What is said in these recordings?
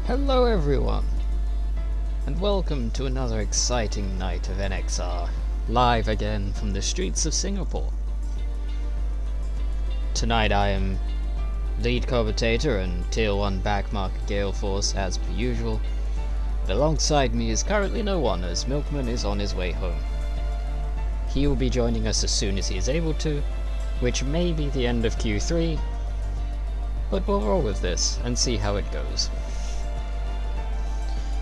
Hello everyone, and welcome to another exciting night of NXR, live again from the streets of Singapore. Tonight I am lead commentator and Tier 1 backmarker Gale Force as per usual, but alongside me is currently no one as Milkman is on his way home. He will be joining us as soon as he is able to, which may be the end of Q3, but we'll roll with this and see how it goes.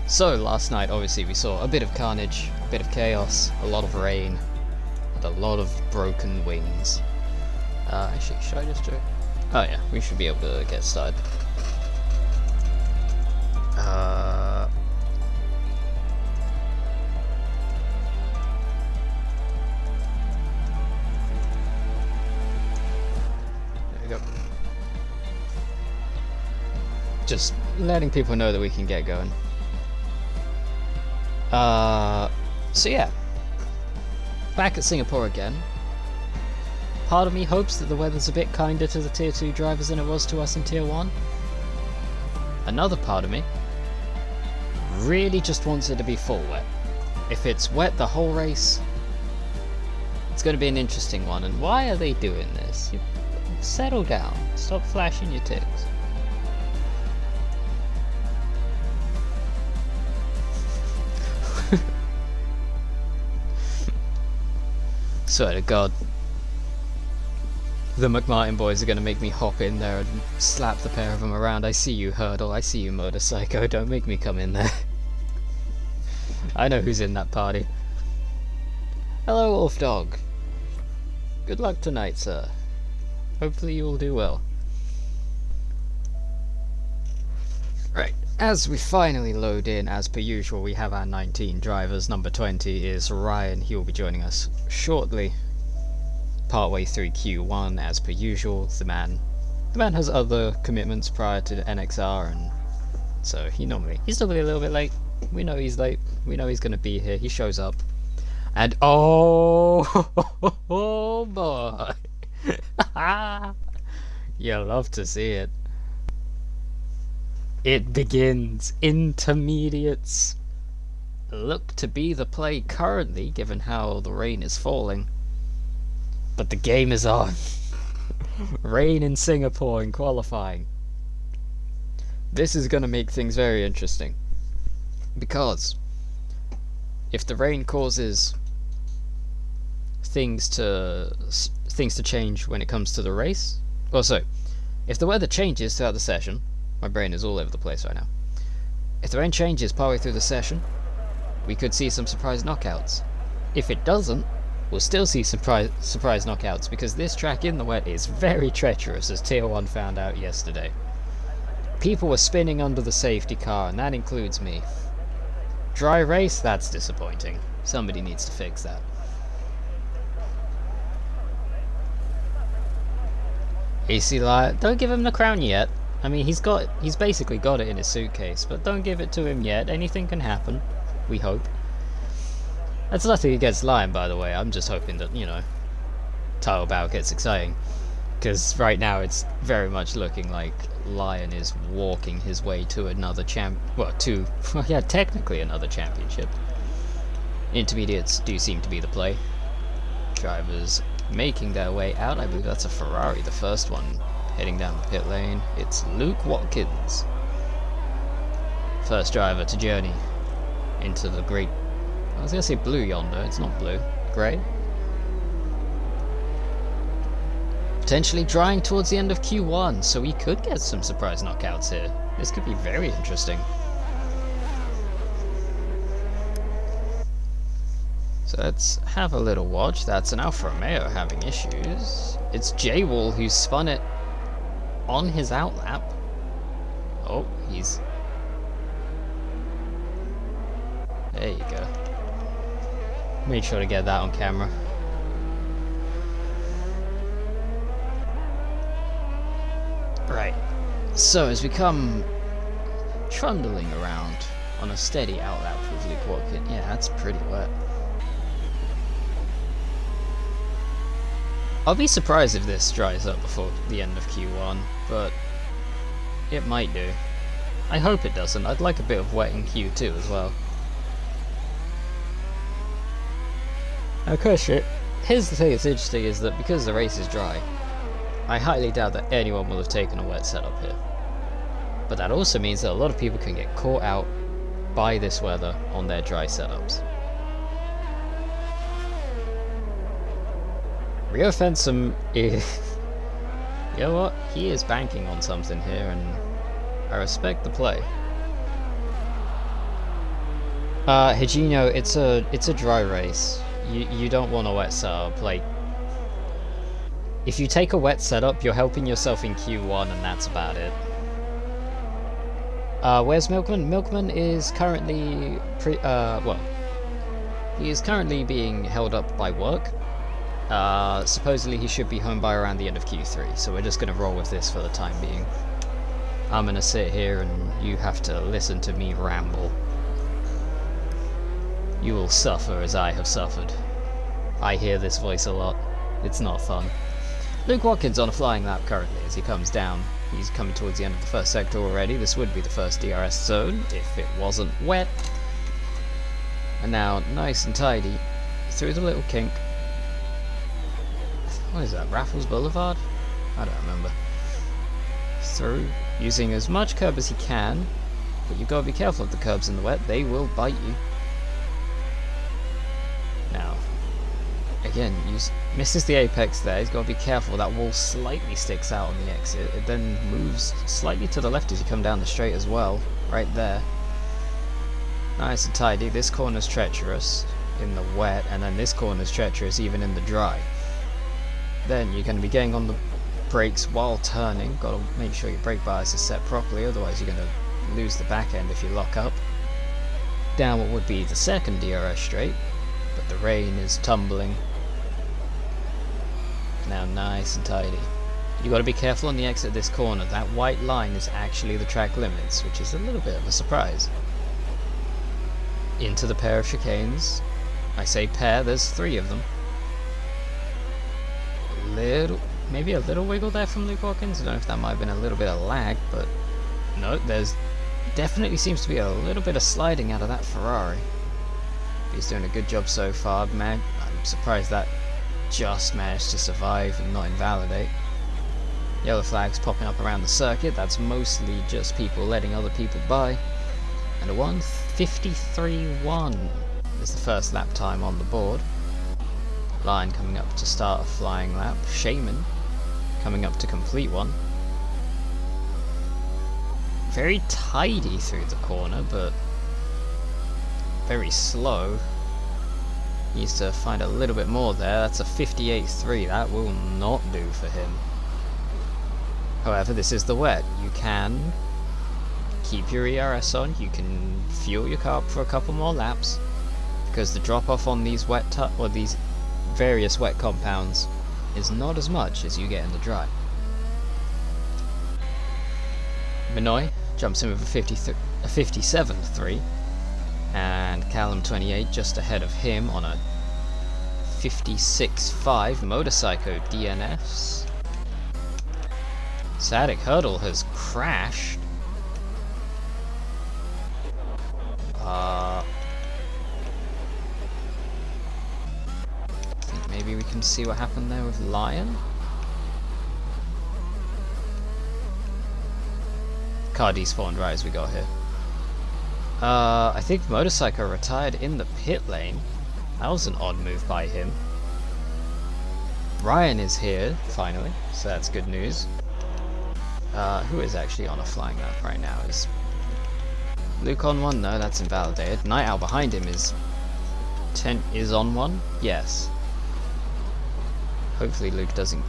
So last night obviously we saw a bit of carnage, a bit of chaos, a lot of rain, and a lot of broken wings. Actually, should I just do it? Oh yeah, we should be able to get started. There we go. Just letting people know that we can get going. So yeah, back at Singapore again. Part of me hopes that the weather's a bit kinder to the Tier 2 drivers than it was to us in Tier 1. Another part of me really just wants it to be full wet. If it's wet the whole race, it's going to be an interesting one. And why are they doing this? Settle down, stop flashing your tits. Swear to God, the McMartin boys are going to make me hop in there and slap the pair of them around. I see you, Hurdle. I see you, Motorcycle. Don't make me come in there. I know who's in that party. Hello, Wolf Dog. Good luck tonight, sir. Hopefully you will do well. Right. As we finally load in, as per usual, we have our 19 drivers. Number 20 is Ryan. He will be joining us shortly, partway through Q1, as per usual. The man has other commitments prior to NXR, and so he's normally a little bit late. We know he's late. We know he's going to be here. He shows up, and oh boy, you'll love to see it. It begins. Intermediates look to be the play currently, given how the rain is falling. But the game is on. Rain in Singapore in qualifying. This is going to make things very interesting. Because if the rain causes things to change when it comes to the race, also, if the weather changes throughout the session, my brain is all over the place right now. If the rain changes partway through the session, we could see some surprise knockouts. If it doesn't, we'll still see surprise knockouts, because this track in the wet is very treacherous, as Tier 1 found out yesterday. People were spinning under the safety car, and that includes me. Dry race? That's disappointing. Somebody needs to fix that. AC Lion, don't give him the crown yet. I mean, he's basically got it in his suitcase, but don't give it to him yet. Anything can happen, we hope. That's nothing against Lion, by the way. I'm just hoping that, title battle gets exciting. Because right now it's very much looking like Lion is walking his way to another technically another championship. Intermediates do seem to be the play. Drivers making their way out. I believe that's a Ferrari, the first one. Heading down the pit lane, it's Luke Watkins. First driver to journey into the great... I was going to say blue yonder, it's not blue. Grey. Potentially drying towards the end of Q1, so we could get some surprise knockouts here. This could be very interesting. So let's have a little watch. That's an Alfa Romeo having issues. It's J-Wall who spun it on his outlap. Oh, he's... There you go. Make sure to get that on camera. Right. So as we come trundling around on a steady outlap with Luke Watkins, yeah, that's pretty wet. I'll be surprised if this dries up before the end of Q1, but it might do. I hope it doesn't. I'd like a bit of wet in Q2 as well. Of course, here's the thing that's interesting is that because the race is dry, I highly doubt that anyone will have taken a wet setup here. But that also means that a lot of people can get caught out by this weather on their dry setups. Rio Fensum is... You know what? He is banking on something here, and I respect the play. Higino, it's a dry race. You don't want a wet setup. Like, if you take a wet setup, you're helping yourself in Q1, and that's about it. Where's Milkman? Milkman is currently he is currently being held up by work. Supposedly he should be home by around the end of Q3, so we're just gonna roll with this for the time being. I'm gonna sit here and you have to listen to me ramble. You will suffer as I have suffered. I hear this voice a lot. It's not fun. Luke Watkins on a flying lap currently as he comes down. He's coming towards the end of the first sector already. This would be the first DRS zone if it wasn't wet. And now, nice and tidy, through the little kink. What is that, Raffles Boulevard? I don't remember. Through, using as much curb as he can, but you've got to be careful of the curbs in the wet, they will bite you. Now, again, misses the apex there, he's got to be careful, that wall slightly sticks out on the exit, it then moves slightly to the left as you come down the straight as well, right there. Nice and tidy, this corner's treacherous in the wet, and then this corner's treacherous even in the dry. Then you're going to be getting on the brakes while turning, got to make sure your brake bias is set properly, otherwise you're going to lose the back end if you lock up. Down what would be the second DRS straight, but the rain is tumbling. Now nice and tidy. You got to be careful on the exit of this corner, that white line is actually the track limits, which is a little bit of a surprise. Into the pair of chicanes. I say pair, there's 3 of them. Maybe a little wiggle there from Luke Watkins. I don't know if that might have been a little bit of lag, but no, there's definitely seems to be a little bit of sliding out of that Ferrari. He's doing a good job so far, man. I'm surprised that just managed to survive and not invalidate. Yellow flags popping up around the circuit, that's mostly just people letting other people by. And a 1:53.1 is the first lap time on the board. Line coming up to start a flying lap. Shaman coming up to complete one. Very tidy through the corner, but very slow. Needs to find a little bit more there. That's a 58.3. That will not do for him. However, this is the wet. You can keep your ERS on. You can fuel your car up for a couple more laps, because the drop off on these these various wet compounds is not as much as you get in the dry. Minoy jumps in with a 57.3, and Callum 28 just ahead of him on a 56.5 Motorcycle DNS. Sadik Hurdle has crashed. I think maybe we can see what happened there with Lion. Car despawned right as we got here. I think Motorcycle retired in the pit lane. That was an odd move by him. Ryan is here, finally, so that's good news. Who is actually on a flying lap right now? Is Luke on one? No, that's invalidated. Night Owl behind him is on one? Yes. Hopefully Luke doesn't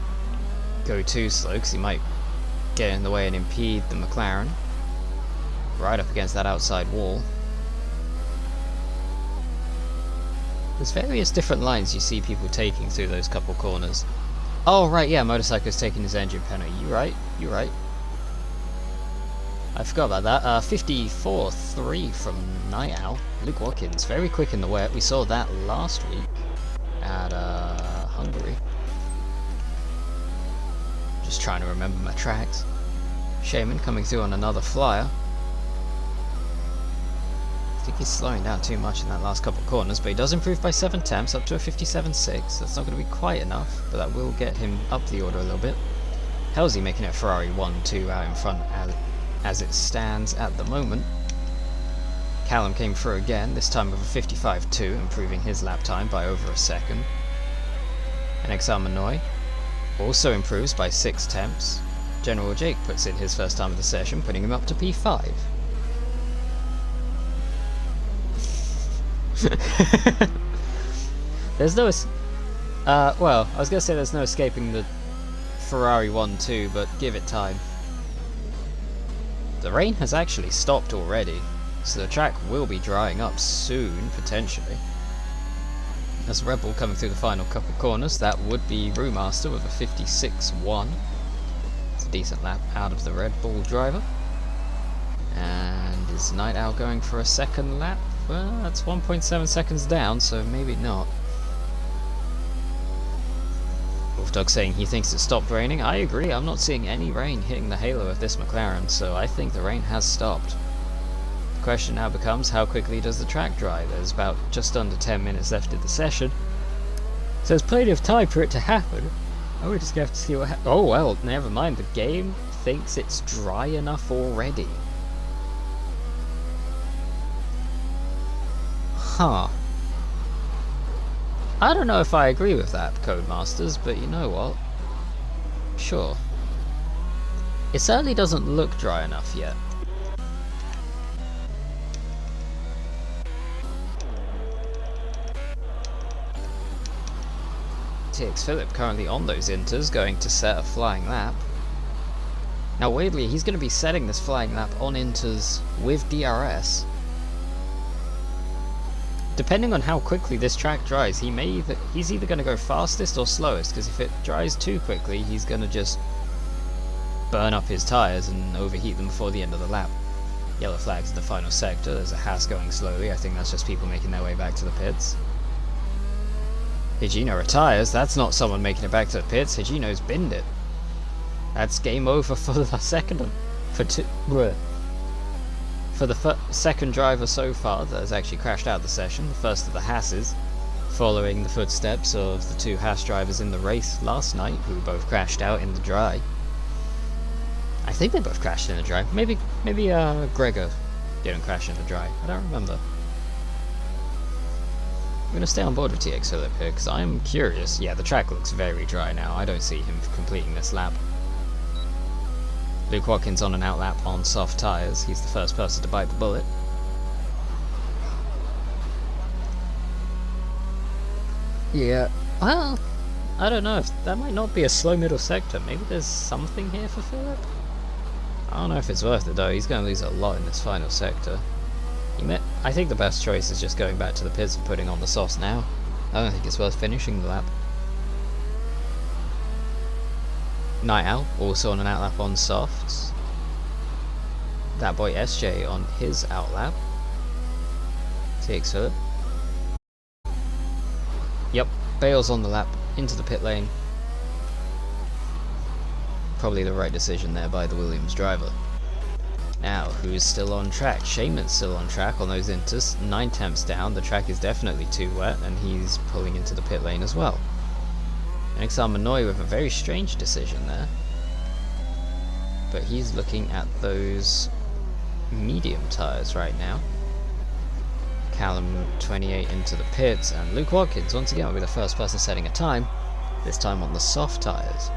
go too slow, because he might get in the way and impede the McLaren. Right up against that outside wall. There's various different lines you see people taking through those couple corners. Oh right, yeah, Motorcycle's taking his engine penalty. You're right. I forgot about that. 54.3 from Night Owl. Luke Watkins, very quick in the wet. We saw that last week at Hungary. Just trying to remember my tracks. Shaman coming through on another flyer. think he's slowing down too much in that last couple of corners, but he does improve by 7 temps, up to a 57.6. That's not going to be quite enough, but that will get him up the order a little bit. Halsey making it Ferrari 1-2 out in front as it stands at the moment. Callum came through again, this time with a 55.2, improving his lap time by over a second. NXR Manoy also improves by 6 temps. General Jake puts in his first time of the session, putting him up to P5. There's no... well, I was going to say there's no escaping the Ferrari 1-2, but give it time. The rain has actually stopped already, so the track will be drying up soon, potentially. As Red Bull coming through the final couple corners, that would be Brewmaster with a 56.1. It's a decent lap out of the Red Bull driver. And is Night Owl going for a second lap? Well, that's 1.7 seconds down, so maybe not. Wolfdog saying he thinks it stopped raining. I agree, I'm not seeing any rain hitting the halo of this McLaren, so I think the rain has stopped. The question now becomes, how quickly does the track dry? There's about just under 10 minutes left in the session, so there's plenty of time for it to happen. Oh, we're just going to have to see what happens. Oh well, never mind, the game thinks it's dry enough already. Huh. I don't know if I agree with that, Codemasters, but you know what? Sure. It certainly doesn't look dry enough yet. TX Phillip currently on those inters, going to set a flying lap. Now weirdly, he's going to be setting this flying lap on inters with DRS. Depending on how quickly this track dries, he's either going to go fastest or slowest, because if it dries too quickly, he's going to just burn up his tyres and overheat them before the end of the lap. Yellow flags in the final sector, there's a Haas going slowly, I think that's just people making their way back to the pits. Higino retires, that's not someone making it back to the pits, Higino's binned it. That's game over for the second, for the second driver so far that has actually crashed out of the session, the first of the Haas's, following the footsteps of the 2 Haas drivers in the race last night, who both crashed out in the dry. I think they both crashed in the dry. Maybe Gregor didn't crash in the dry. I don't remember. I'm going to stay on board with TX Phillip here, because I'm curious. Yeah, the track looks very dry now. I don't see him completing this lap. Luke Watkins on an outlap on soft tyres. He's the first person to bite the bullet. Yeah, well, I don't know. If that might not be a slow middle sector. Maybe there's something here for Phillip? I don't know if it's worth it though. He's going to lose a lot in this final sector. I think the best choice is just going back to the pits and putting on the softs now. I don't think it's worth finishing the lap. Night Owl, also on an outlap on softs. That boy SJ on his outlap. TX Phillip. Yep, Bale's on the lap, into the pit lane. Probably the right decision there by the Williams driver. Now, who's still on track? Shaman's still on track on those inters. 9 temps down, the track is definitely too wet, and he's pulling into the pit lane as well. NXR Manoy with a very strange decision there. But he's looking at those medium tyres right now. Callum 28 into the pits, and Luke Watkins once again will be the first person setting a time, this time on the soft tyres.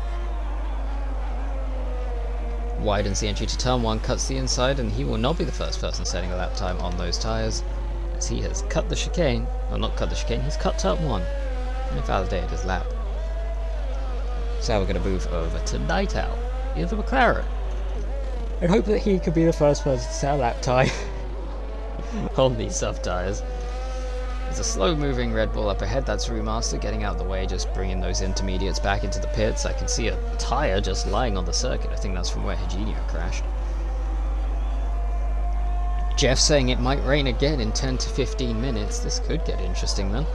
Widens the entry to turn 1, cuts the inside, and he will not be the first person setting a lap time on those tyres, as he has cut the chicane, well not cut the chicane, he's cut turn 1, and invalidated his lap. So we're going to move over to Night Owl, in the McLaren, and hope that he could be the first person to set a lap time on these soft tyres. There's a slow moving Red Bull up ahead, that's Remaster getting out of the way, just bringing those intermediates back into the pits. I can see a tyre just lying on the circuit, I think that's from where Higino crashed. Jeff saying it might rain again in 10 to 15 minutes, this could get interesting then.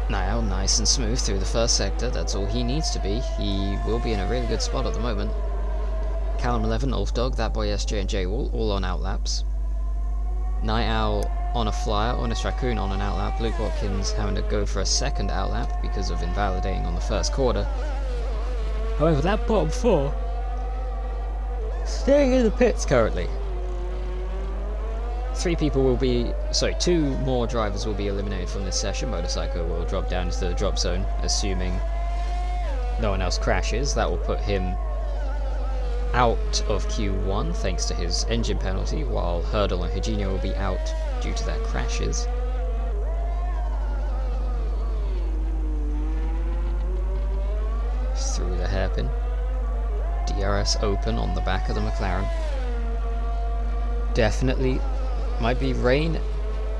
Now, nice and smooth through the first sector, that's all he needs to be. He will be in a really good spot at the moment. Callum 11, Ulfdog, That Boy SJ and J Wall, all on outlaps. Night Owl on a flyer, Honest Raccoon on an outlap, Luke Watkins having to go for a second outlap because of invalidating on the first quarter. However, that bottom four staying in the pits currently. Two more drivers will be eliminated from this session. Motorcycle will drop down into the drop zone, assuming no one else crashes. That will put him out of Q1 thanks to his engine penalty, while Hurdle and Higino will be out due to their crashes. Through the hairpin. DRS open on the back of the McLaren. Definitely might be rain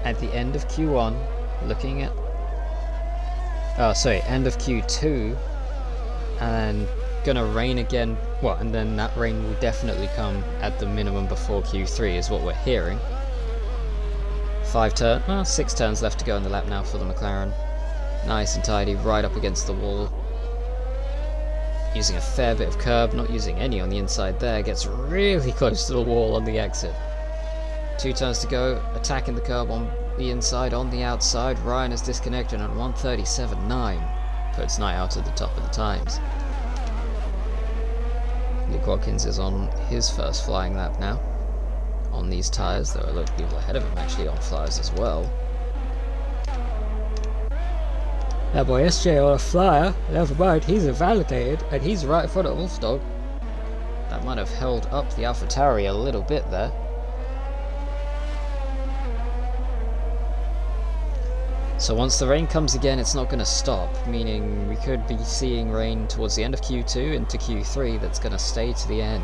at the end of Q1, looking at end of Q2, and gonna rain again, and then that rain will definitely come at the minimum before Q3 is what we're hearing. 6 turns left to go in the lap now for the McLaren. Nice and tidy, right up against the wall. Using a fair bit of curb, not using any on the inside there, gets really close to the wall on the exit. 2 turns to go, attacking the curb on the inside, on the outside. Ryan is disconnected at 1:37.9. Puts Night out at the top of the times. Luke Watkins is on his first flying lap now. On these tyres, there are a lot of people ahead of him actually on flyers as well. That boy SJ on a flyer, never mind, he's invalidated, and he's right in front of Wolfdog. That might have held up the AlphaTauri a little bit there. So once the rain comes again, it's not going to stop, meaning we could be seeing rain towards the end of Q2 into Q3 that's going to stay to the end.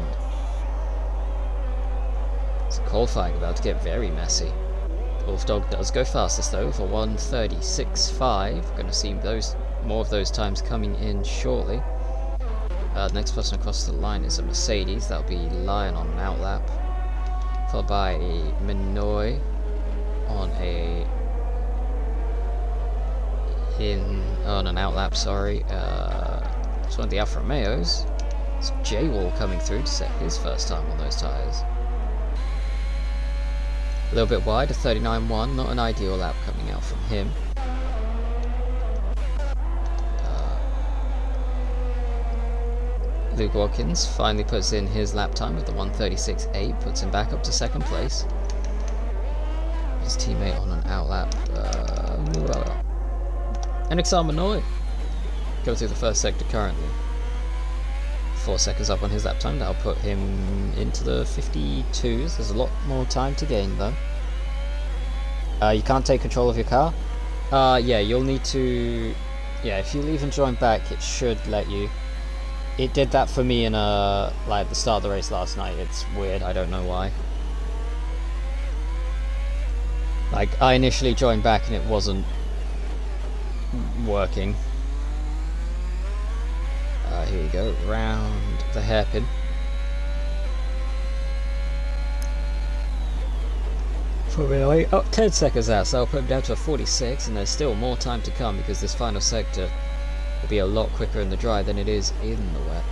So qualifying about to get very messy. Wolfdog does go fastest though for 1:36.5. Going to see more of those times coming in shortly. The next person across the line is a Mercedes. That'll be Lion on an outlap, followed by Minoy on an outlap. It's one of the Alfa Romeos. It's J-Wall coming through to set his first time on those tyres. A little bit wide, a 39.1, not an ideal lap coming out from him. Luke Watkins finally puts in his lap time with the 1:36.8, puts him back up to second place. His teammate on an outlap, NXR Manoy, go through the first sector currently. 4 seconds up on his lap time, that'll put him into the 52s. There's a lot more time to gain though. You can't take control of your car? Yeah, you'll need to... Yeah, if you leave and join back, it should let you. It did that for me in the start of the race last night. It's weird, I don't know why. I initially joined back and it wasn't working. Here we go, round the hairpin. Probably up 10 seconds out, so I'll put him down to a 46, and there's still more time to come because this final sector will be a lot quicker in the dry than it is in the wet.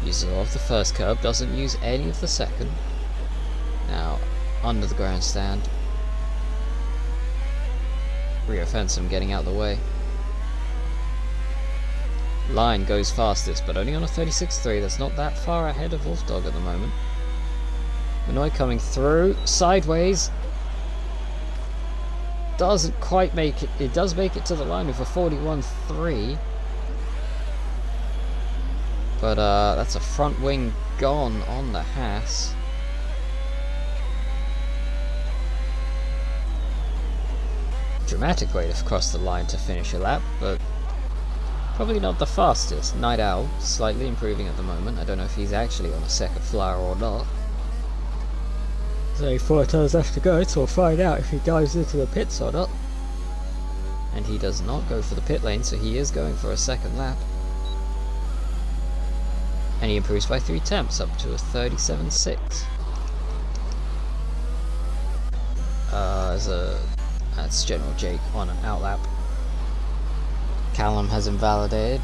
Uses all of the first curb, doesn't use any of the second. Now, under the grandstand. Rio Fensom getting out of the way. Line goes fastest, but only on a 36.3. That's not that far ahead of Wolfdog at the moment. Manoy coming through, sideways. Doesn't quite make it. It does make it to the line with a 41.3. But that's a front wing gone on the Haas. Dramatic way to cross the line to finish a lap, but probably not the fastest. Night Owl slightly improving at the moment. I don't know if he's actually on a second flyer or not. There's only 4 turns left to go, so we'll find out if he dives into the pits or not. And he does not go for the pit lane, so he is going for a second lap. And he improves by 3 tenths up to a 37.6. That's General Jake on an outlap. Callum has invalidated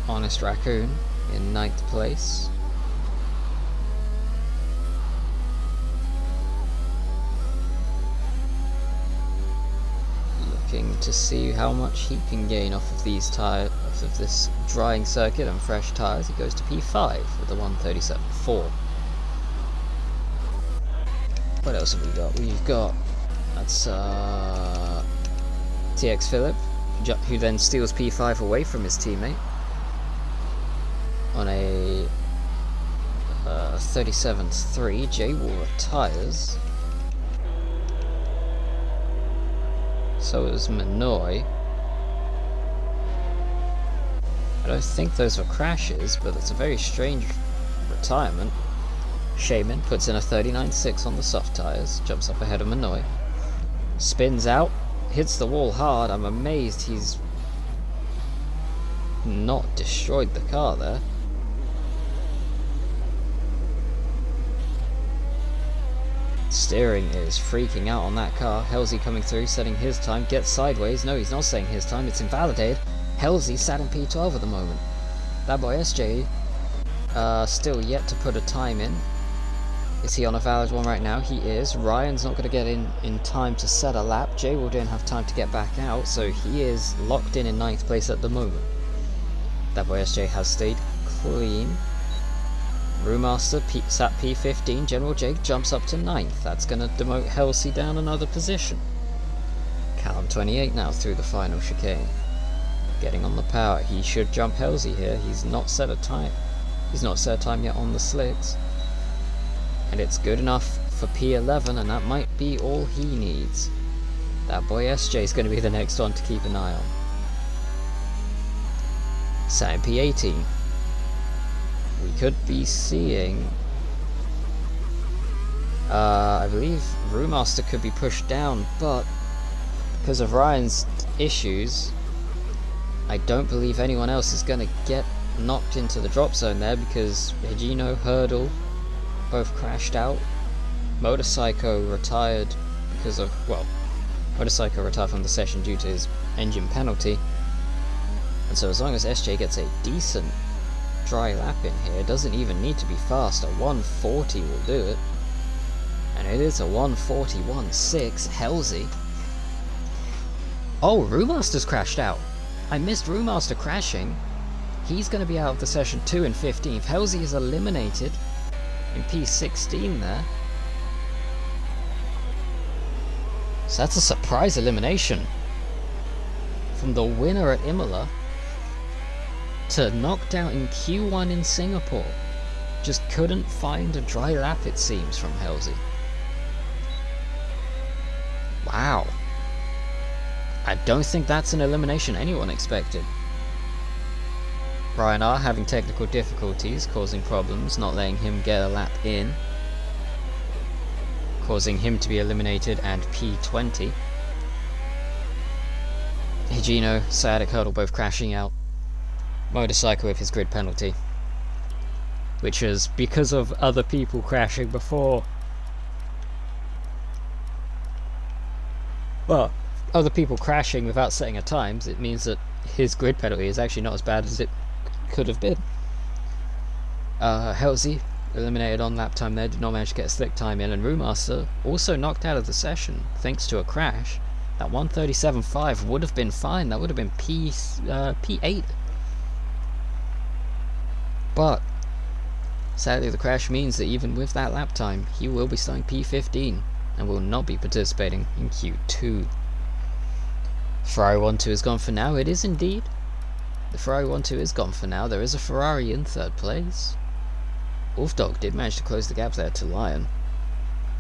Honest Raccoon in 9th place. looking to see how much he can gain off of these tires, off of this drying circuit and fresh tires. He goes to P5 with the 137.4. What else have we got? We've got, that's TX Phillip, who then steals P5 away from his teammate on a 37.3. Jay will retires. So is Minoy. I don't think those were crashes, but it's a very strange retirement. Shaman puts in a 39.6 on the soft tires, jumps up ahead of Minoy, spins out, hits the wall hard. I'm amazed he's not destroyed the car there. Steering is freaking out on that car. Halsey coming through, setting his time, gets sideways. No, he's not saying his time, it's invalidated. Halsey sat in P12 at the moment. That boy SJ still yet to put a time in. Is he on a valid one right now? He is. Ryan's not going to get in time to set a lap. Jay will then have time to get back out, so he is locked in 9th place at the moment. That boy SJ has stayed clean. Brewmaster sat P15, General Jake jumps up to 9th. That's going to demote Halsey down another position. Callum 28 now through the final chicane. Getting on the power. He should jump Halsey here. He's not set a time. He's not set a time yet on the slicks. And it's good enough for P11, and that might be all he needs. That boy SJ is going to be the next one to keep an eye on. Sat in P18. We could be seeing, I believe Brewmaster could be pushed down, but because of Ryan's issues, I don't believe anyone else is going to get knocked into the drop zone there, because Higino, Hurdle both crashed out. Motorcycle retired because of, well, Motorcycle retired from the session due to his engine penalty, and so as long as SJ gets a decent dry lap in here, doesn't even need to be fast, a 140 will do it, and it is a 141.6. Halsey. Oh, Brewmaster's crashed out. I missed Brewmaster crashing. He's going to be out of the session too in 15th. Halsey is eliminated in P16 there. So that's a surprise elimination from the winner at Imola to knocked out in Q1 in Singapore. Just couldn't find a dry lap, it seems, from Halsey. Wow. I don't think that's an elimination anyone expected. Ryan R having technical difficulties, causing problems, not letting him get a lap in, causing him to be eliminated, and P20. Higino, Sciatic Hurdle both crashing out. Motorcycle with his grid penalty, which is because of other people crashing before. Well, other people crashing without setting a times, it means that his grid penalty is actually not as bad as it could have been. Halsey eliminated on lap time there, did not manage to get a slick time in, and Brewmaster also knocked out of the session thanks to a crash. That 137.5 would have been fine, that would have been P8. But sadly the crash means that even with that lap time, he will be starting P15 and will not be participating in Q2. Ferrari 1-2 is gone for now. It is indeed. The Ferrari 1-2 is gone for now. There is a Ferrari in 3rd place. Wolfdog did manage to close the gap there to Lion.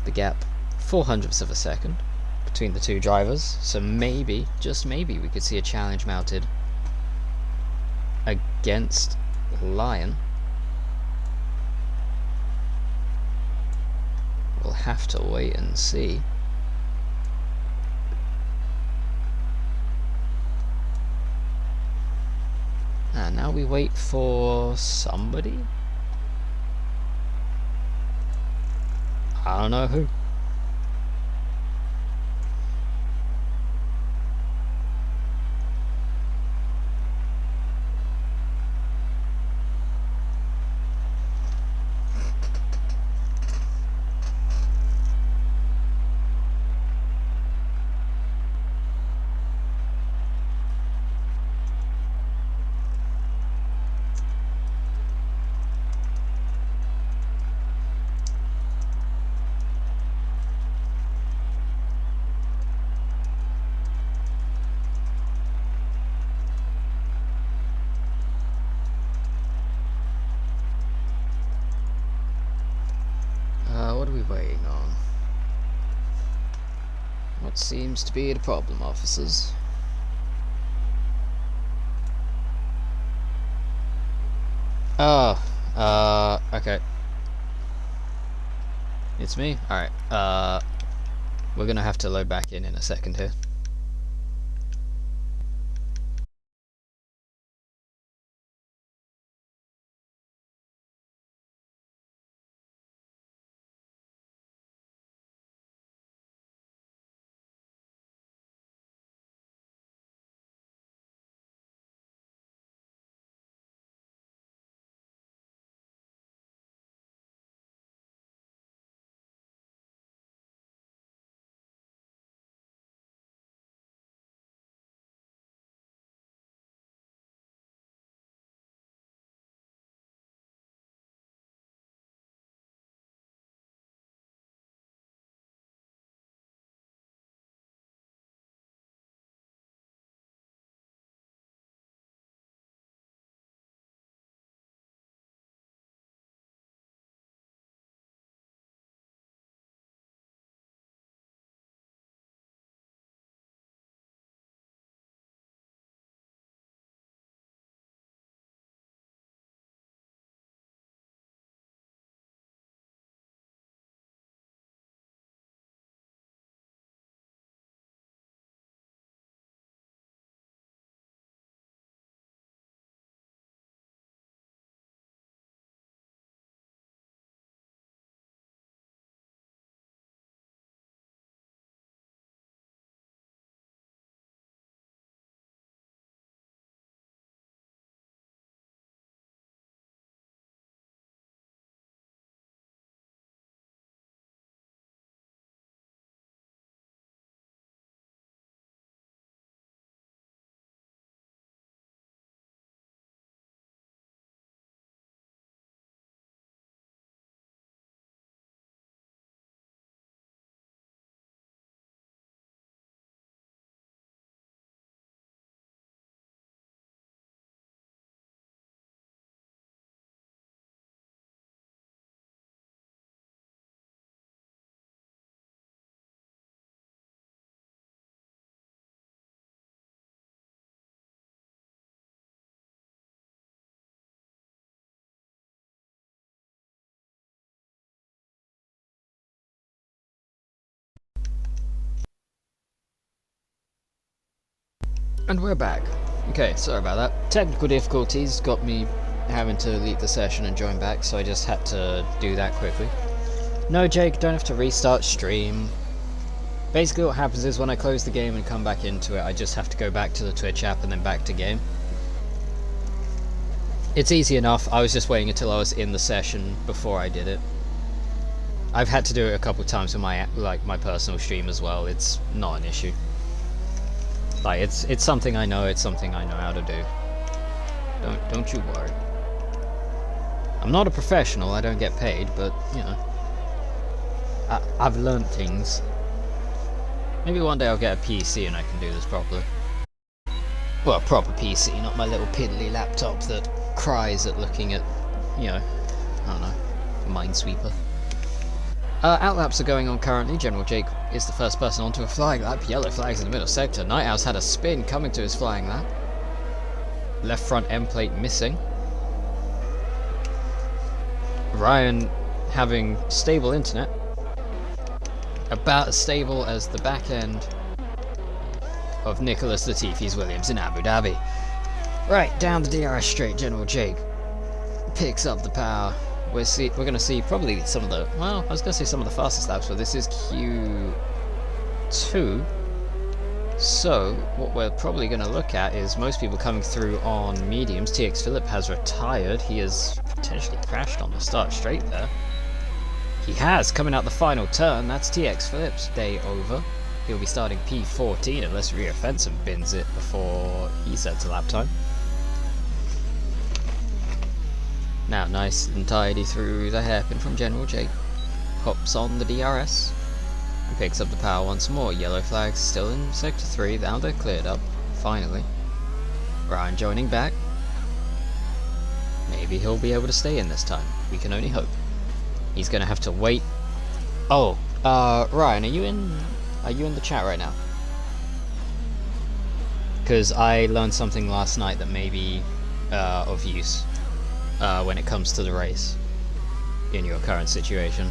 The gap 0.04 of a second between the two drivers. So maybe, just maybe, we could see a challenge mounted against Lion. We'll have to wait and see. And now we wait for somebody. I don't know who. seems to be the problem, officers. Oh, okay. It's me? Alright, we're gonna have to load back in a second here. And we're back. Okay, sorry about that. Technical difficulties got me having to leave the session and join back, so I just had to do that quickly. No, Jake, don't have to restart stream. Basically what happens is when I close the game and come back into it, I just have to go back to the Twitch app and then back to game. It's easy enough. I was just waiting until I was in the session before I did it. I've had to do it a couple of times with my personal stream as well. It's not an issue. Like, it's something I know, it's something I know how to do. Don't you worry. I'm not a professional, I don't get paid, but, you know, I've learned things. Maybe one day I'll get a PC and I can do this properly. Well, a proper PC, not my little piddly laptop that cries at looking at, you know, I don't know, Minesweeper. Outlaps are going on currently. General Jake is the first person onto a flying lap. Yellow flags in the middle sector. Night Owl's had a spin coming to his flying lap. Left front end plate missing. Ryan having stable internet. About as stable as the back end of Nicholas Latifi's Williams in Abu Dhabi. Right, down the DRS straight, General Jake picks up the power. We're going to see probably some of the, well, I was going to say some of the fastest laps, but this is Q2. So, what we're probably going to look at is most people coming through on mediums. TX Phillip has retired. He has potentially crashed on the start straight there. He has, coming out the final turn. That's TX Phillip's day over. He'll be starting P14 unless rear offensive bins it before he sets a lap time. Now nice and tidy through the hairpin from General Jake. Pops on the DRS. And picks up the power once more. Yellow flags still in Sector 3. Now they're cleared up. Finally. Ryan joining back. Maybe he'll be able to stay in this time. We can only hope. He's going to have to wait. Oh, Ryan, are you in are you in the chat right now? Because I learned something last night that may be of use when it comes to the race in your current situation.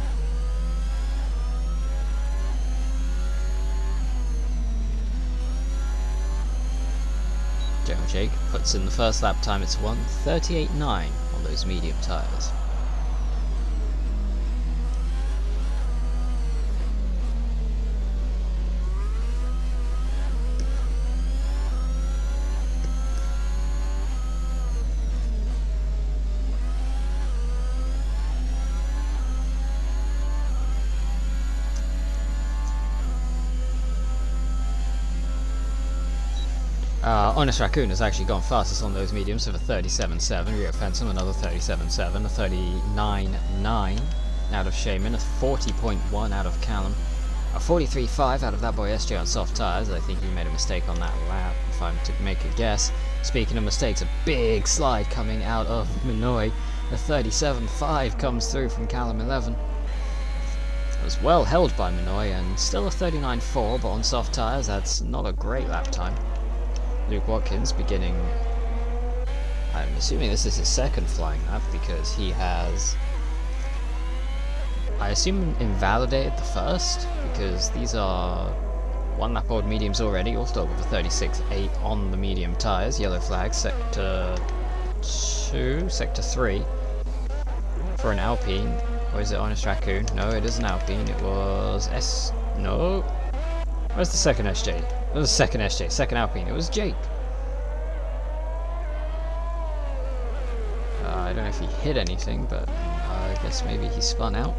General Jake puts in the first lap time, it's 1:38.9 on those medium tyres. Honest Raccoon has actually gone fastest on those mediums with a 37.7, Rio Phantom another 37.7, a 39.9 out of Shaman, a 40.1 out of Callum, a 43.5 out of that boy SJ on soft tyres. I think he made a mistake on that lap, if I'm to make a guess. Speaking of mistakes, a big slide coming out of Minoy, a 37.5 comes through from Callum 11. It was well held by Minoy and still a 39.4, but on soft tyres that's not a great lap time. Luke Watkins beginning, I'm assuming this is his second flying lap because he has, I assume, invalidated the first because these are one lap old mediums already, all still with a 36.8 on the medium tyres. Yellow flag, sector 2, sector 3 for an Alpine. Or is it Honest Raccoon? No, it is an Alpine. It was no. Where's the second SJ? It was the second SJ, second Alpine. It was Jake. I don't know if he hit anything, but I guess maybe he spun out.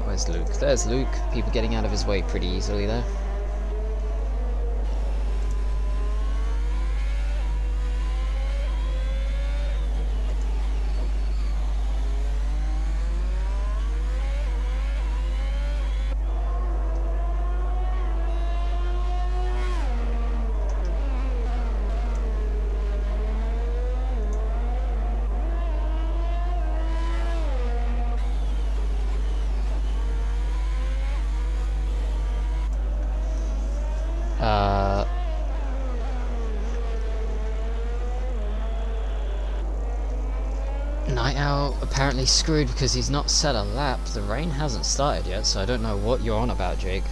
Where's Luke? There's Luke. People getting out of his way pretty easily there. Night Owl apparently screwed because he's not set a lap. The rain hasn't started yet, so I don't know what you're on about, Jake.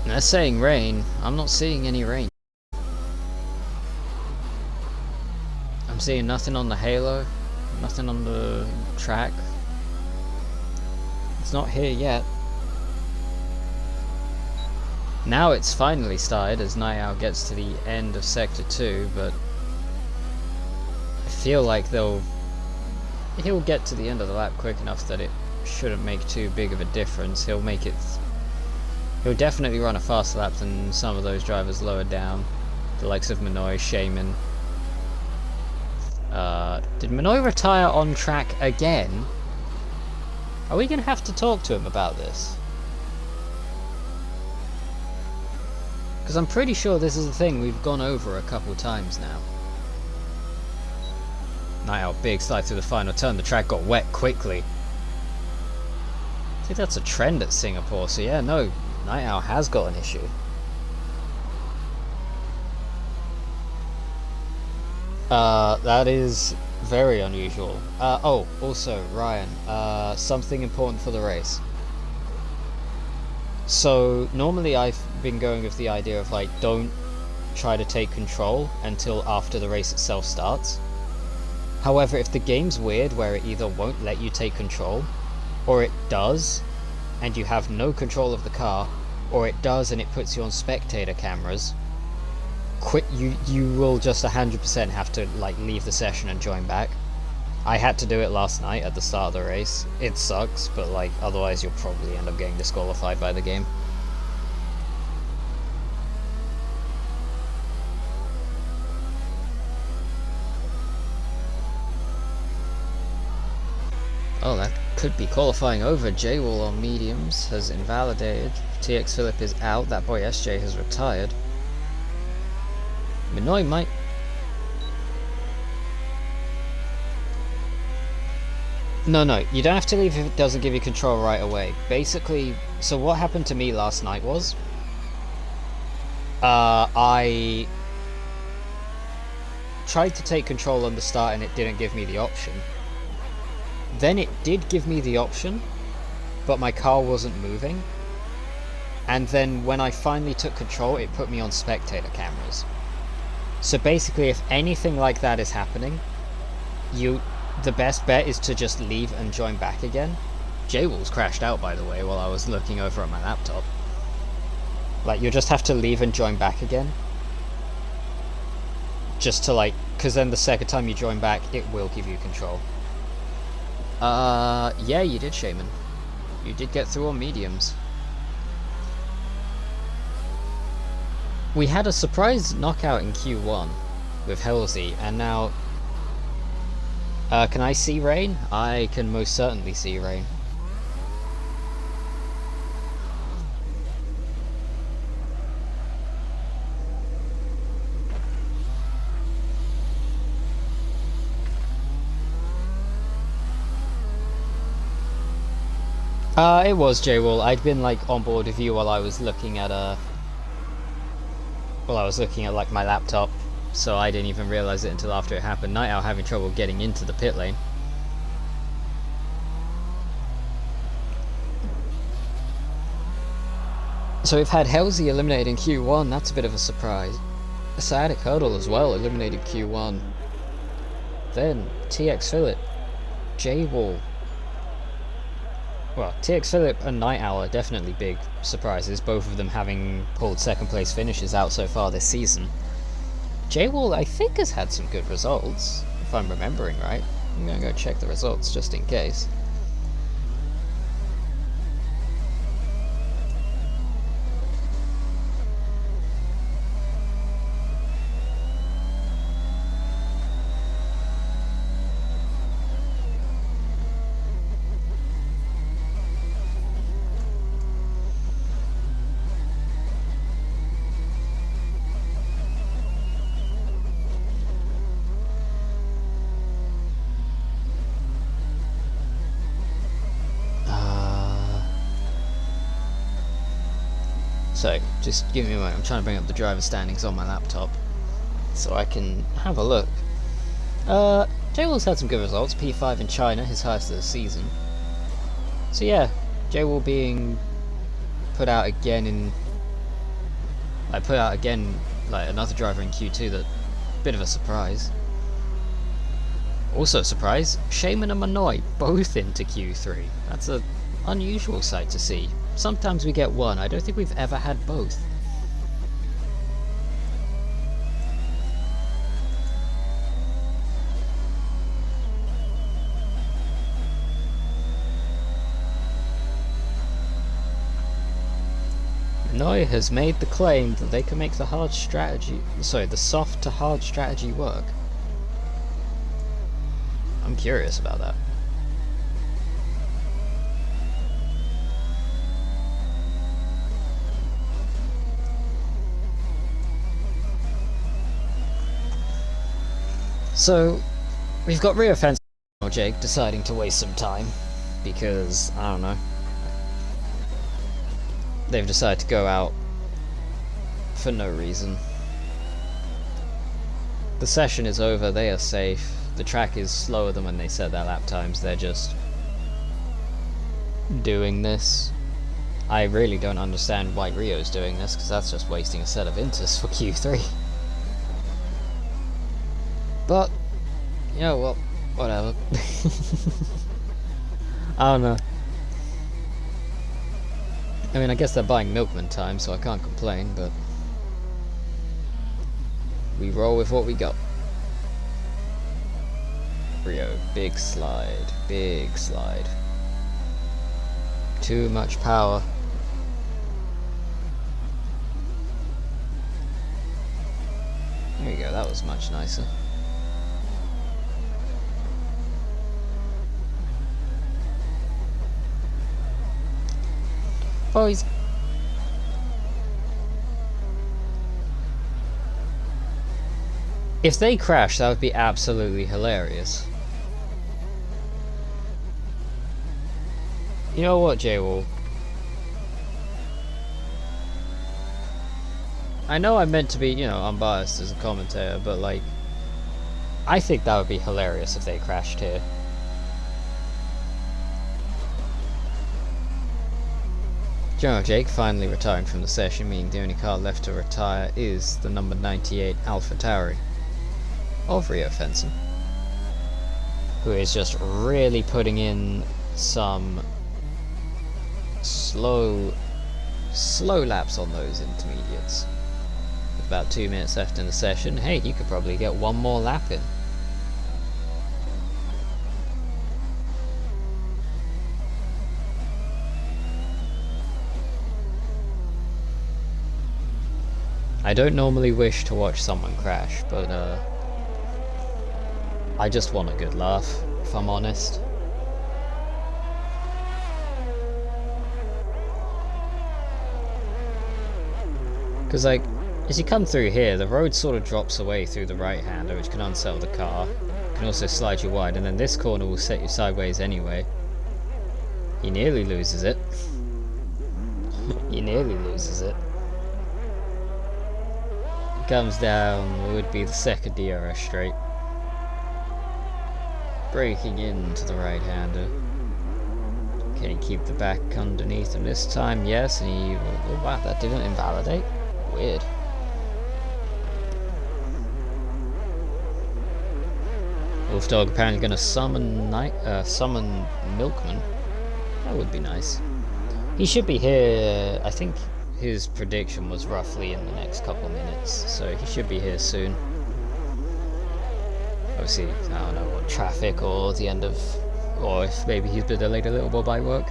They're saying rain. I'm not seeing any rain. I'm seeing nothing on the halo, nothing on the track. It's not here yet. Now it's finally started as Night Owl gets to the end of sector 2, but I feel like he'll get to the end of the lap quick enough that it shouldn't make too big of a difference. He'll definitely run a faster lap than some of those drivers lower down, the likes of Minoy, Shaman. Did Minoy retire on track again? Are we gonna have to talk to him about this? Because I'm pretty sure this is a thing we've gone over a couple times now. Night Owl, big slide through the final turn. The track got wet quickly. I think that's a trend at Singapore, so yeah, no, Night Owl has got an issue. That is very unusual. Oh, also, Ryan, something important for the race. So, normally I've been going with the idea of, like, don't try to take control until after the race itself starts. However, if the game's weird where it either won't let you take control, or it does, and you have no control of the car, or it does and it puts you on spectator cameras, you will just 100% have to, like, leave the session and join back. I had to do it last night at the start of the race. It sucks, but, like, otherwise you'll probably end up getting disqualified by the game. Oh, that could be qualifying over. J-Wall on mediums has invalidated. TX Phillip is out. That boy SJ has retired. Minoy might... No, you don't have to leave if it doesn't give you control right away. Basically, so what happened to me last night was, I tried to take control on the start and it didn't give me the option. Then it did give me the option, but my car wasn't moving. And then when I finally took control, it put me on spectator cameras. So basically, if anything like that is happening, the best bet is to just leave and join back again. J-Walls crashed out, by the way, while I was looking over at my laptop. Like, you'll just have to leave and join back again. Just to, like, because then the second time you join back, it will give you control. Yeah, you did, Shaman. You did get through on mediums. We had a surprise knockout in Q1 with Halsey, and now... can I see rain? I can most certainly see rain. It was J-Wall. I'd been like on board with you while I was looking at like my laptop, so I didn't even realize it until after it happened. Night Owl having trouble getting into the pit lane. So we've had Halsey eliminated in Q1, that's a bit of a surprise. Sciatic Hurdle as well, eliminated Q1. Then TX Phillip, J-Wall. Well, TX Phillip and Night Owl are definitely big surprises, both of them having pulled second place finishes out so far this season. J-Wall, I think, has had some good results, if I'm remembering right. I'm gonna go check the results just in case. So, just give me a moment, I'm trying to bring up the driver standings on my laptop so I can have a look. J-Wall's had some good results, P5 in China, his highest of the season. So yeah, J-Wall being put out again like another driver in Q2, that bit of a surprise. Also a surprise, Shaman and Manoy both into Q3. That's an unusual sight to see. Sometimes we get one, I don't think we've ever had both. Manoy has made the claim that they can make the soft to hard strategy work. I'm curious about that. So, we've got rear fence Jake deciding to waste some time, because, I don't know, they've decided to go out for no reason. The session is over, they are safe, the track is slower than when they set their lap times, they're just doing this. I really don't understand why Rio's doing this, because that's just wasting a set of inters for Q3. But, you know what, whatever. I don't know. I mean, I guess they're buying Milkman time, so I can't complain, but we roll with what we got. Rio, big slide, big slide. Too much power. There we go, that was much nicer. Oh, he's... If they crash, that would be absolutely hilarious. You know what, J-Wall? I know I'm meant to be, you know, unbiased as a commentator, but like, I think that would be hilarious if they crashed here. General Jake finally retiring from the session, meaning the only car left to retire is the number 98 Alpha Tauri of Rio Fenson, who is just really putting in some slow laps on those intermediates. With about 2 minutes left in the session, hey, you could probably get one more lap in. I don't normally wish to watch someone crash, but I just want a good laugh, if I'm honest. Because, like, as you come through here, the road sort of drops away through the right-hander, which can unsettle the car. Can also slide you wide, and then this corner will set you sideways anyway. He nearly loses it. He nearly loses it. He comes down, would be the second DRS straight. Braking into the right-hander. Can he keep the back underneath him this time? Yes, and he... Oh wow, that didn't invalidate? Weird. Wolfdog apparently going to summon Milkman. That would be nice. He should be here. I think his prediction was roughly in the next couple of minutes, so he should be here soon. Obviously, I don't know what traffic or the end of, or if maybe he's been delayed a little more by work.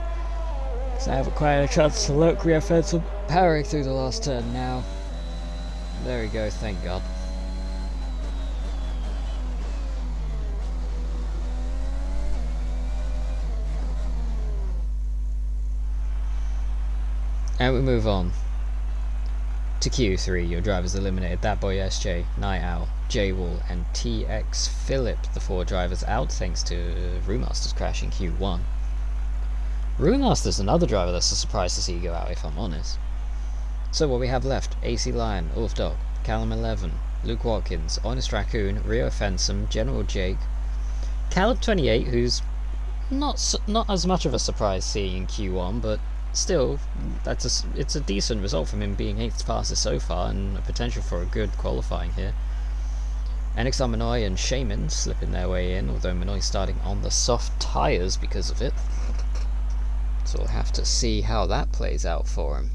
Because I haven't quite had a chance to look. We have had some powering through the last turn now. There we go, thank God. And we move on to Q3. Your drivers eliminated That Boy SJ, Night Owl, J-Wall, and TX Phillip. The 4 drivers out thanks to Brewmaster's crash in Q1. Brewmaster's another driver that's a surprise to see go out, if I'm honest. So what we have left: AC Lion, Ulf Dog, Callum 11, Luke Watkins, Honest Raccoon, Rio Fensom, General Jake, Caleb 28, who's not as much of a surprise seeing in Q1, but still, it's a decent result from him being 8th fastest so far, and a potential for a good qualifying here. NXR Minoy and Shaman slipping their way in, although Minoy starting on the soft tyres because of it. So we'll have to see how that plays out for him.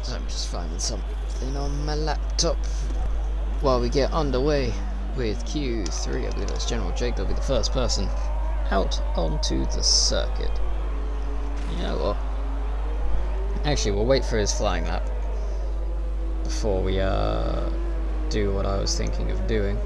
So I'm just finding something on my laptop while we get underway with Q3. I believe that's General Jake. They'll be the first person out onto the circuit. You know what? Actually, we'll wait for his flying lap before we do what I was thinking of doing.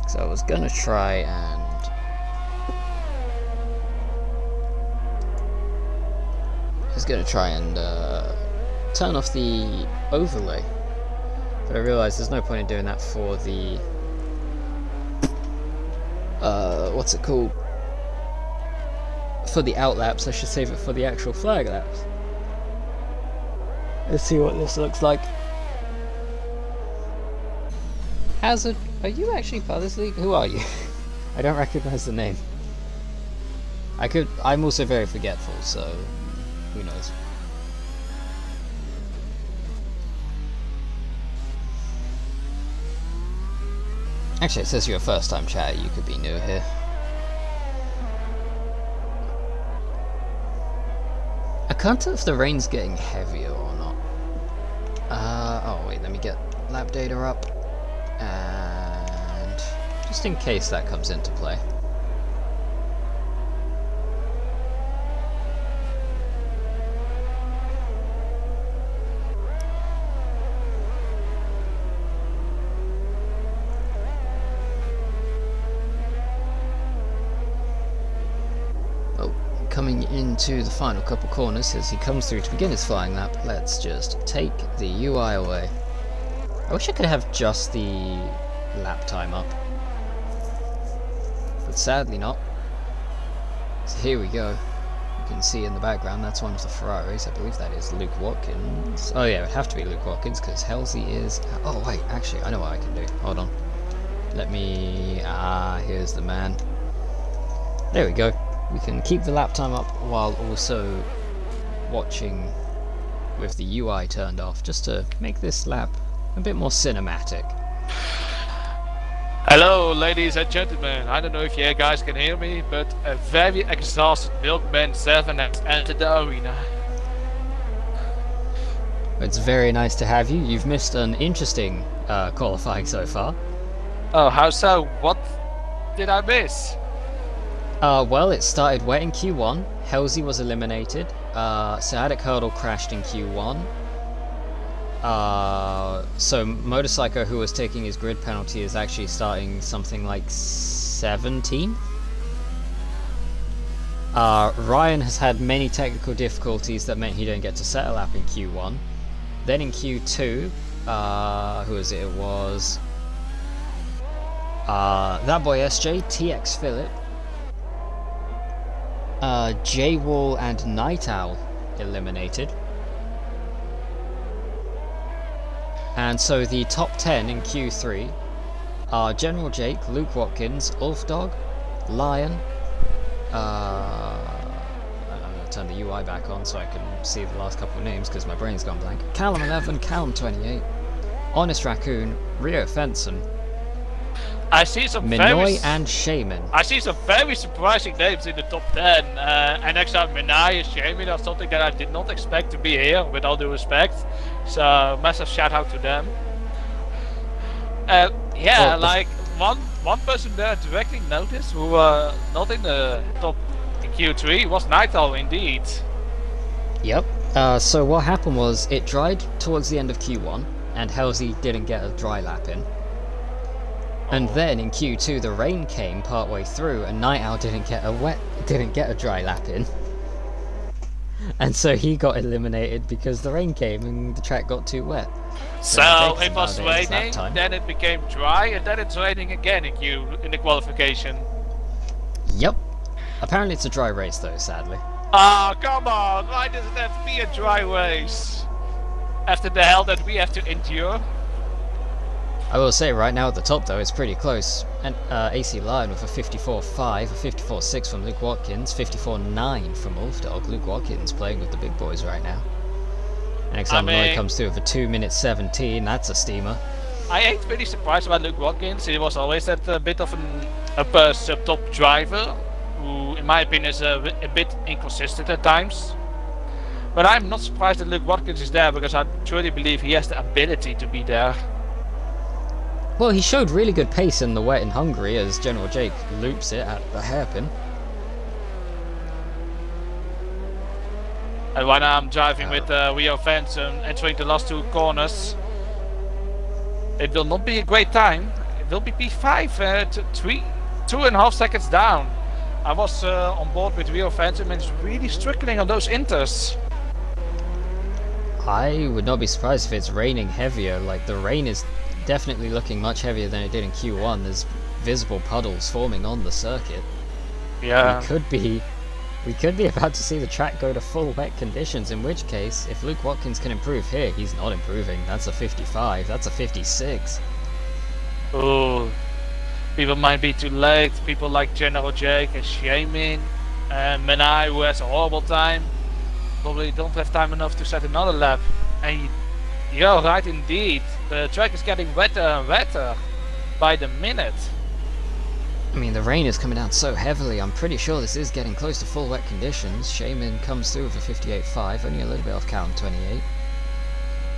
So I was gonna try and turn off the overlay, but I realised there's no point in doing that for the what's it called? For the out laps. I should save it for the actual flag laps. Let's see what this looks like. Hazard, are you actually part of this league? Who are you? I don't recognise the name. I'm also very forgetful, so who knows. Actually, it says you're a first time chatter, you could be new here. I can't tell if the rain's getting heavier or not. Oh wait, let me get lap data up. And just in case that comes into play. Coming into the final couple corners as he comes through to begin his flying lap, let's just take the UI away. I wish I could have just the lap time up, but sadly not. So here we go. You can see in the background that's one of the Ferraris. I believe that is Luke Watkins. Oh yeah, it would have to be Luke Watkins because Halsey is... Oh wait, actually I know what I can do. Hold on. Let me... here's the man. There we go. We can keep the lap time up while also watching with the UI turned off, just to make this lap a bit more cinematic. Hello ladies and gentlemen, I don't know if you guys can hear me, but a very exhausted Milkman 7 has entered the arena. It's very nice to have you. You've missed an interesting qualifying so far. Oh, how so? What did I miss? Well, it started wet in Q1, Halsey was eliminated, Sadic Hurdle crashed in Q1, so Motorcycle, who was taking his grid penalty, is actually starting something like 17th. Ryan has had many technical difficulties that meant he didn't get to set a lap in Q1. Then in Q2, who was it? It was that boy SJ, TX Phillip, J-Wall and Night Owl eliminated. And so the top 10 in Q3 are General Jake, Luke Watkins, Ulfdog, Lion, I'm going to turn the UI back on so I can see the last couple of names because my brain's gone blank, Callum 11, Callum 28, Honest Raccoon, Rio Fenson, I see some Minoy and Shaman. I see some very surprising names in the top 10. NXR, Minai and Shaman are something that I did not expect to be here, with all due respect. So massive shout out to them. Yeah, like one person there directly noticed who not in the top in Q3 was Night Owl indeed. Yep. So what happened was it dried towards the end of Q1 and Halsey didn't get a dry lap in. And then in Q2 the rain came partway through and Night Owl didn't get a dry lap in. And so he got eliminated because the rain came and the track got too wet. So it was raining, then it became dry, and then it's raining again in the qualification. Yep. Apparently it's a dry race though, sadly. Ah, come on! Why does it have to be a dry race? After the hell that we have to endure? I will say right now at the top though, it's pretty close. And AC Lion with a 54.5, a 54.6 from Luke Watkins, 54.9 from Ulfdog. Luke Watkins playing with the big boys right now. NXR Minoy comes through with a 2:17, that's a steamer. I ain't pretty surprised about Luke Watkins. He was always that bit of an upper sub-top driver, who in my opinion is a bit inconsistent at times. But I'm not surprised that Luke Watkins is there, because I truly believe he has the ability to be there. Well, he showed really good pace in the wet in Hungary as General Jake loops it at the hairpin. And when I'm driving with Rio Fence and entering the last two corners, it will not be a great time. It will be P5, 2.5 seconds down. I was on board with Rio Fence and it's really struggling on those inters. I would not be surprised if it's raining heavier. Like, the rain is definitely looking much heavier than it did in Q1. There's visible puddles forming on the circuit. Yeah. We could be about to see the track go to full wet conditions, in which case, if Luke Watkins can improve here, he's not improving. That's a 55, that's a 56. Oh, people might be too late. People like General Jake and Shaman and Menai, who has a horrible time, probably don't have time enough to set another lap. And you're right indeed, the track is getting wetter and wetter by the minute. I mean, the rain is coming down so heavily, I'm pretty sure this is getting close to full wet conditions. Shaman comes through with a 58.5, only a little bit off Callum 28.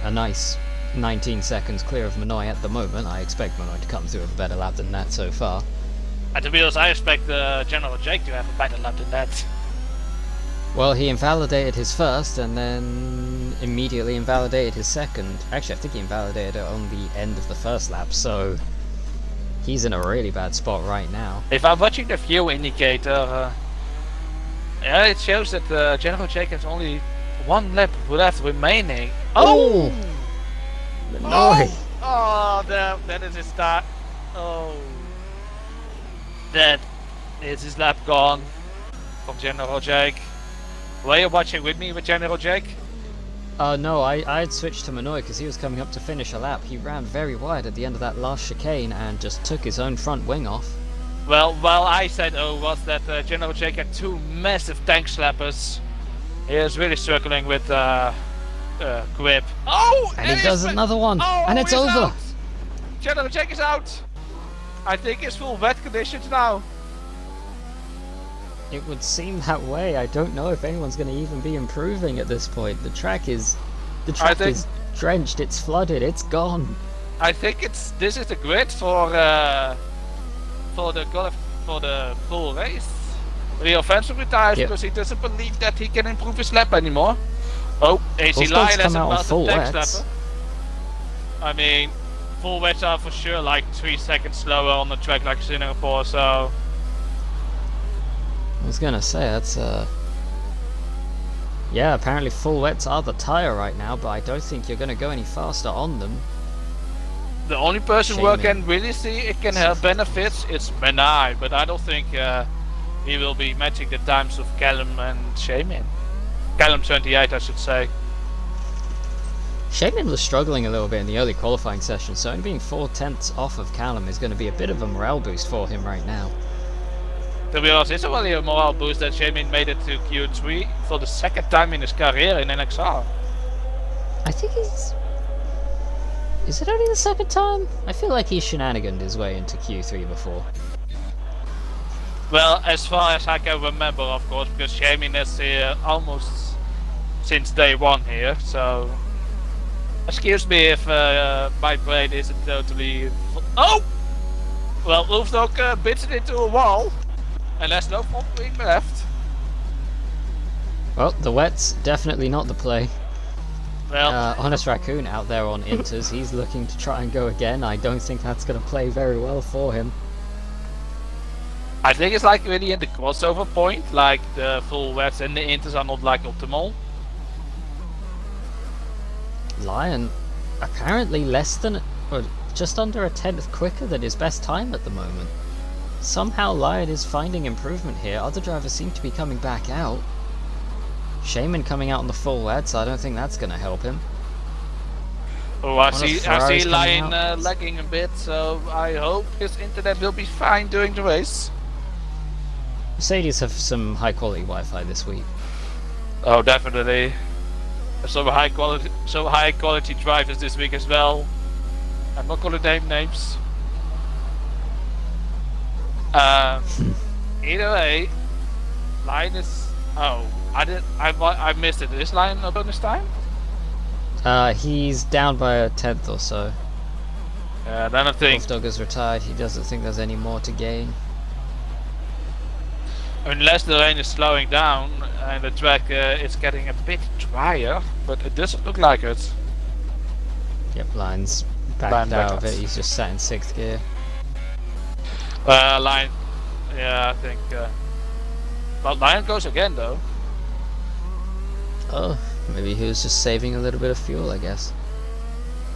A nice 19 seconds clear of Manoy at the moment. I expect Manoy to come through with a better lap than that so far. And to be honest, I expect General Jake to have a better lap than that. Well, he invalidated his first and then immediately invalidated his second. Actually, I think he invalidated it on the end of the first lap, so he's in a really bad spot right now. If I'm watching the fuel indicator, yeah, it shows that General Jake has only one lap left remaining. Oh! Manoy! Oh, that is his start. Oh. That is his lap gone from General Jake. Were you watching with me with General Jake? No, I had switched to Manoy because he was coming up to finish a lap. He ran very wide at the end of that last chicane and just took his own front wing off. Well, I said was that General Jake had two massive tank slappers. He is really struggling with grip. Oh! And he does another one! Oh, and it's over! Out. General Jake is out! I think it's full wet conditions now. It would seem that way. I don't know if anyone's going to even be improving at this point. The track is drenched, it's flooded, it's gone. I think this is the grid for the full race. The offensive retires because he doesn't believe that he can improve his lap anymore. Oh, AC Lion has a massive tank slapper. I mean, full wets are for sure like 3 seconds slower on the track like Singapore, so... I was gonna say, that's yeah, apparently full wets are the tyre right now, but I don't think you're gonna go any faster on them. The only person who can really see it can have benefits is Menai, but I don't think he will be matching the times of Callum and Shaman. Callum 28, I should say. Shaman was struggling a little bit in the early qualifying session, so only being 4/10 off of Callum is going to be a bit of a morale boost for him right now. To be honest, it's only a morale boost that Shaman made it to Q3 for the second time in his career in NXR. I think he's... Is it only the second time? I feel like he's shenaniganed his way into Q3 before. Well, as far as I can remember, of course, because Shaman is here almost since day one here, so... Excuse me if my brain isn't totally... Oh! Well, Ulfdog bits it into a wall, and there's no front wing left. Well, the wet's definitely not the play. Well, Honest Raccoon out there on inters, he's looking to try and go again. I don't think that's going to play very well for him. I think it's like really in the crossover point, like the full wets and the inters are not like optimal. Lion apparently less than, or just under a 10th quicker than his best time at the moment. Somehow Lion is finding improvement here. Other drivers seem to be coming back out. Shaman coming out on the full wets, I don't think that's going to help him. Oh, I see Lion lagging a bit, so I hope his internet will be fine during the race. Mercedes have some high quality Wi-Fi this week. Oh, definitely. Some high quality drivers this week as well. I'm not gonna name names. Either way, Lion is... Oh, I missed it. Is Lion a bonus time? He's down by a 10th or so. Yeah, then I think... Wolfdog has retired, he doesn't think there's any more to gain. Unless the rain is slowing down and the track is getting a bit drier, but it doesn't look like it. Yep, Lion's backed out of it, he's just sat in 6th gear. Lion... Yeah, I think... Well, Lion goes again though. Oh, maybe he was just saving a little bit of fuel, I guess.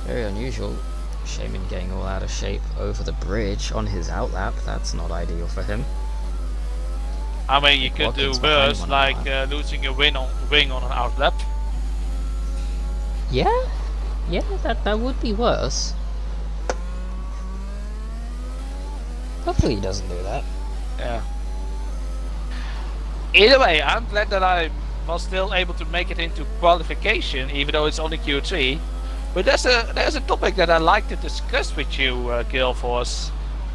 Very unusual. Shaman getting all out of shape over the bridge on his outlap. That's not ideal for him. I mean, you could do worse, like losing a wing on an outlap. Yeah, that would be worse. Hopefully he doesn't do that. Yeah. Either way, I'm glad that I was still able to make it into qualification, even though it's only Q3. But there's a topic that I like to discuss with you, Gilforce.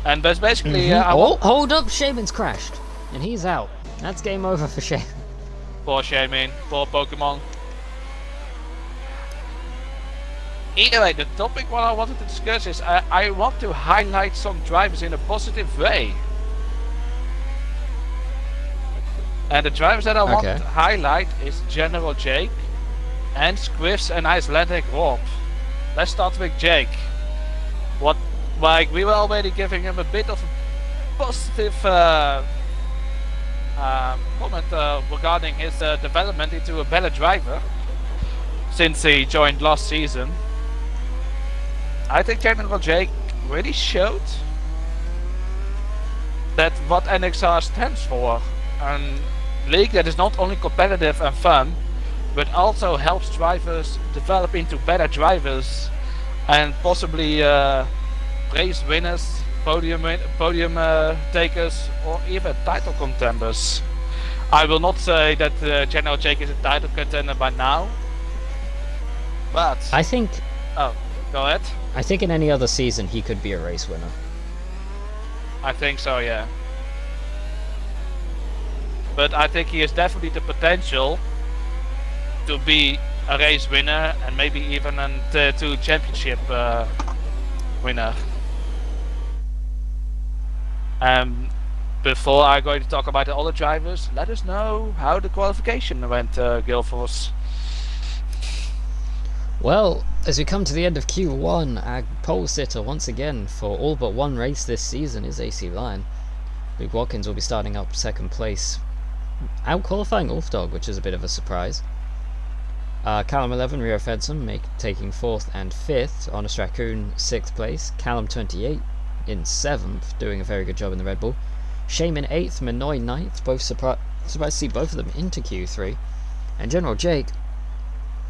And that's basically... hold up, Shaman's crashed. And he's out. That's game over for Shaman. Poor Shaman, poor Pokemon. Either way, the topic what I wanted to discuss is I want to highlight some drivers in a positive way. And the drivers that I want to highlight is General Jake and Squiffs and Icelandic Rob. Let's start with Jake. We were already giving him a bit of a positive comment regarding his development into a better driver since he joined last season. I think General Jake really showed that what NXR stands for, a league that is not only competitive and fun, but also helps drivers develop into better drivers and possibly race winners, podium takers, or even title contenders. I will not say that General Jake is a title contender by now, but I think... Oh, go ahead. I think in any other season he could be a race winner. I think so, yeah. But I think he has definitely the potential to be a race winner and maybe even a Tier 2 championship winner. Before I go to talk about the other drivers, let us know how the qualification went, Gilforce. Well, as we come to the end of Q1, our pole sitter once again for all but one race this season is AC Lion. Luke Watkins will be starting up second place, out-qualifying Ulfdog, which is a bit of a surprise. Callum 11, Rio Fedson, taking 4th and 5th. Honest Raccoon 6th place. Callum 28 in 7th, doing a very good job in the Red Bull. Shaman 8th, Minoy 9th, both surprised to see both of them into Q3. And General Jake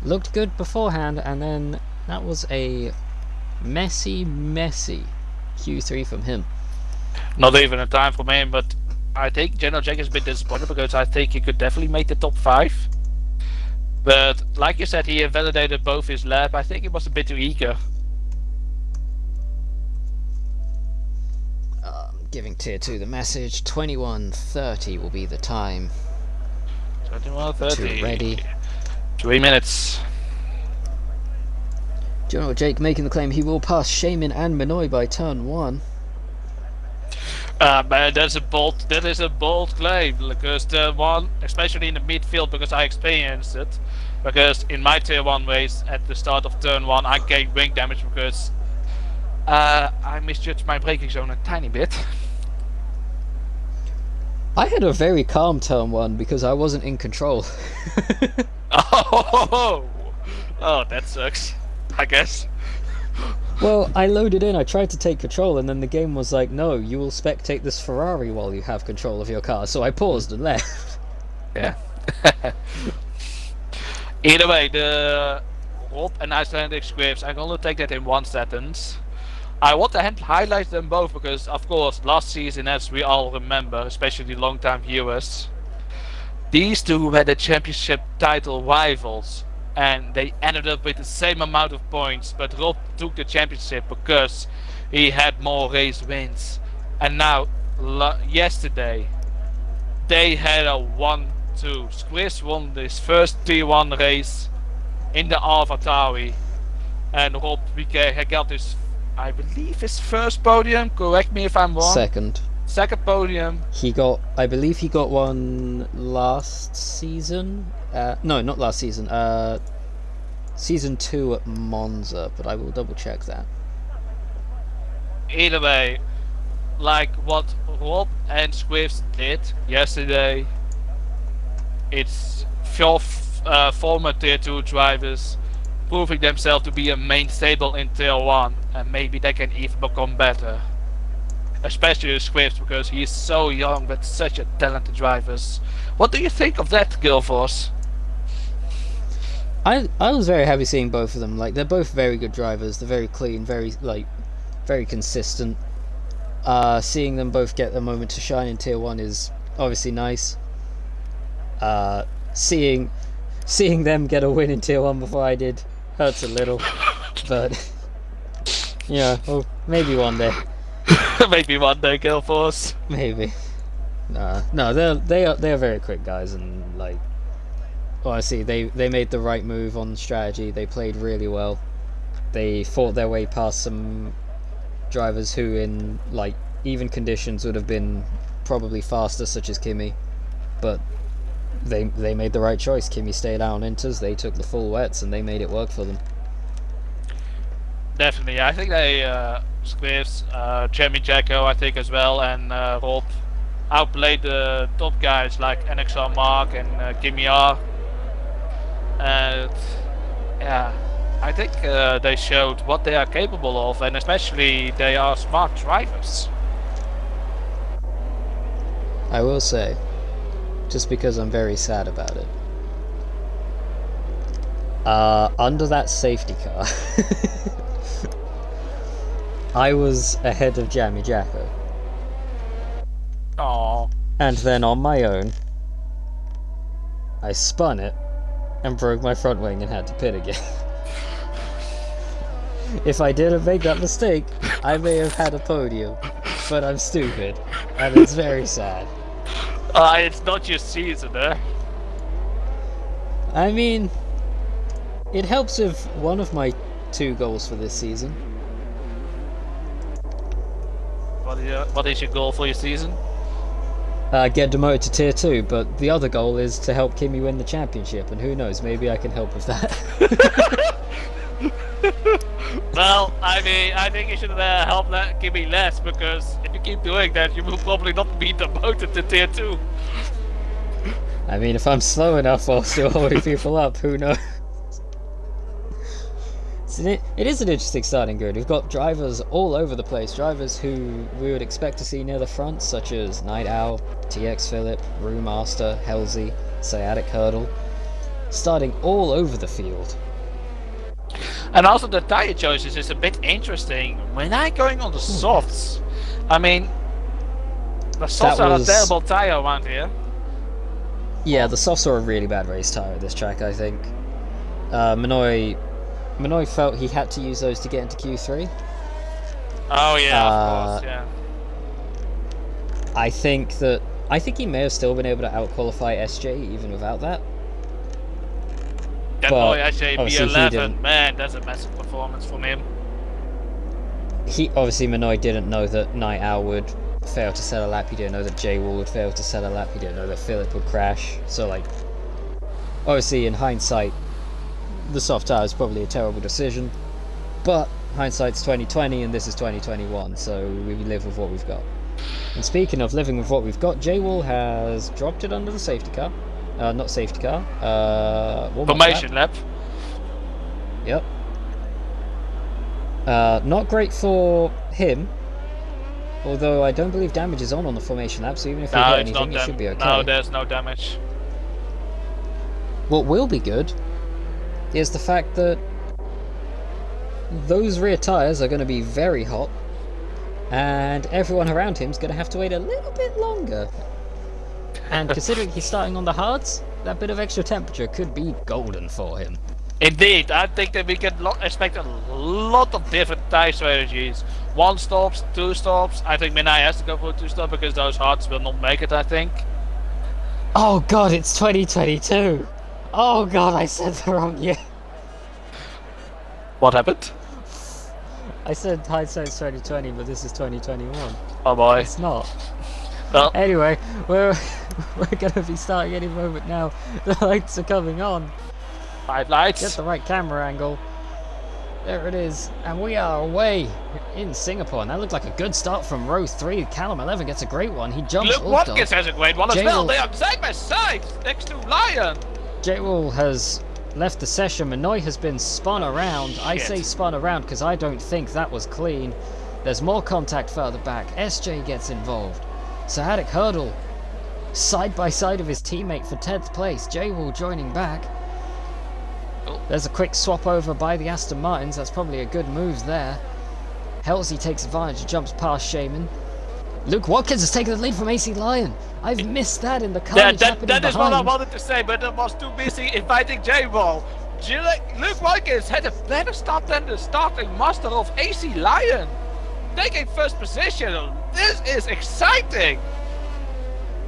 looked good beforehand, and then that was a messy Q3 from him. Not even a time for me, but I think General Jake is a bit disappointed because I think he could definitely make the top 5. But like you said, he validated both his lap. I think he was a bit too eager. Giving Tier 2 the message, 21:30 will be the time. 21:30. Ready. 3 minutes. General Jake making the claim he will pass Shaman and Minoy by turn 1. Man, that is a bold claim, because turn 1, especially in the midfield, because I experienced it. Because in my tier 1 race, at the start of turn 1, I gained wing damage because I misjudged my braking zone a tiny bit. I had a very calm turn 1 because I wasn't in control. Oh, that sucks, I guess. Well, I loaded in, I tried to take control, and then the game was like, no, you will spectate this Ferrari while you have control of your car, so I paused and left. Yeah. Either way, the Rob and Icelandic scripts, I'm gonna take that in one sentence. I want to highlight them both because, of course, last season, as we all remember, especially long-time viewers, these two were the championship title rivals, and they ended up with the same amount of points, but Rob took the championship because he had more race wins. And now, yesterday, they had a 1-2. Squiz won his first T1 race in the AlphaTauri, and Rob got his, I believe, his first podium. Correct me if I'm wrong. Second podium. I believe he got one last season. No, not last season. Season 2 at Monza, but I will double check that. Either way, like what Rob and Squiffs did yesterday, it's former Tier 2 drivers proving themselves to be a main stable in Tier 1, and maybe they can even become better. Especially Squiffs, because he's so young but such a talented driver. What do you think of that, Gilforce? I was very happy seeing both of them. Like, they're both very good drivers. They're very clean, very consistent. Seeing them both get a moment to shine in Tier 1 is obviously nice. Seeing them get a win in Tier 1 before I did hurts a little. But yeah, well, maybe one day. Maybe one day, Gilforce. Maybe. No, they are very quick guys, and like, honestly, they made the right move on strategy. They played really well. They fought their way past some drivers who, in like even conditions, would have been probably faster, such as Kimi, but they made the right choice. Kimi stayed out on inters. They took the full wets, and they made it work for them. Definitely, I think they Squiffs, Jamie Jacko, I think as well, and Rob outplayed the top guys like NXR Mark and Kimi R. And yeah, I think they showed what they are capable of, and especially they are smart drivers. I will say, just because I'm very sad about it, under that safety car, I was ahead of Jamie Jacko. Aww. And then on my own, I spun it and broke my front wing and had to pit again. If I didn't make that mistake, I may have had a podium, but I'm stupid, and it's very sad. It's not your season, eh? I mean, it helps with one of my 2 goals for this season. What is your goal for your season? Get demoted to tier 2, but the other goal is to help Kimi win the championship, and who knows, maybe I can help with that. Well, I mean, I think you should help that Kimi less, because if you keep doing that, you will probably not be demoted to tier 2. I mean, if I'm slow enough while still holding people up, who knows? It is an interesting starting grid. We've got drivers all over the place, drivers who we would expect to see near the front, such as Night Owl, TX Phillip, Rue Master, Halsey, Sciatic Hurdle, starting all over the field. And also the tire choices is a bit interesting. When I'm going on the softs, I mean, the softs are a terrible tire around here. Yeah, the softs are a really bad race tire at this track, I think. Minoy felt he had to use those to get into Q3. Oh yeah, of course, yeah. I think he may have still been able to out-qualify SJ even without that. That But boy SJ obviously he B11, didn't. man, that's a massive performance from him. Minoy didn't know that Night Owl would fail to set a lap. He didn't know that J Wall would fail to set a lap. He didn't know that Phillip would crash. So like, obviously in hindsight, the soft tire is probably a terrible decision. But hindsight's 2020 and this is 2021, so we live with what we've got. And speaking of living with what we've got, J Wall has dropped it under the safety car. Not safety car. Formation lap. Yep. Not great for him. Although I don't believe damage is on the formation lap, so even if you hit anything, it should be okay. No, there's no damage. What will be good is the fact that those rear tyres are going to be very hot, and everyone around him is going to have to wait a little bit longer. And considering he's starting on the hards, that bit of extra temperature could be golden for him. Indeed, I think that we can expect a lot of different tyre strategies. 1 stops, 2 stops. I think Minai has to go for a 2 stop because those hards will not make it, I think. Oh god, it's 2022! Oh god, I said the wrong year. What happened? I said hindsight's 2020, but this is 2021. Oh boy. It's not. Well, Anyway, we're going to be starting any moment now. The lights are coming on. 5 lights. Get the right camera angle. There it is. And we are away in Singapore. And that looked like a good start from row 3. Callum 11 gets a great one. He jumps Luke off Watkins has a great one as well. They are side by side next to Lion. J-Wall has left the session. Minoy has been spun around. I say spun around because I don't think that was clean. There's more contact further back. SJ gets involved. Sciatic Hurdle side by side of his teammate for 10th place. J-Wall joining back. There's a quick swap over by the Aston Martins. That's probably a good move there. Halsey takes advantage, jumps past Shaman. Luke Watkins has taken the lead from AC Lion. I've missed that in the carnage happening that is what I behind. wanted to say, but I was too busy inviting J-Ball. Luke Watkins had a better start than the starting master of AC Lion. taking first position. This is exciting.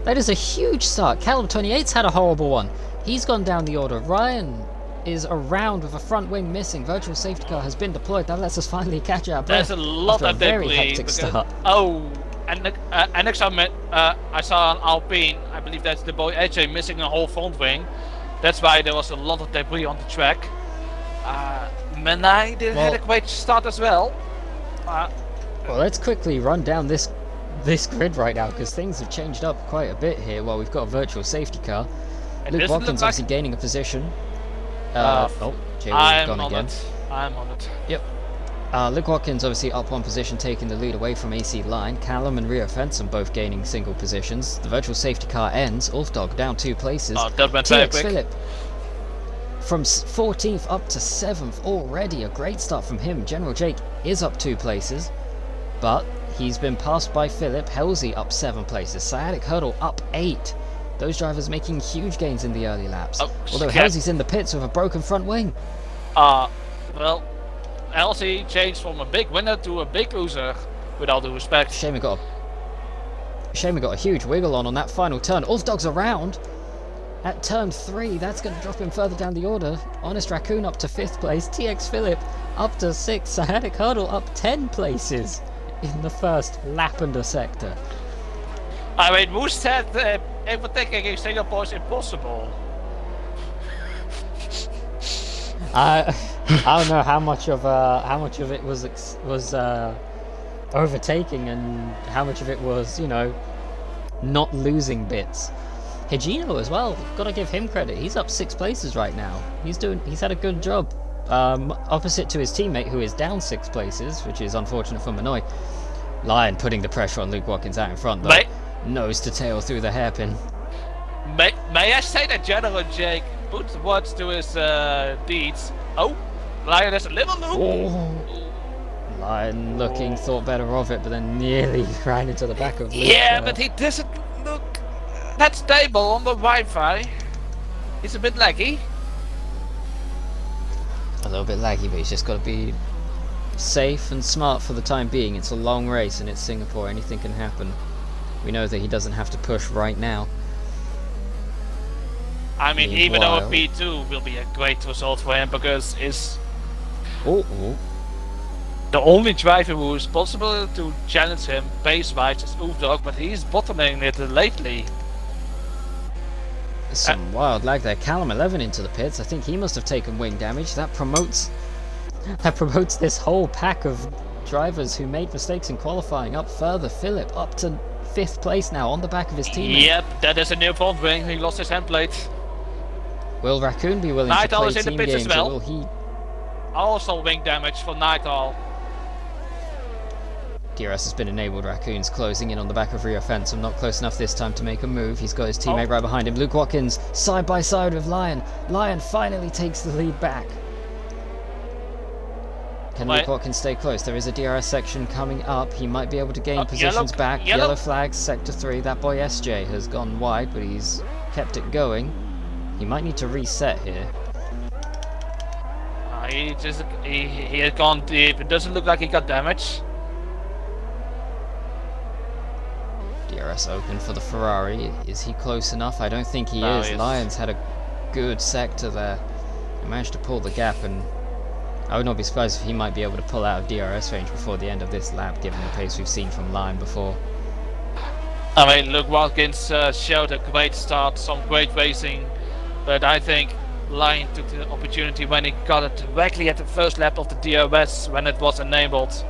That is a huge start. Callum 28's had a horrible one. He's gone down the order. Ryan is around with a front wing missing. Virtual safety car has been deployed. That lets us finally catch our breath. There's a lot after of a very debris. hectic start. Oh, and NXR, I saw an Alpine. I believe that's the boy AJ missing a whole front wing. That's why there was a lot of debris on the track. Menai had a great start as well. Well, let's quickly run down this grid right now, because things have changed up quite a bit here. Well, we've got a virtual safety car. Luke Watkins obviously gaining a position. Jay has gone again. I'm on it. Yep. Luke Watkins obviously up one position, taking the lead away from AC Line. Callum and Rio Fenton both gaining single positions. The virtual safety car ends. Ulfdog down 2 places. That went very TX quick. Philip from 14th up to 7th already. A great start from him. General Jake is up 2 places, but he's been passed by Philip. Halsey up 7 places. Sciatic Hurdle up 8. Those drivers making huge gains in the early laps. Although Halsey's in the pits with a broken front wing. Well, Halsey changed from a big winner to a big loser, with all due respect. Shame we got a huge wiggle on that final turn. Ulfdog's around at turn 3. That's going to drop him further down the order. Honest Raccoon up to 5th place. TX Philip up to 6th. Sciatic Hurdle up 10 places in the first Lapender sector. I mean, who said overtaking a Singapore is impossible? I don't know how much of it was overtaking and how much of it was, not losing bits. Higino as well, gotta give him credit. He's up 6 places right now. He's had a good job. Opposite to his teammate, who is down 6 places, which is unfortunate for Manoy. Lion putting the pressure on Luke Watkins out in front though. Nose to tail through the hairpin. May I say that General Jake put words to his deeds? Oh, Lion has a little loop. Oh. Lion looking, thought better of it, but then nearly ran into the back of Luke. Yeah, but he doesn't look that stable on the Wi-Fi. He's a bit laggy. A little bit laggy, but he's just got to be safe and smart for the time being. It's a long race and it's Singapore. Anything can happen. We know that he doesn't have to push right now. I mean, even though a P2 will be a great result for him, because it's the only driver who is possible to challenge him pace-wise is Ulfdog, but he's bottoming it lately. Some wild lag there. Callum 11 into the pits. I think he must have taken wing damage. That promotes this whole pack of drivers who made mistakes in qualifying up further. Philip up to 5th place now on the back of his teammate. Yep, that is a new front wing. He lost his hand plate. Will Raccoon be willing to play team games, or will he? Also wing damage for Nighthall. DRS has been enabled. Raccoon's closing in on the back of Rio Fenton. Not close enough this time to make a move. He's got his teammate right behind him. Luke Watkins side by side with Lion. Lion finally takes the lead back. Can Luke Watkins stay close? There is a DRS section coming up. He might be able to gain positions back. Yellow flags, sector 3. That boy SJ has gone wide, but he's kept it going. He might need to reset here. He had gone deep. It doesn't look like he got damage. DRS open for the Ferrari. Is he close enough? I don't think he is. Lions had a good sector there. He managed to pull the gap, and I would not be surprised if he might be able to pull out of DRS range before the end of this lap, given the pace we've seen from Lion before. I mean, Luke Watkins showed a great start, some great racing, but I think Lion took the opportunity when he got it directly at the first lap of the DRS when it was enabled,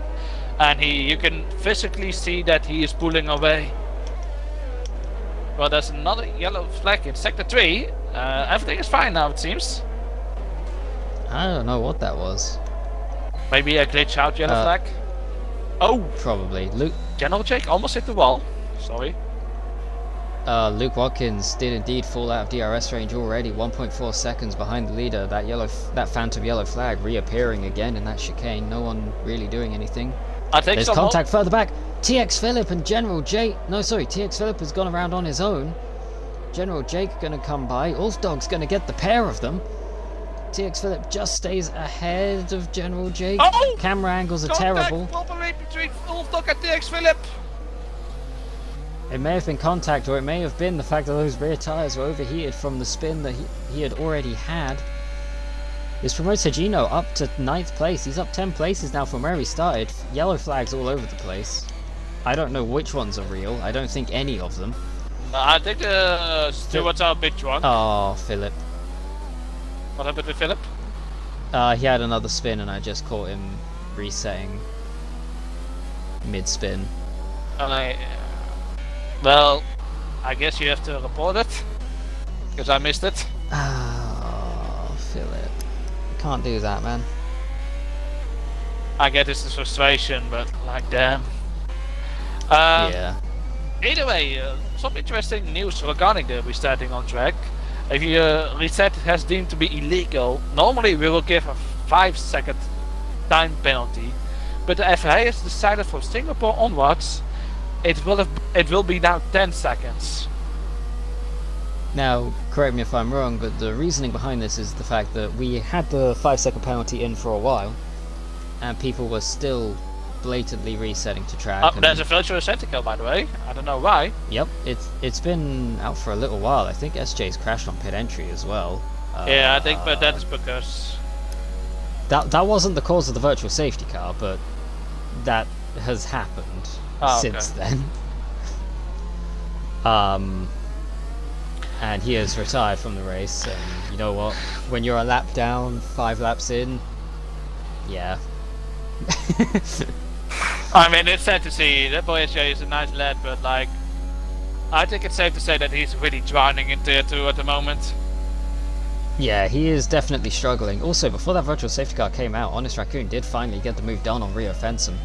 and you can physically see that he is pulling away. Well, there's another yellow flag in sector 3. Everything is fine now, it seems. I don't know what that was. Maybe a glitch out yellow flag? Oh! Probably. General Jake almost hit the wall. Sorry. Luke Watkins did indeed fall out of DRS range already. 1.4 seconds behind the leader. That phantom yellow flag reappearing again in that chicane. No one really doing anything. There's contact further back. TX Philip and General Jake. No, sorry. TX Philip has gone around on his own. General Jake gonna come by. Ulfdog's gonna get the pair of them. TX Phillip just stays ahead of General Jake. Oh! Camera angles are Contact terrible. probably between Wolfdog and TX Phillip. It may have been contact, or it may have been the fact that those rear tyres were overheated from the spin that he had already had. This promotes Hajino up to 9th place. He's up 10 places now from where he started. Yellow flags all over the place. I don't know which ones are real. I don't think any of them. I think the stewards are a bit drunk. Oh, Phillip. What happened with Phillip? He had another spin and I just caught him resetting mid-spin. Well, I guess you have to report it, because I missed it. Oh, Phillip. Can't do that, man. I get this frustration, but like, damn. Yeah. Either way, some interesting news regarding the restarting on track. If your reset has deemed to be illegal, normally we will give a 5-second time penalty, but the FIA has decided from Singapore onwards it will be now 10 seconds. Now, correct me if I'm wrong, but the reasoning behind this is the fact that we had the 5-second penalty in for a while, and people were still blatantly resetting to track. There's a virtual safety car, by the way. I don't know why. Yep, it's been out for a little while. I think SJ's crashed on pit entry as well. Yeah, I think, but that is because that wasn't the cause of the virtual safety car, but that has happened since then. And he has retired from the race, and you know what? When you're a lap down, 5 laps in, yeah. I mean, it's sad to see. That boy SJ is a nice lad, but like, I think it's safe to say that he's really drowning in Tier 2 at the moment. Yeah, he is definitely struggling. Also, before that virtual safety car came out, Honest Raccoon did finally get the move done on Rio Fensom.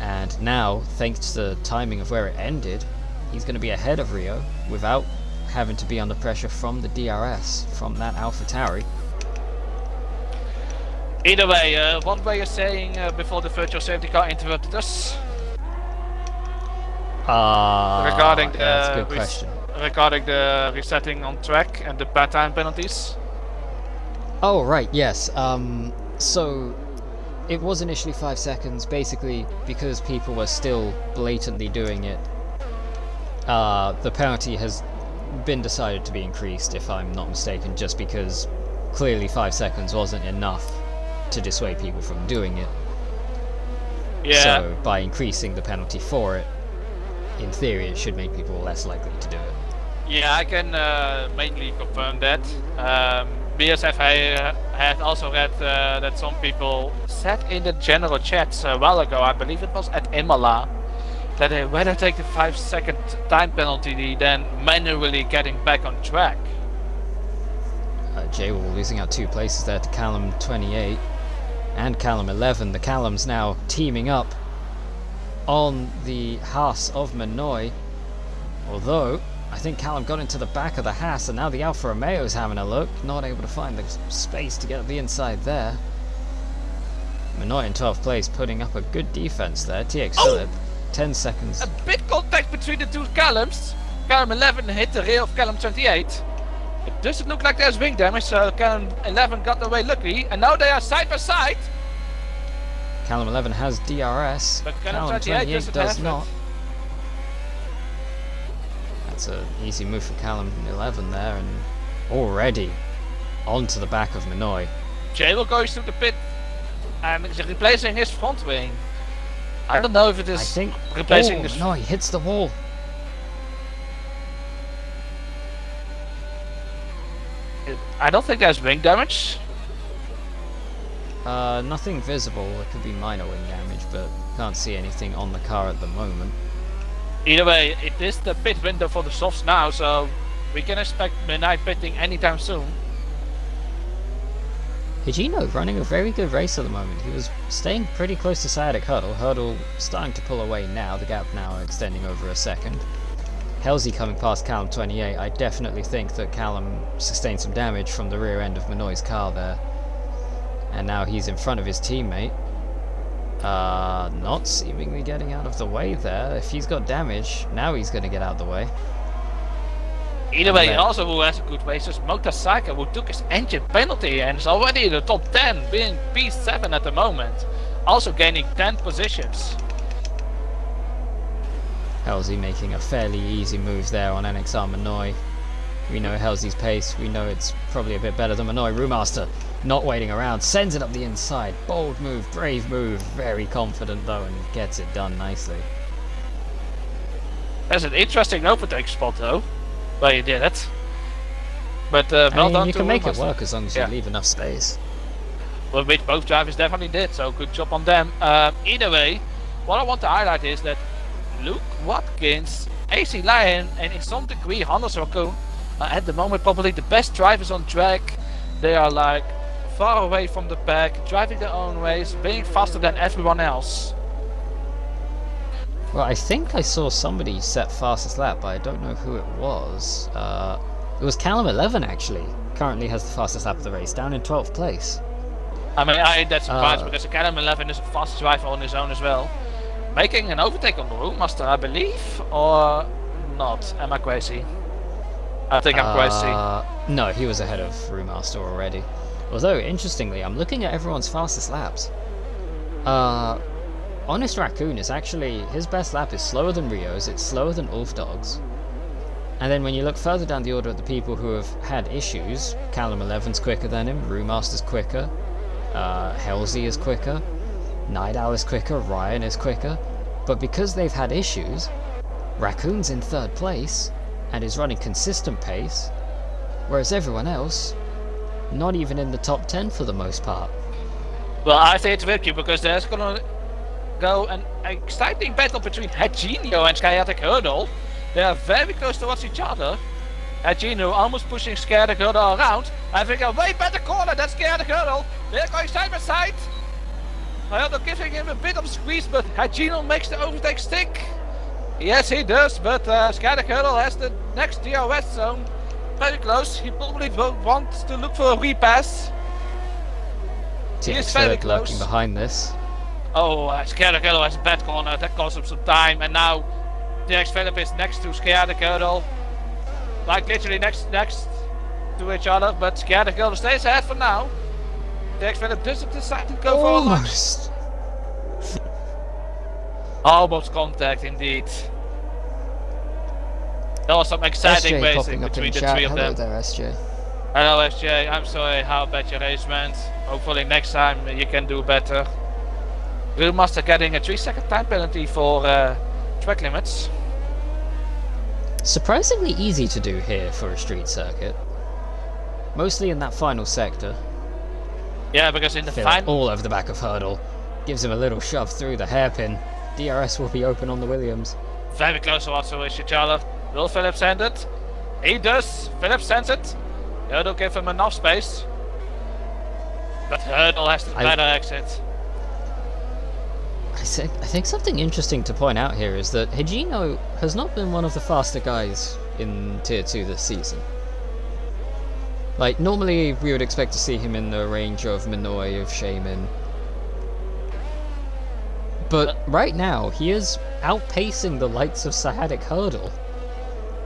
And now, thanks to the timing of where it ended, he's going to be ahead of Rio without having to be under pressure from the DRS, from that AlphaTauri. Either way, what were you saying before the virtual safety car interrupted us? Regarding the that's a good question. Regarding the resetting on track and the bad time penalties. Oh right, yes. So it was initially 5 seconds, basically because people were still blatantly doing it. The penalty has been decided to be increased, if I'm not mistaken, just because clearly 5 seconds wasn't enough to dissuade people from doing it. Yeah. So by increasing the penalty for it, in theory it should make people less likely to do it. Yeah, I can mainly confirm that. BSF had also read that some people said in the general chat a while ago, I believe it was at Imola, that they rather take the 5-second time penalty than manually getting back on track. J-Wall losing out 2 places there to Callum 28 and Callum 11. The Callums now teaming up on the Haas of Manoy, although I think Callum got into the back of the Haas and now the Alfa Romeo's having a look, not able to find the space to get up the inside there. Manoy in 12th place, putting up a good defense there. TX Phillip, 10 seconds. A bit contact between the two Callums. Callum 11 hit the rear of Callum 28. It doesn't look like there's wing damage, so Callum 11 got away luckily, and now they are side by side. Callum 11 has DRS, But Callum 28 does not. That's an easy move for Callum 11 there, and already onto the back of Manoy. Jay will go through the pit and is replacing his front wing. I don't know if it is I think replacing his... No, he hits the wall. I don't think there's wing damage. Nothing visible. It could be minor wing damage, but can't see anything on the car at the moment. Either way, it is the pit window for the softs now, so we can expect Midnight pitting anytime soon. Higino running a very good race at the moment. He was staying pretty close to Sciatic Hurdle. Hurdle starting to pull away now, the gap now extending over a second. Halsey coming past Callum 28. I definitely think that Callum sustained some damage from the rear end of Manoy's car there. And now he's in front of his teammate. Not seemingly getting out of the way there. If he's got damage, now he's going to get out of the way. Either way, But- also who has a good race is Motorcycle, who took his engine penalty and is already in the top 10, being P7 at the moment. Also gaining 10 positions. Halsey making a fairly easy move there on NXR Manoy. We know Halsey's pace, we know it's probably a bit better than Manoy. Brewmaster not waiting around, sends it up the inside. Bold move, brave move, very confident though, and gets it done nicely. That's an interesting overtake spot though, where you did it. But well I mean, done you to can make it Brewmaster. work as long as you leave enough space. Well, which both drivers definitely did, so good job on them. Either way, what I want to highlight is that Luke Watkins, AC Lion, and in some degree Hannes Raccoon are at the moment probably the best drivers on track. They are like far away from the pack, driving their own ways, being faster than everyone else. Well, I think I saw somebody set fastest lap, but I don't know who it was. It was Callum 11 actually. Currently has the fastest lap of the race, down in 12th place. I mean, I ain't that surprised because Academy 11 is a fast driver on his own as well. Making an overtake on the Brewmaster, I believe, or not? Am I crazy? I think I'm crazy. No, he was ahead of Brewmaster already. Although, interestingly, I'm looking at everyone's fastest laps. Honest Raccoon is actually, his best lap is slower than Rio's, it's slower than Ulf Dog's. And then when you look further down the order of the people who have had issues, Callum 11's quicker than him, Brewmaster's quicker, Halsey is quicker, Night Owl is quicker, Ryan is quicker. But because they've had issues, Raccoon's in 3rd place and is running consistent pace, whereas everyone else, not even in the top 10 for the most part. Well, I say it's with you because there's gonna go an exciting battle between Hedgenio and Skyadic Hurdle. They are very close towards each other. Hedgenio almost pushing Skyadic Hurdle around, having a way better corner than Skyadic Hurdle. They're going side by side. Hurdle giving him a bit of a squeeze, but Hedgenio makes the overtake stick. Yes, he does, but Skyadic Hurdle has the next DRS zone. Very close. He probably wants to look for a repass. He is very Philip close. lurking behind this. Oh, Skyadic Hurdle has a bad corner. That cost him some time, and now DX Philip is next to Skyadic Hurdle. Like literally next to each other, but Skyadic Hurdle stays ahead for now. DX Philip doesn't decide to go for a lunge. Almost. Almost contact indeed. There was some exciting SJ racing popping up between in the chat. three of Hello them. there, SJ. Hello SJ, I'm sorry how bad your race went. Hopefully next time you can do better. Brewmaster getting a 3-second time penalty for track limits. Surprisingly easy to do here for a street circuit. Mostly in that final sector. Yeah, because in the Philip final... all over the back of Hurdle. Gives him a little shove through the hairpin. DRS will be open on the Williams. Very close to each other. Will Philip send it? He does. Philip sends it. Hurdle give him enough space. But Hurdle has the better exit. I think something interesting to point out here is that Higino has not been one of the faster guys in Tier 2 this season. Like, normally we would expect to see him in the range of Minoy, of Shaman. But right now, he is outpacing the likes of Sahadic Hurdle.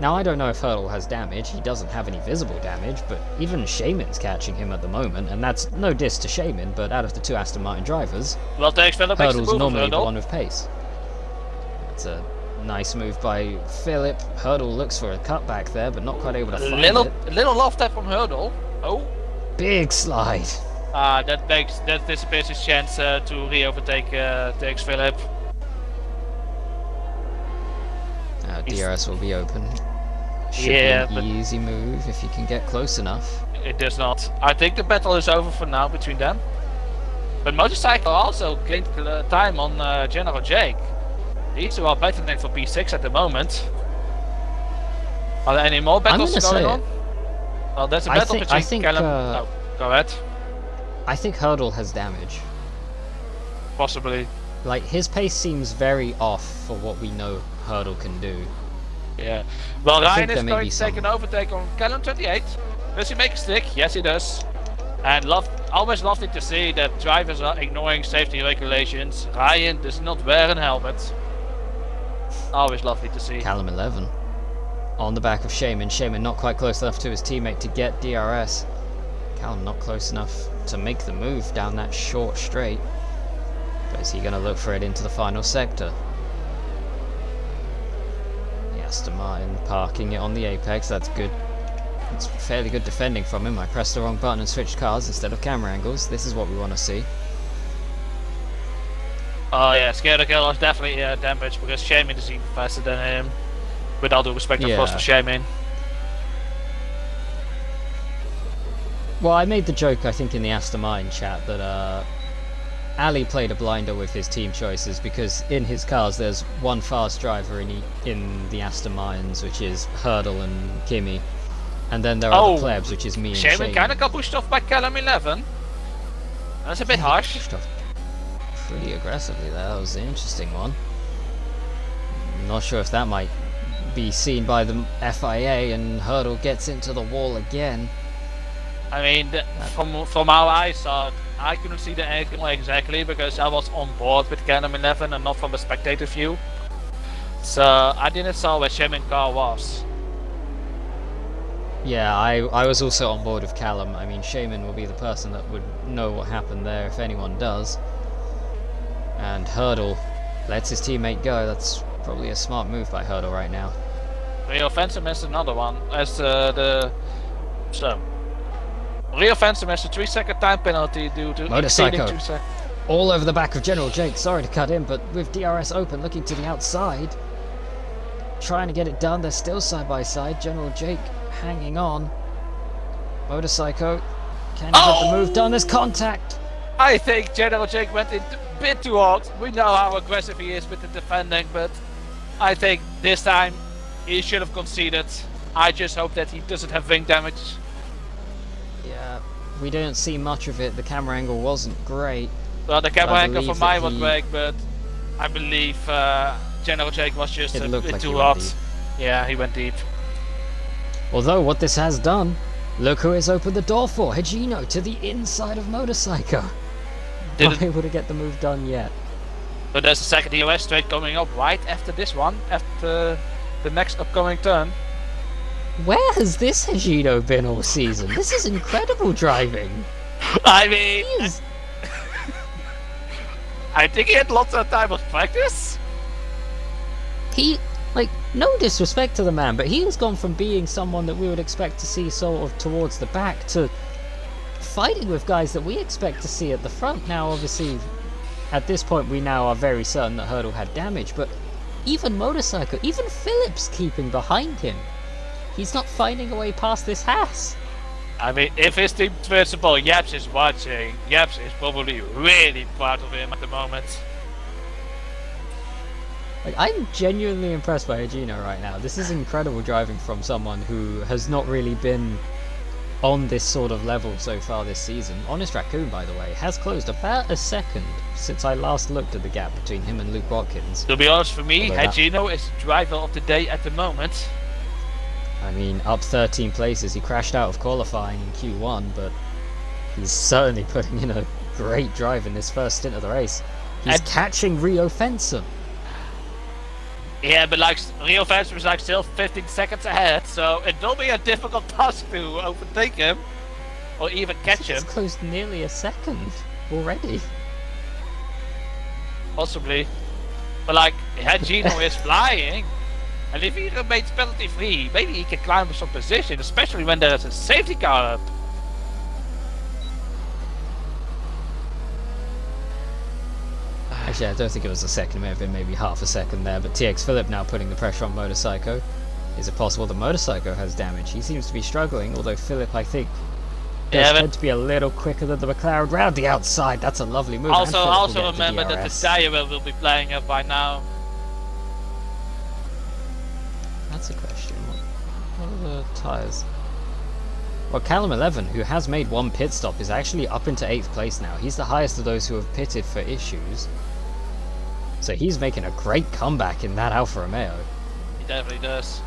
Now, I don't know if Hurdle has damage, he doesn't have any visible damage, but even Shaman's catching him at the moment, and that's no diss to Shaman, but out of the 2 Aston Martin drivers, Well, takes Philip makes the Hurdle's move normally the Hurdle. one with pace. It's a nice move by Philip. Hurdle looks for a cutback there, but not quite able to find it. Little love tap from Hurdle. Oh. Big slide. That disappears his chance to re-overtake DX Philip. DRS will be open. Should Yeah, be but an easy move if you can get close enough. it does not. I think the battle is over for now between them. But Motorcycle also gained time on General Jake. These two are battling for P6 at the moment. Are there any more battles going on? Well, there's a battle between Callum... oh, go ahead. I think Hurdle has damage. Possibly. Like, his pace seems very off for what we know Hurdle can do. Yeah. Well, Ryan is there may going be to take some. an overtake on Callum 28. Does he make a stick? Yes, he does. And always lovely to see that drivers are ignoring safety regulations. Ryan does not wear a helmet. Always lovely to see. Callum 11. on the back of Shaman. Shaman not quite close enough to his teammate to get DRS. Callum not close enough to make the move down that short straight. But is he going to look for it into the final sector? The Aston Martin parking it on the apex, that's good. It's fairly good defending from him. I pressed the wrong button and switched cars instead of camera angles. This is what we want to see. Oh yeah, Scared Kill is definitely damaged because Shaman is even faster than him. With all due respect, of course, to Shaman. Well, I made the joke, I think, in the Aston Martin chat that Ali played a blinder with his team choices because in his cars there's one fast driver in the Aston Martins, which is Hurdle and Kimi, and then there are the plebs, which is me and Shaman. Shaman kind of got pushed off by Callum 11. That's a bit harsh. Pushed off pretty aggressively there. That was an interesting one. I'm not sure if that might be seen by the FIA, and Hurdle gets into the wall again. I mean, from how I saw it, I couldn't see the angle exactly because I was on board with Callum 11 and not from a spectator view. So I didn't saw where Shaman car was. Yeah, I was also on board with Callum. I mean, Shaman will be the person that would know what happened there if anyone does. And Hurdle lets his teammate go. That's probably a smart move by Hurdle right now. Rio Phantom has another one as Rio Phantom has a 3-second time penalty due to Motorcycle 2 seconds. All over the back of General Jake. Sorry to cut in, but with DRS open, looking to the outside, trying to get it done. They're still side by side. General Jake hanging on. Motorcycle, can he get the move done? There's contact. I think General Jake went in a bit too hard. We know how aggressive he is with the defending, but I think this time he should have conceded. I just hope that he doesn't have wing damage. Yeah, we didn't see much of it. The camera angle wasn't great. Well, the camera angle for mine was great, but I believe General Jake was just a bit too hard. Yeah, he went deep. Although what this has done, look who it's opened the door for. Higino to the inside of Motorcycle. Not able to get the move done yet. But there's a second EOS straight coming up right after this one, after the next upcoming turn. Where has this Higino been all season? This is incredible driving. I mean, I think he had lots of time of practice. No disrespect to the man, but he has gone from being someone that we would expect to see sort of towards the back to fighting with guys that we expect to see at the front. Now, obviously, at this point, we now are very certain that Hurdle had damage, but even Motorcycle, even Phillips keeping behind him. He's not finding a way past this Haas. I mean, if his team principal Yaps is watching, Yaps is probably really proud of him at the moment. I'm genuinely impressed by Higino right now. This is incredible driving from someone who has not really been on this sort of level so far this season. Honest Raccoon, by the way, has closed about a second since I last looked at the gap between him and Luke Watkins. To be honest, for me, Higino is the driver of the day at the moment. I mean, up 13 places. He crashed out of qualifying in Q1, but he's certainly putting in a great drive in this first stint of the race. He's catching Rio Fensom. Yeah, but Rio Fensom is still 15 seconds ahead, so it will be a difficult task to overtake him or even catch him. It's closed nearly a second already. Possibly, but Higino is flying. And if he remains penalty free, maybe he can climb some position, especially when there's a safety car up. Actually, I don't think it was a second, it may have been maybe half a second there, but TX Phillip now putting the pressure on Motorcycle. Is it possible that Motorcycle has damage? He seems to be struggling, although Phillip, I think, does tend to be a little quicker than the McLaren round the outside. That's a lovely move. Also remember that the tyre will be playing up by now. That's a question. What are the tyres? Well, Callum 11, who has made one pit stop, is actually up into 8th place now. He's the highest of those who have pitted for issues. So he's making a great comeback in that Alfa Romeo. He definitely does.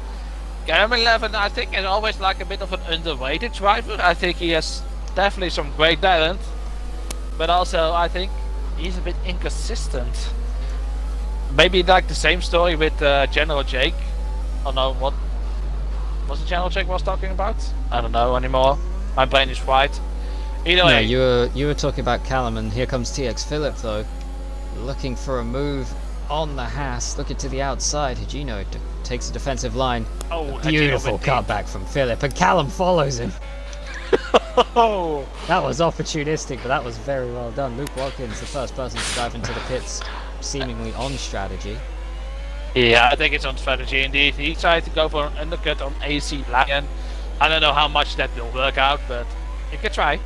Callum 11, I think, is always a bit of an underrated driver. I think he has definitely some great talent. But also, I think he's a bit inconsistent. Maybe the same story with General Jake. Oh no, what? was the General Jake was talking about? I don't know anymore. My brain is fried. Either No, way. you were talking about Callum, and here comes TX Phillip though, looking for a move on the Haas, looking to the outside. Higino takes a defensive line. Oh, Beautiful Higino cutback from Phillip, and Callum follows him. Oh, That was opportunistic, but that was very well done. Luke Watkins, the first person to dive into the pits, seemingly on strategy. yeah, I think it's on strategy indeed. He tried to go for an undercut on AC Lion. I don't know how much that will work out, but you can try.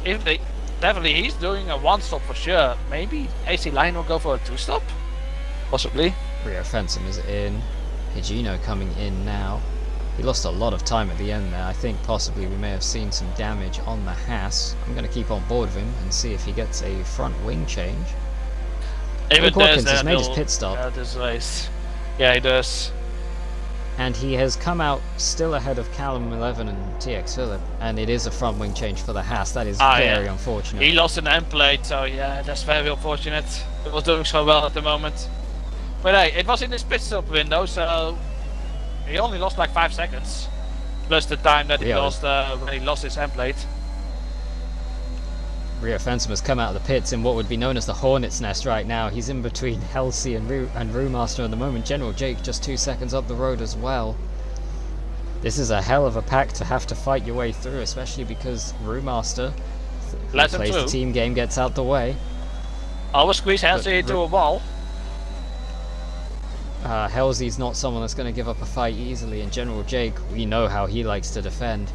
If they definitely, he's doing a one stop for sure. Maybe AC Lion will go for a two stop, possibly. Rio Fensom is in. Higino coming in now. He lost a lot of time at the end there. I think possibly we may have seen some damage on the Haas. I'm going to keep on board of him and see if he gets a front wing change. Luke Watkins has made his pit stop. This race. Yeah, he does. And he has come out still ahead of Callum 11 and TX Phillip. And it is a front wing change for the Haas. That is very unfortunate. He lost an end plate, so yeah, that's very unfortunate. He was doing so well at the moment. But hey, it was in his pit stop window, so he only lost like 5 seconds. Plus the time that he lost when he lost his end plate. Rio Fensom has come out of the pits in what would be known as the Hornet's Nest right now. He's in between Halsey and Brewmaster at the moment. General Jake just 2 seconds up the road as well. This is a hell of a pack to have to fight your way through, especially because Brewmaster, who plays the team game, gets out the way. I will squeeze Halsey into a wall. Halsey's not someone that's going to give up a fight easily, and General Jake, we know how he likes to defend.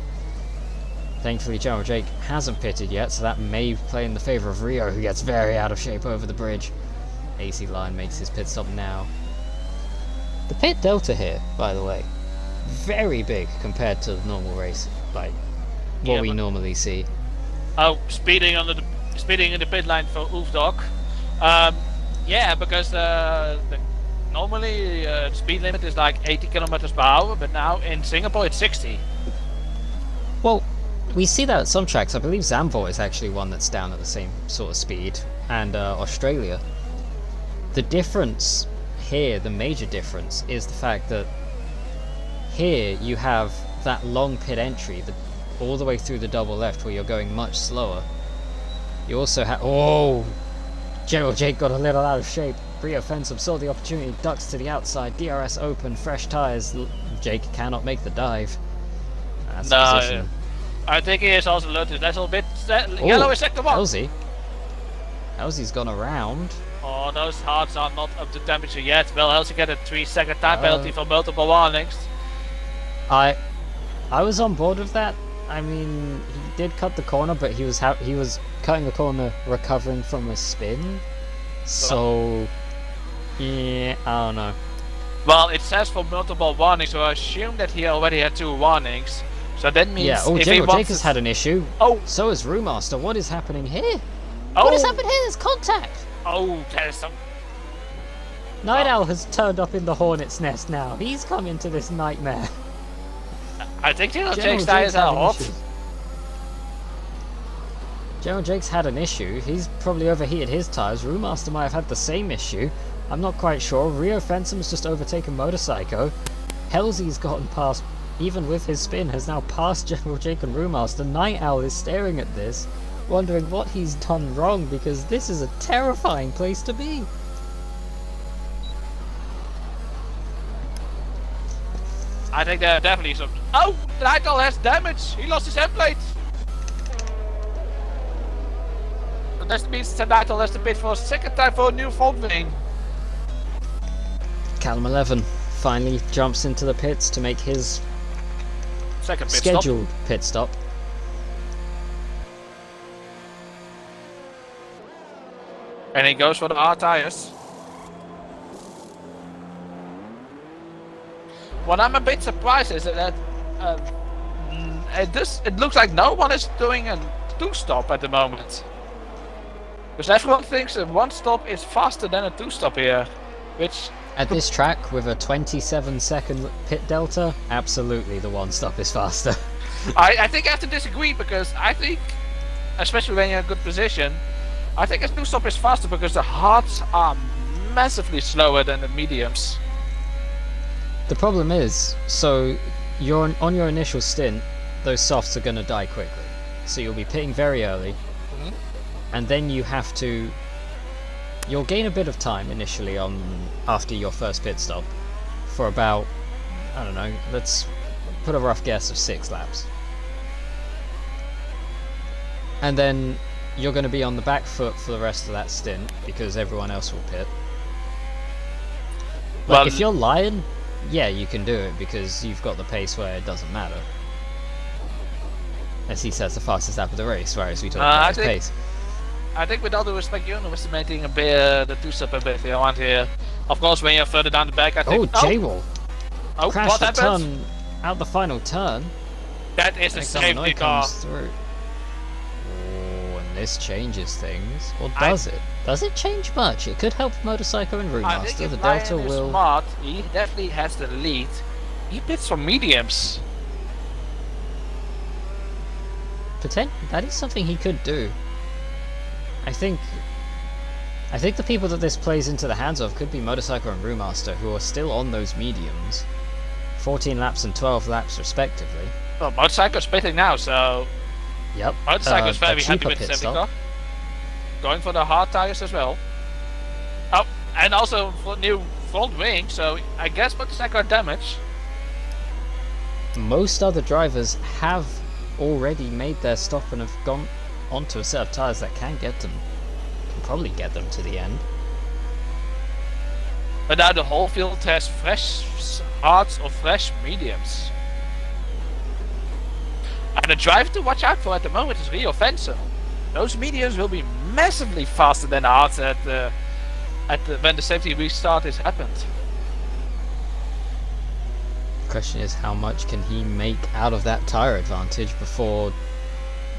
Thankfully, General Jake hasn't pitted yet, so that may play in the favour of Rio, who gets very out of shape over the bridge. AC Line makes his pit stop now. The pit delta here, by the way, very big compared to the normal race, like what we normally see. Oh, speeding in the pit line for Oofdog. Yeah, because normally the speed limit is like 80 kilometers per hour, but now in Singapore it's 60. Well, we see that at some tracks. I believe Zandvoort is actually one that's down at the same sort of speed, and Australia. The difference here, the major difference, is the fact that here you have that long pit entry, all the way through the double left, where you're going much slower. You also have... Oh! General Jake got a little out of shape. Rio Fensom saw the opportunity, ducks to the outside, DRS open, fresh tyres. Jake cannot make the dive. That's the position. I think he is also loaded a little bit. Yellow is sector one. Halsey's gone around. Oh, those hearts are not up to temperature yet. Well, Halsey get a 3-second time penalty for multiple warnings. I was on board with that. I mean, he did cut the corner, but he was cutting the corner, recovering from a spin. So, yeah, I don't know. Well, it says for multiple warnings, so I assume that he already had 2 warnings. So that means if General Jake has had an issue. Oh, so has Brewmaster. What is happening here? Oh. What has happened here? There's contact. Oh, there's some. Night Owl has turned up in the Hornet's Nest now. He's come into this nightmare. I think General Jake's tires are hot. General Jake's had an issue. He's probably overheated his tires. Brewmaster might have had the same issue. I'm not quite sure. Rio Fensom's just overtaken Motorcycle. Halsey's gotten past, even with his spin, has now passed General Jake and Brewmaster. Night Owl is staring at this, wondering what he's done wrong, because this is a terrifying place to be. I think there are definitely some. Oh, Night Owl has damage. He lost his end plate. That means that Night Owl has to pit for a second time for a new front wing. Callum 11 finally jumps into the pits to make his second scheduled pit stop. And he goes for the hard tires. What I'm a bit surprised is that it looks like no one is doing a 2-stop at the moment. Because everyone thinks a 1-stop is faster than a 2-stop here. Which at this track with a 27-second pit delta, absolutely the 1-stop is faster. I think I have to disagree, because I think, especially when you're in a good position, I think a 2-stop is faster because the hards are massively slower than the mediums. The problem is, so on your initial stint, those softs are going to die quickly. So you'll be pitting very early, and then you'll gain a bit of time initially after your first pit stop for about, I don't know, let's put a rough guess of 6 laps. And then you're going to be on the back foot for the rest of that stint because everyone else will pit. Like, if you're Lion, yeah, you can do it because you've got the pace where it doesn't matter. As he says, the fastest lap of the race, whereas we talk about his pace. I think with all due respect, you're underestimating a bit the two-step a bit around here. Of course, when you're further down the back, I think... Oh, J-Wall! Oh, crashed what the happened? turn, out the final turn. That is a safety car. Comes through. Oh, and this changes things. Or does it? Does it change much? It could help Motorcycle and I think Remaster. if The Delta Lion is will... smart, he definitely has the lead. He pits for mediums. That is something he could do. I think the people that this plays into the hands of could be Motorcycle and Brewmaster, who are still on those mediums. 14 laps and 12 laps respectively. Well, Motorcycle's pitting now, so... Yep. Motorcycle's very happy with the safety car. Going for the hard tires as well. Oh, and also for new front wing, so I guess Motorcycle are damaged. Most other drivers have already made their stop and have gone onto a set of tyres that can probably get them to the end. But now the whole field has fresh hards or fresh mediums. And the driver to watch out for at the moment is Rio Fencer. Those mediums will be massively faster than the hards when the safety restart has happened. The question is, how much can he make out of that tyre advantage before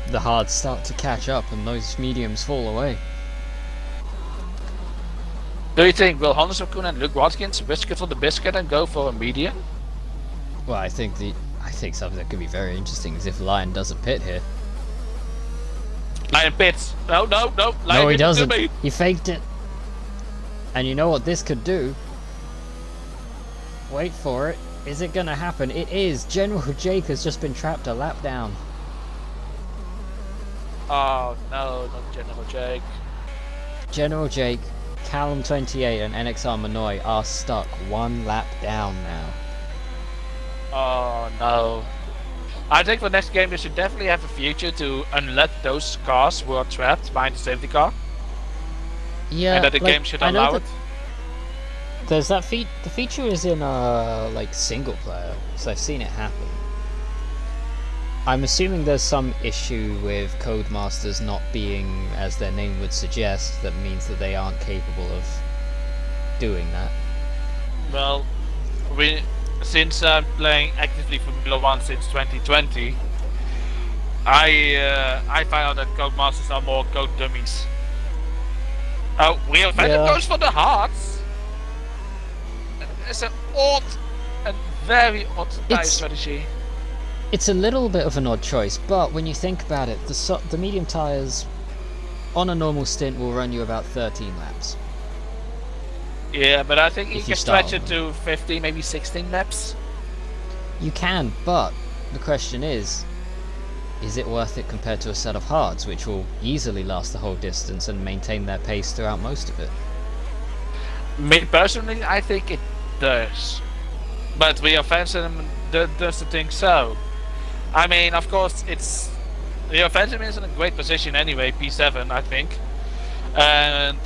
the hards start to catch up and those mediums fall away? Do you think will Hans Okun and Luke Watkins risk it for the biscuit and go for a medium? Well, I think something that could be very interesting is if Lion doesn't pit here. Lion pits. No. Lion no, he doesn't. Me. He faked it. And you know what this could do? Wait for it. Is it gonna happen? It is. General Jake has just been trapped a lap down. Oh no, not General Jake. General Jake, Callum 28 and NXR Manoy are stuck 1 lap down now. Oh no. I think for next game they should definitely have a feature to unlet those cars who are trapped behind the safety car. Yeah, and that the game should allow it. There's that the feature is in single player, so I've seen it happen. I'm assuming there's some issue with Codemasters not being, as their name would suggest, that means that they aren't capable of doing that. Well, since I'm playing actively Formula 1 since 2020, I find out that Codemasters are more code dummies. Oh, Rio Fencer goes for the hearts. It's an odd and very odd tire strategy. It's a little bit of an odd choice, but when you think about it, the medium tyres on a normal stint will run you about 13 laps. Yeah, but I think you can stretch it to 15, maybe 16 laps. You can, but the question is it worth it compared to a set of hards, which will easily last the whole distance and maintain their pace throughout most of it? Me personally, I think it does. But Rio Fencer doesn't think so. I mean, of course, Rio Fencer is in a great position anyway, P7, I think. And,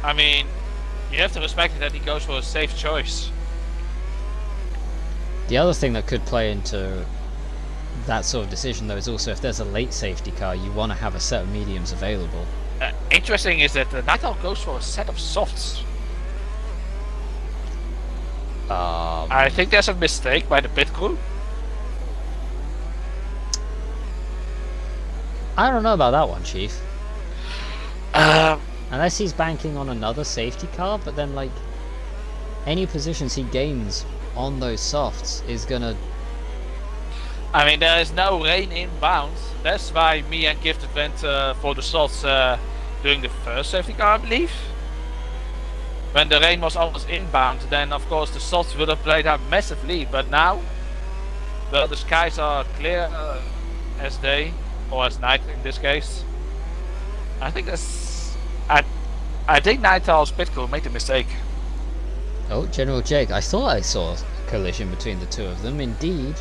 I mean, you have to respect it that he goes for a safe choice. The other thing that could play into that sort of decision, though, is also if there's a late safety car, you want to have a set of mediums available. Interesting is that Natal goes for a set of softs. I think there's a mistake by the pit crew. I don't know about that one, Chief. Unless he's banking on another safety car, but then, like, any positions he gains on those softs is gonna... I mean, there is no rain inbound. That's why me and Gifted went for the softs during the first safety car, I believe. When the rain was almost inbound, then of course the softs would have played out massively, but now Well, the skies are clear as day, or as night in this case. I think that's... I think Nighthawk's pit crew made a mistake. Oh, General Jake, I thought I saw a collision between the two of them. Indeed.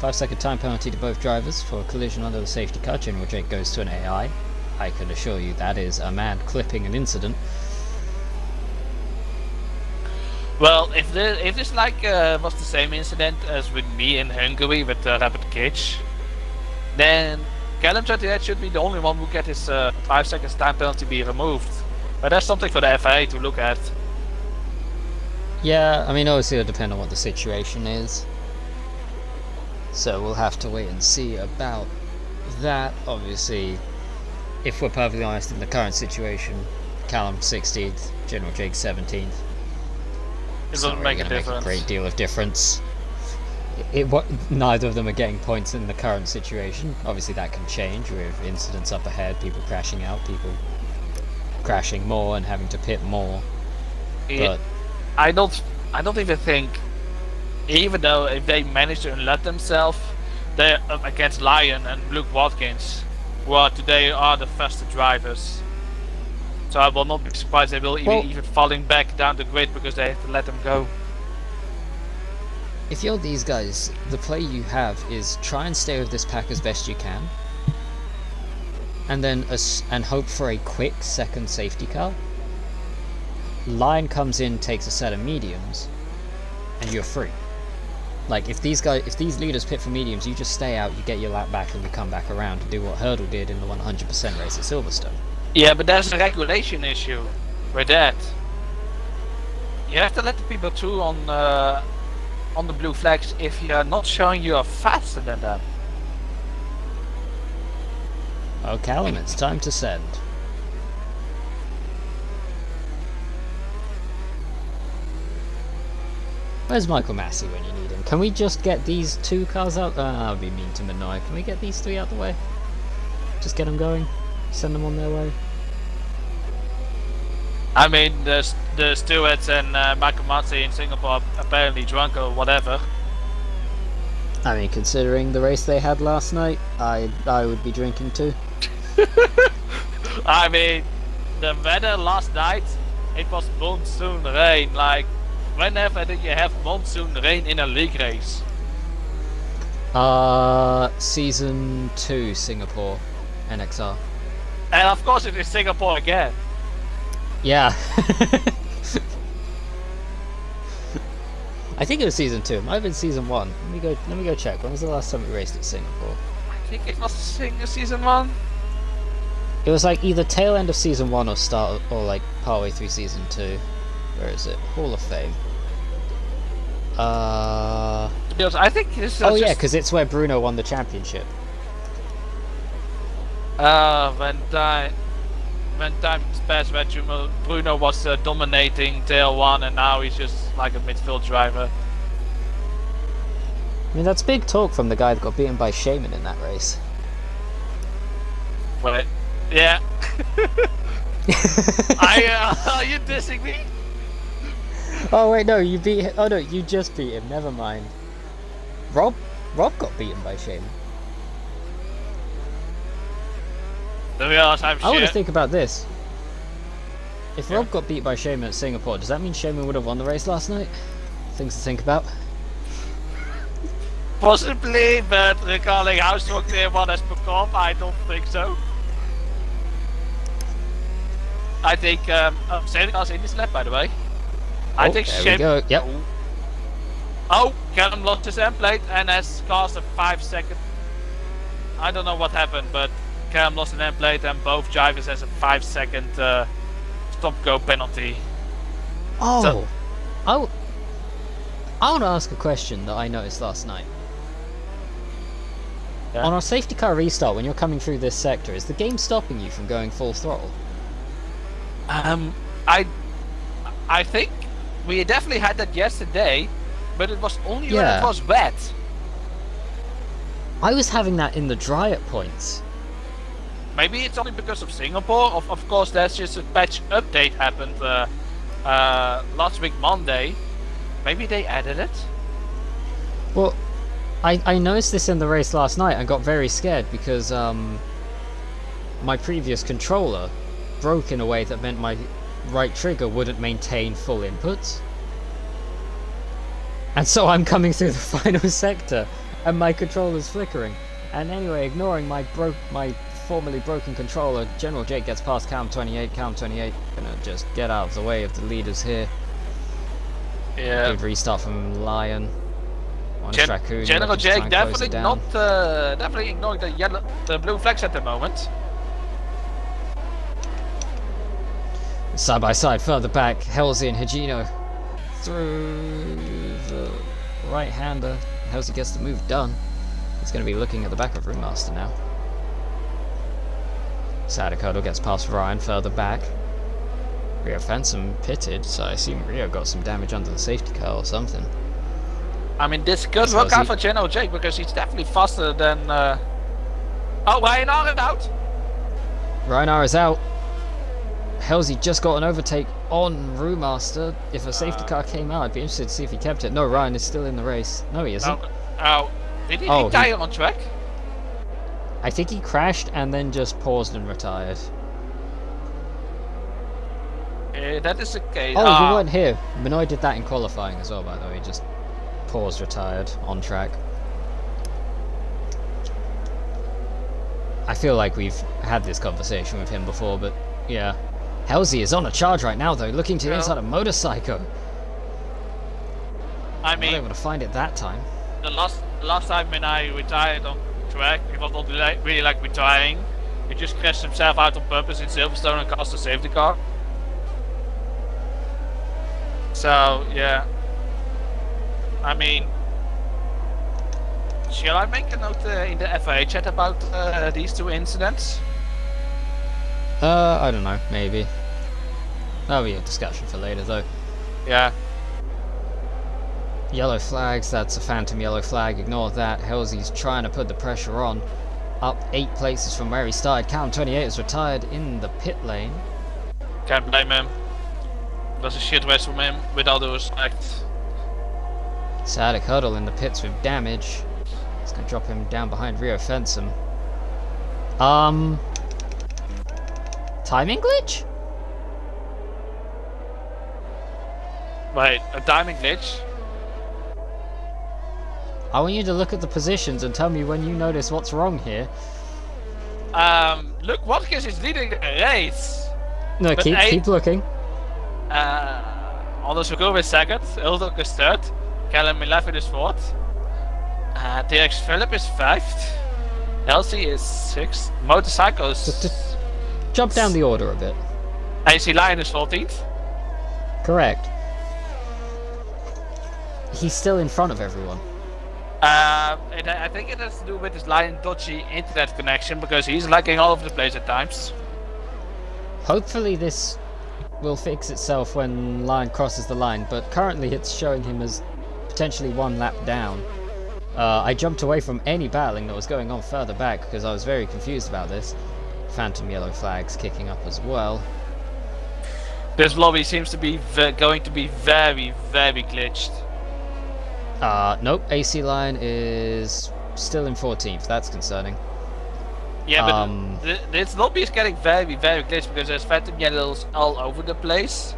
5-second time penalty to both drivers for a collision under the safety car. General Jake goes to an AI. I can assure you that is a man clipping an incident. Well, if this like was the same incident as with me in Hungary with Rapid Cage, then Callum 38 should be the only one who get his 5 seconds time penalty be removed. But that's something for the FIA to look at. Yeah, I mean, obviously it'll depend on what the situation is. So we'll have to wait and see about that. Obviously, if we're perfectly honest, in the current situation, Callum 16th, General Jake 17th. It It's doesn't not make really a gonna difference. a great deal of difference. Neither of them are getting points in the current situation. Obviously that can change with incidents up ahead, people crashing out, people crashing more and having to pit more. But I don't even think, even though if they manage to unlock themselves, they're up against Lyon and Luke Watkins, who are today are the fastest drivers. So I will not be surprised they will even falling back down the grid because they have to let them go. if you're these guys, the play you have is try and stay with this pack as best you can, and then and hope for a quick second safety car. Lion comes in, takes a set of mediums, and you're free. Like if these leaders pit for mediums, you just stay out, you get your lap back, and you come back around and do what Hurdle did in the 100% race at Silverstone. Yeah, but there's a regulation issue with that. You have to let the people through on the blue flags if you are not showing you are faster than them. Oh, Callum, it's time to send. Where's Michael Massey when you need him? Can we just get these two cars out? That would be mean to Manoy. Can we get these three out the way? Just get them going? Send them on their way? I mean, the stewards and Michael Massey in Singapore are apparently drunk or whatever. I mean, considering the race they had last night, I would be drinking too. I mean, the weather last night, it was monsoon rain. Like, whenever did you have monsoon rain in a league race? Season 2 Singapore NXR. And of course it is Singapore again. Yeah. I think it was season 2. It might have been season 1. Let me go check. When was the last time we raced at Singapore? I think it was season 1. It was like either tail end of season 1 or start or like partway through season 2. Where is it? Hall of Fame. Because I think this is oh yeah, because it's where Bruno won the championship. When times passed where Bruno was dominating tail 1 and now he's just like a midfield driver. I mean, that's big talk from the guy that got beaten by Shaman in that race. Wait, yeah. Are you dissing me? Oh wait, no, you beat him. Oh no, you just beat him. Never mind. Rob got beaten by Shaman. To be honest, I'm I want to shit. think about this. If Rob got beat by Shaman at Singapore, does that mean Shaman would have won the race last night? Things to think about. Possibly, but recalling how strong tier 1 has become, I don't think so. I think, safety car's in this lap, by the way. I think there we go. Yep. Oh, Callum lost his end plate and has caused a 5 second. I don't know what happened, but Callum lost an end plate and both drivers has a 5 second stop go penalty. Oh, So- I want to ask a question that I noticed last night. Yeah. On our safety car restart, when you're coming through this sector, is the game stopping you from going full throttle? I think we definitely had that yesterday, but it was only when Yeah. it was wet. I was having that in the dry at points. Maybe it's only because of Singapore. Of course, there's just a patch update happened last week Monday. Maybe they added it. Well, I noticed this in the race last night and got very scared because my previous controller broke in a way that meant my right trigger wouldn't maintain full inputs. And so I'm coming through the final sector and my controller's flickering. And anyway, ignoring my formerly broken controller, General Jake gets past Calm 28. Calm 28 gonna just get out of the way of the leaders here. Yeah. Good restart from Lion. Raccoon, General Jake definitely down. definitely ignoring the blue flags at the moment. Side by side, further back, Halsey and Higino through the right-hander. Halsey gets the move done. He's going to be looking at the back of Ringmaster now. Sadikodo gets past Ryan further back. Rio Phantom pitted, so I assume Rio got some damage under the safety car or something. I mean, this could work out for General Jake because he's definitely faster than. Oh, Ryan is out. Ryan is out. Halsey just got an overtake on Brewmaster. If a safety car came out, I'd be interested to see if he kept it. No, Ryan is still in the race. No, he isn't. Oh, did he retire on track? I think he crashed and then just paused and retired. That is the case. Oh, you weren't here. Minoy did that in qualifying as well, by the way. He just paused, retired, on track. I feel like we've had this conversation with him before, but yeah. Halsey is on a charge right now, though, looking to the inside of Motorcycle. I mean, not able to find it that time. The last time when I retired on track, he was not really like retiring. He just crashed himself out on purpose in Silverstone and cost a safety car. So yeah, I mean, shall I make a note in the FIA chat about these two incidents? I don't know, maybe. That'll be a discussion for later, though. Yeah. Yellow flags, that's a phantom yellow flag, ignore that. Halsey's trying to put the pressure on. Up 8 places from where he started. Calum 28 is retired in the pit lane. Can't blame him. That's a shit race from him, with all due respect. Sadek Huddle in the pits with damage. It's going to drop him down behind Rio Fensom. Timing glitch? Wait, a timing glitch? I want you to look at the positions and tell me when you notice what's wrong here. Look, Watkins is leading the race. No, keep looking. Anders Verkoop is second, Uldok is third, Callum 11 is fourth, DX Philip is fifth, Elsie is sixth, Motorcycle is... Jump down the order a bit. AC Lion is 14th. Correct. He's still in front of everyone. And I think it has to do with his Lion dodgy internet connection because he's lagging all over the place at times. Hopefully this will fix itself when Lion crosses the line, but currently it's showing him as potentially 1 lap down. I jumped away from any battling that was going on further back because I was very confused about this. Phantom yellow flags kicking up as well. This lobby seems to be going to be very, very glitched. Nope, AC Lion is still in 14th, that's concerning. Yeah, but this lobby is getting very, very glitched because there's phantom yellows all over the place.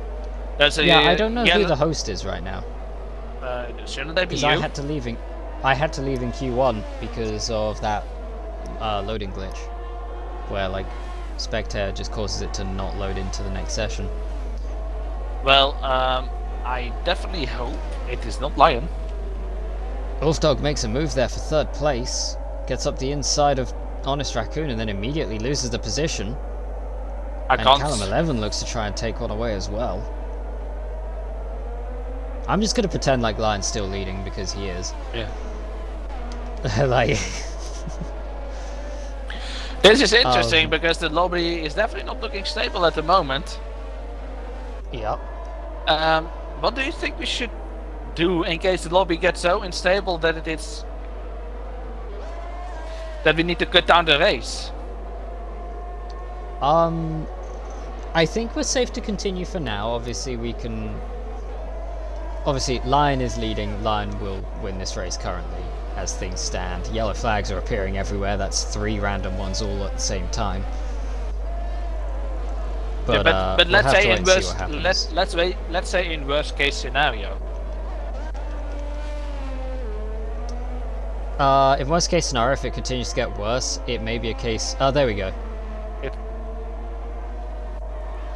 There's I don't know who the host is right now. Shouldn't they be you? I had to leave in Q1 because of that loading glitch, where like Spectre just causes it to not load into the next session. Well, I definitely hope it is not Lion. Wolfdog makes a move there for 3rd place, gets up the inside of Honest Raccoon and then immediately loses the position. And Callum 11 looks to try and take one away as well. I'm just gonna pretend like Lion's still leading because he is. Yeah. Like... This is interesting because the lobby is definitely not looking stable at the moment. Yep. What do you think we should do in case the lobby gets so unstable that that we need to cut down the race? I think we're safe to continue for now. Obviously Lion is leading. Lion will win this race currently. as things stand. Yellow flags are appearing everywhere. That's 3 random ones all at the same time. But, but we'll let's have to say wait in and see worst what happens. let's say in worst case scenario. In worst case scenario, if it continues to get worse, it may be a case. Oh, there we go.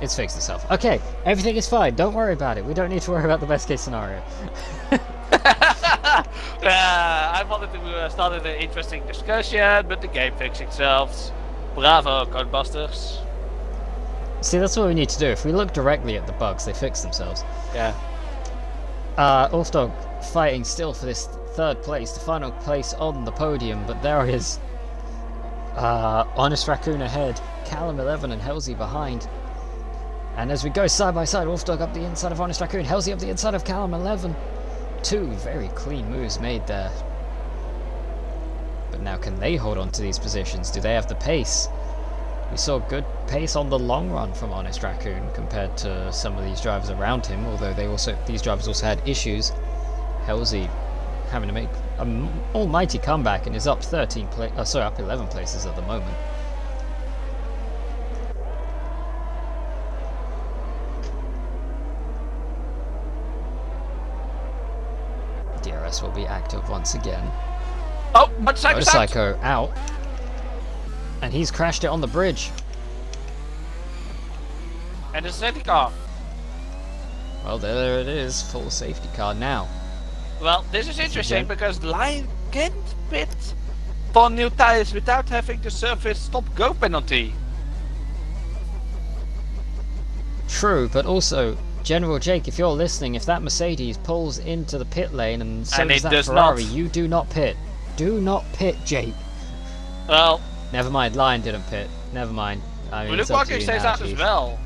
It's fixed itself. Okay, everything is fine. Don't worry about it. We don't need to worry about the best case scenario. I wanted to start an interesting discussion, but the game fixed itself. Bravo, Codebusters. See, that's what we need to do. If we look directly at the bugs, they fix themselves. Yeah. Ulfdog fighting still for this 3rd place, the final place on the podium, but there is Honest Raccoon ahead, Callum 11 and Halsey behind. And as we go side by side, Wolfdog up the inside of Honest Raccoon, Halsey up the inside of Callum 11. 2 very clean moves made there. But now can they hold on to these positions? Do they have the pace? We saw good pace on the long run from Honest Raccoon compared to some of these drivers around him, although these drivers also had issues. Halsey having to make an almighty comeback and is up up 11 places at the moment. DRS will be active once again. Oh, Motorcycle out. And he's crashed it on the bridge. And the safety car. Well, there it is. Full safety car now. Well, this is interesting because Lion can't pit for new tires without having to surface stop-go penalty. True, but also, General Jake, if you're listening, if that Mercedes pulls into the pit lane and so does that Ferrari, you do not pit. Do not pit, Jake. Well, never mind, Lion didn't pit. Never mind. I mean, Luke says that as well.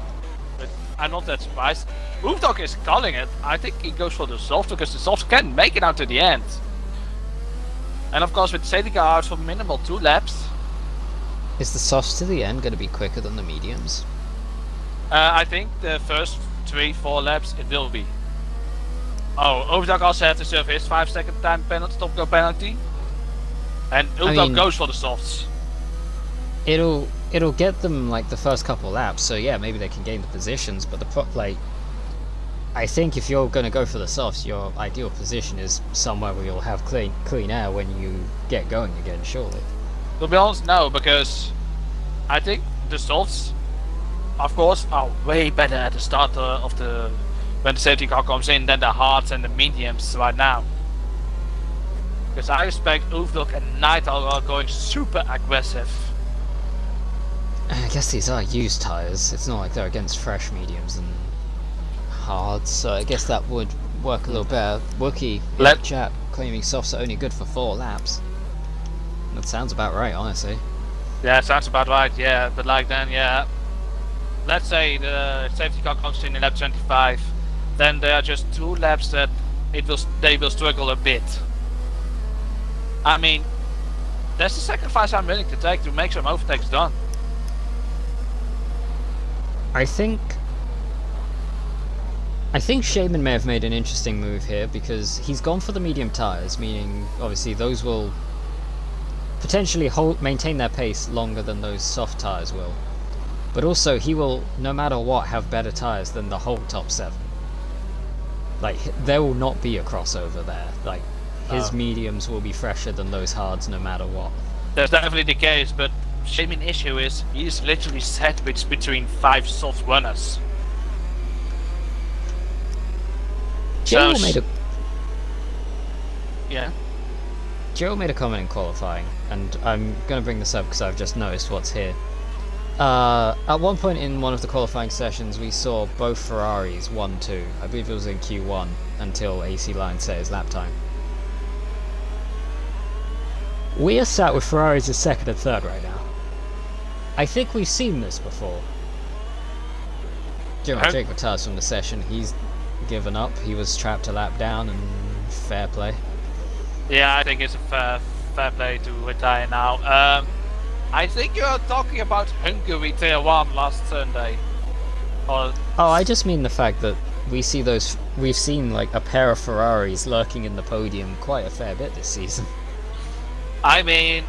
But I'm not that surprised. Hoofdog is calling it. I think he goes for the softs because the softs can make it out to the end. And of course, with safety car out for minimal 2 laps. Is the softs to the end going to be quicker than the mediums? I think the first 3-4 laps it will be. Oh, Hoofdog also had to serve his 5-second time penalty, stop-go penalty. And Hoofdog goes for the softs. It'll get them like the first couple laps, so yeah, maybe they can gain the positions, but I think if you're going to go for the softs, your ideal position is somewhere where you'll have clean air when you get going again, surely. To be honest, no, because I think the softs, of course, are way better at the start when the safety car comes in than the hards and the mediums right now. Because I expect Hoofdog and Knight are going super aggressive. I guess these are used tyres. It's not like they're against fresh mediums and hards, so I guess that would work a little better. Wookie chat claiming softs are only good for 4 laps. That sounds about right, honestly. Yeah, sounds about right. Yeah, but yeah. Let's say the safety car comes in lap 25, then there are just 2 laps that they will struggle a bit. I mean, that's the sacrifice I'm willing to take to make some overtakes done. I think Shaman may have made an interesting move here because he's gone for the medium tyres, meaning obviously those will potentially maintain their pace longer than those soft tyres will. But also he will, no matter what, have better tyres than the whole top 7. Like, there will not be a crossover there. Like, his mediums will be fresher than those hards no matter what. That's definitely the case, but Shaman's issue is he's literally sandwiched between 5 soft runners. Joe made a comment in qualifying, and I'm going to bring this up because I've just noticed what's here. At one point in one of the qualifying sessions, we saw both Ferraris 1-2. I believe it was in Q1 until AC Line set his lap time. We are sat with Ferraris as 2nd and 3rd right now. I think we've seen this before. Jake retires from the session. He's given up. He was trapped a lap down, and fair play. Yeah, I think it's a fair play to retire now. I think you're talking about Hungary Tier 1 last Sunday. I just mean the fact that we've seen like a pair of Ferraris lurking in the podium quite a fair bit this season. I mean,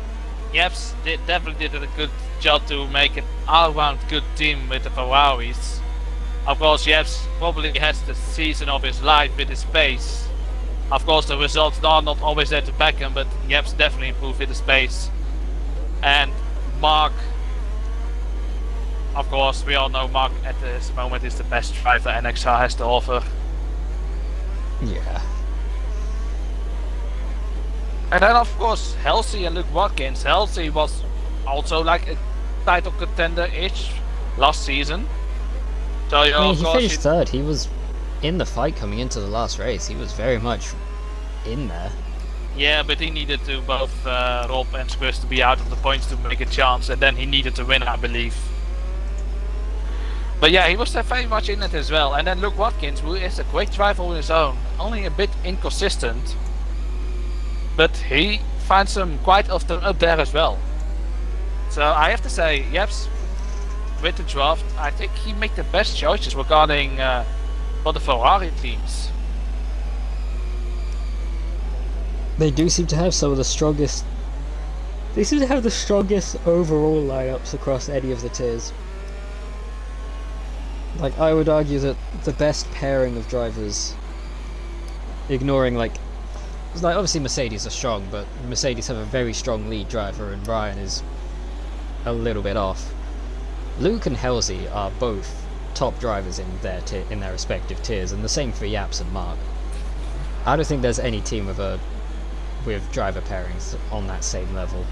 Jeps definitely did a good job to make an all-round good team with the Ferraris. Of course, Jeps probably has the season of his life with his pace. Of course, the results are not always there to back him, but Jeps definitely improved with his pace. And Mark, of course, we all know Mark at this moment is the best driver NXR has to offer. Yeah. And then of course Halsey and Luke Watkins. Halsey was also like a title contender-ish last season. So I mean, of he course finished third. He was in the fight coming into the last race. He was very much in there. yeah, but he needed to both Rob and Squish to be out of the points to make a chance, and then he needed to win, I believe. But yeah, he was very much in it as well. And then Luke Watkins, who is a great driver on his own, only a bit inconsistent. But he finds them quite often up there as well. So I have to say, Jeps, with the draft, I think he made the best choices regarding for the Ferrari teams. They do seem to have some of the strongest. They seem to have the strongest overall lineups across any of the tiers. Like, I would argue that the best pairing of drivers, ignoring like obviously Mercedes are strong, but Mercedes have a very strong lead driver and Ryan is a little bit off. Luke and Halsey are both top drivers in their respective tiers, and the same for Yaps and Mark. I don't think there's any team with driver pairings on that same level.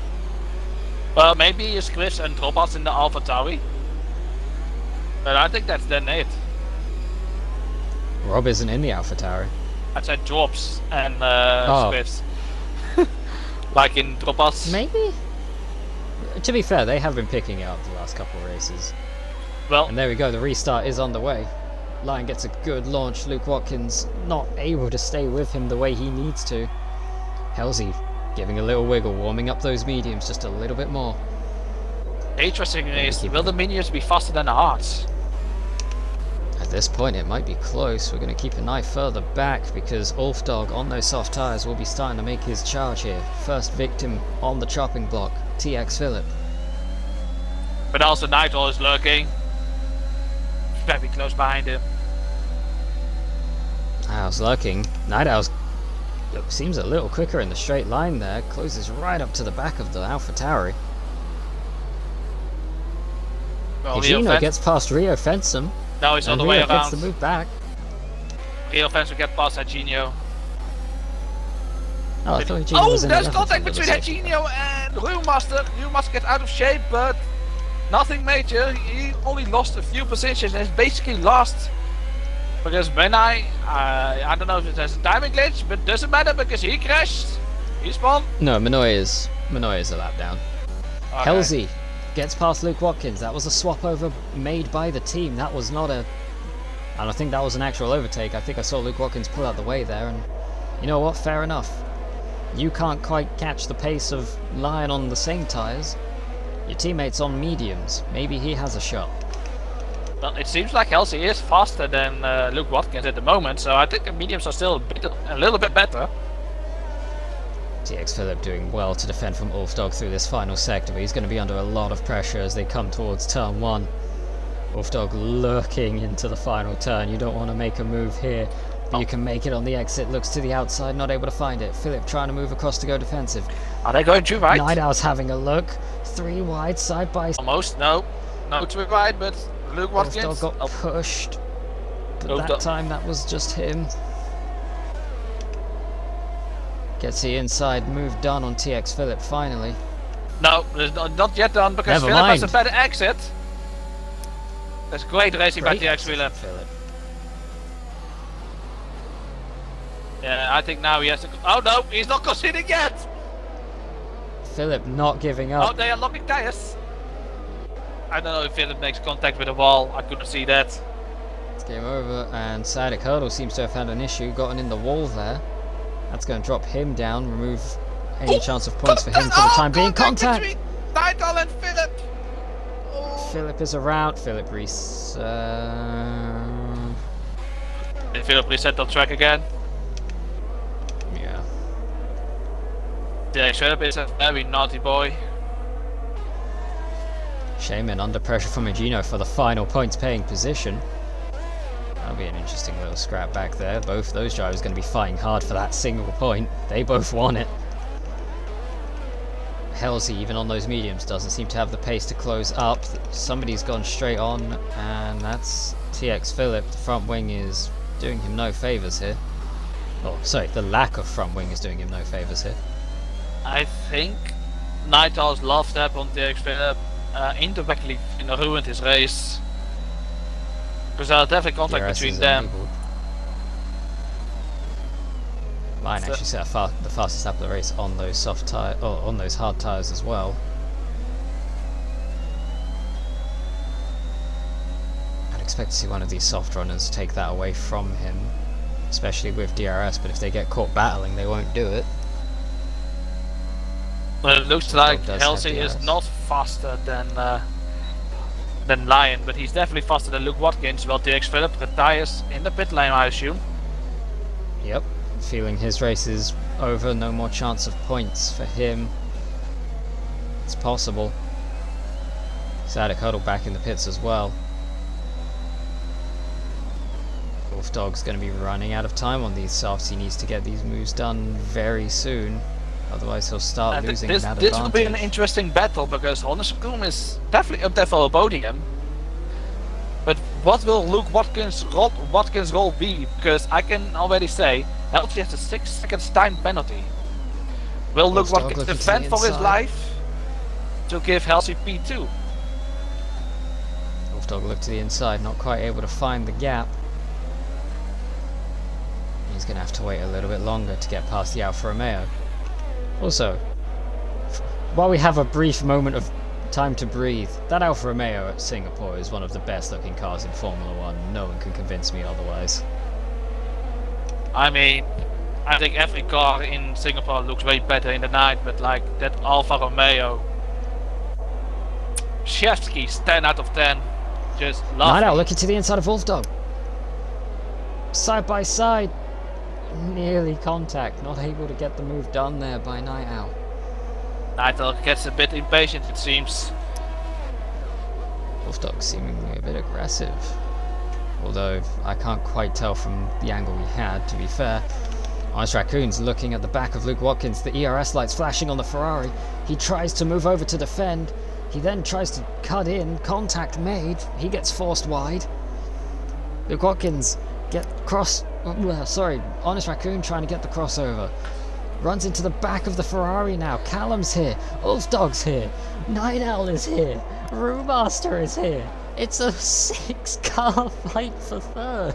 Well, maybe Chris and Dropas in the AlphaTauri. But I think that's then it. Rob isn't in the AlphaTauri. I said Drops and Oh. Squiffs. Like in Dropas. Maybe? To be fair, they have been picking it up the last couple of races. Well, And there we go, the restart is on the way. Lion gets a good launch. Luke Watkins not able to stay with him the way he needs to. Halsey giving a little wiggle, warming up those mediums just a little bit more. interesting is, will the minions be faster than the hards? At this point it might be close. We're going to keep an eye further back because Ulfdog on those soft tyres will be starting to make his charge here. First victim on the chopping block, TX Phillip. But also Nigel is lurking. Very close behind him. Owl's lurking. Night Owl's seems a little quicker in the straight line there. Closes right up to the back of the AlphaTauri. Well, Gino gets past Rio Fensum. Now he's on And the way Rio gets around. the move back. Rio fans will get past Eugenio. Oh, I thought Gino was in there's 11th contact for the between second. Eugenio and Rumaster. Rumaster gets out of shape, but nothing major. He only lost a few positions and is basically lost. Because when I don't know if there's a timing glitch, but doesn't matter because he crashed. He spawned. No, Manoy is a lap down. Okay. Halsey gets past Luke Watkins. That was a swap over made by the team. That was not a... I don't think that was an actual overtake. I think I saw Luke Watkins pull out the way there, and you know what? Fair enough. You can't quite catch the pace of Lion on the same tyres. Your teammate's on mediums. Maybe he has a shot. Well, it seems like Halsey is faster than Luke Watkins at the moment, so I think the mediums are still a little bit better. TX Phillip doing well to defend from Ulfdog through this final sector, but he's going to be under a lot of pressure as they come towards turn 1. Ulfdog lurking into the final turn. You don't want to make a move here, but you can make it on the exit. Looks to the outside, not able to find it. Phillip trying to move across to go defensive. Are they going too right? Night Owl's having a look. 3 wide, side by side. Almost, no too right, but Luke Watkins. Ulfdog got pushed, but Ulfdog. that time that was just him. Gets the inside move done on TX Phillip finally. No, it's not yet done because Never Phillip has a mind. better exit. That's great racing by Great TX Phillip. Phillip. Yeah, I think now he has to. Oh no, he's not conceding yet. Phillip not giving Oh, up. they are locking tires. I don't know if Phillip makes contact with the wall. I couldn't see that. It's game over, and Sadek Hurdle seems to have had an issue, gotten in the wall there. That's going to drop him down, remove any chance of points for him for the time being. Contact! Between Nigel and Phillip. Oh. Phillip is around. Phillip Did Phillip reset the track again? yeah. The Philip is a very naughty boy. Shaman under pressure from Magino for the final points paying position. That'll be an interesting little scrap back there. Both those drivers going to be fighting hard for that single point. They both want it. Halsey, even on those mediums, doesn't seem to have the pace to close up. Somebody's gone straight on, and that's TX Philip. The front wing is doing him no favours here. Oh, sorry, the lack of front wing is doing him no favours here. I think Night Owl's love step on TX Philip indirectly ruined his race. Because there's definitely contact DRS between is them. enabled. Mine actually set the fastest lap of the race on those soft tire, on those hard tires as well. I'd expect to see one of these soft runners take that away from him, especially with DRS. But if they get caught battling, they won't do it. Well, it looks like does have Halsey is DRS. not faster than Lion, but he's definitely faster than Luke Watkins. Well, TX Philip retires in the pit lane, I assume. Yep, feeling his race is over. No more chance of points for him. It's possible. Sadek Huddle back in the pits as well. Wolf Dog's going to be running out of time on these softs. He needs to get these moves done very soon. Otherwise he'll start losing that advantage. This will be an interesting battle, because Honnesgroom is definitely up there for a podium. But what will Luke Watkins' role be? Because I can already say, Halsey has a 6 seconds time penalty. Will Luke Watkins defend for his life to give Halsey P2? Wolfdog looked to the inside, not quite able to find the gap. He's going to have to wait a little bit longer to get past the Alfa Romeo. Also, while we have a brief moment of time to breathe, that Alfa Romeo at Singapore is one of the best looking cars in Formula 1. No one can convince me otherwise. I mean, I think every car in Singapore looks way better in the night, but like that Alfa Romeo, Chevsky's 10 out of 10. Just love Night Owl it. looking to the inside of Wolfdog. Side by side. Nearly contact. Not able to get the move done there by Night Owl. Night Owl gets a bit impatient, it seems. Wolfdog seemingly a bit aggressive. Although I can't quite tell from the angle we had, to be fair. Honest Raccoon's looking at the back of Luke Watkins, the ERS lights flashing on the Ferrari. He tries to move over to defend. He then tries to cut in. Contact made. He gets forced wide. Luke Watkins Honest Raccoon trying to get the crossover. Runs into the back of the Ferrari now. Callum's here. Wolfdog's here. Night Owl is here. Brewmaster is here. It's a 6-car fight for third.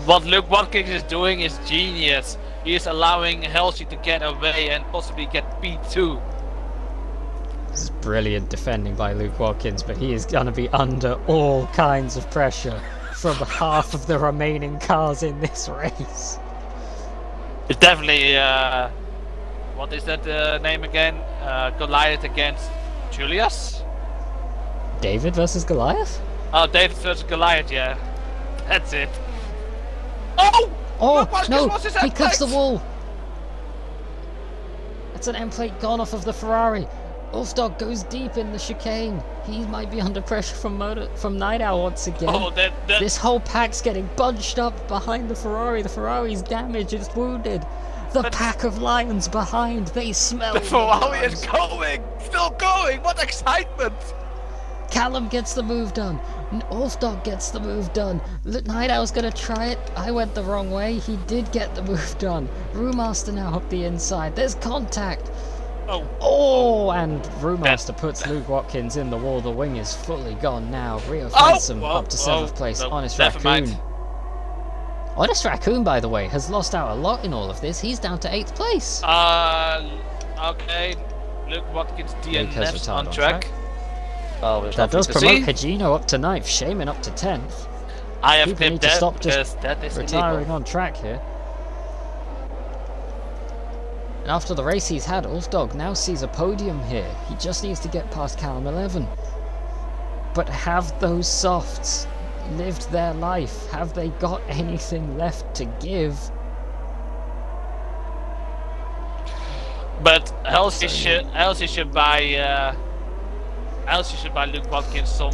What Luke Watkins is doing is genius. He is allowing Halsey to get away and possibly get P2. This is brilliant defending by Luke Watkins, but he is going to be under all kinds of pressure from half of the remaining cars in this race. It's definitely, what is that name again? Goliath against Julius? David versus Goliath? Oh, David versus Goliath, yeah. That's it. Oh! Oh, no! What's his He end clips the plate? wall! That's an end plate gone off of the Ferrari. Wolfdog goes deep in the chicane. He might be under pressure from Night Owl once again. Oh, This whole pack's getting bunched up behind the Ferrari. The Ferrari's damaged, it's wounded. The pack of lions behind, they smell the Ferrari blood. is going! Still going! What excitement! Callum gets the move done. Wolfdog gets the move done. Night Owl's gonna try it. I went the wrong way. He did get the move done. Brewmaster now up the inside. There's contact. Oh, and Brewmaster puts Luke Watkins in the wall. The wing is fully gone now. Rio Fensom up to 7th place. No, Honest never Raccoon. mind. Honest Raccoon, by the way, has lost out a lot in all of this. He's down to 8th place. Okay. Luke Watkins Luke has DNFs retired on track. Oh, there's That nothing does to promote see. Hajino up to 9th, Shaman up to 10th. I have People need clipped to that stop because just that is retiring illegal. on track here. And after the race he's had, Wolfdog now sees a podium here. He just needs to get past Callum 11. But have those softs lived their life? Have they got anything left to give? But Elsie should buy Luke Watkins some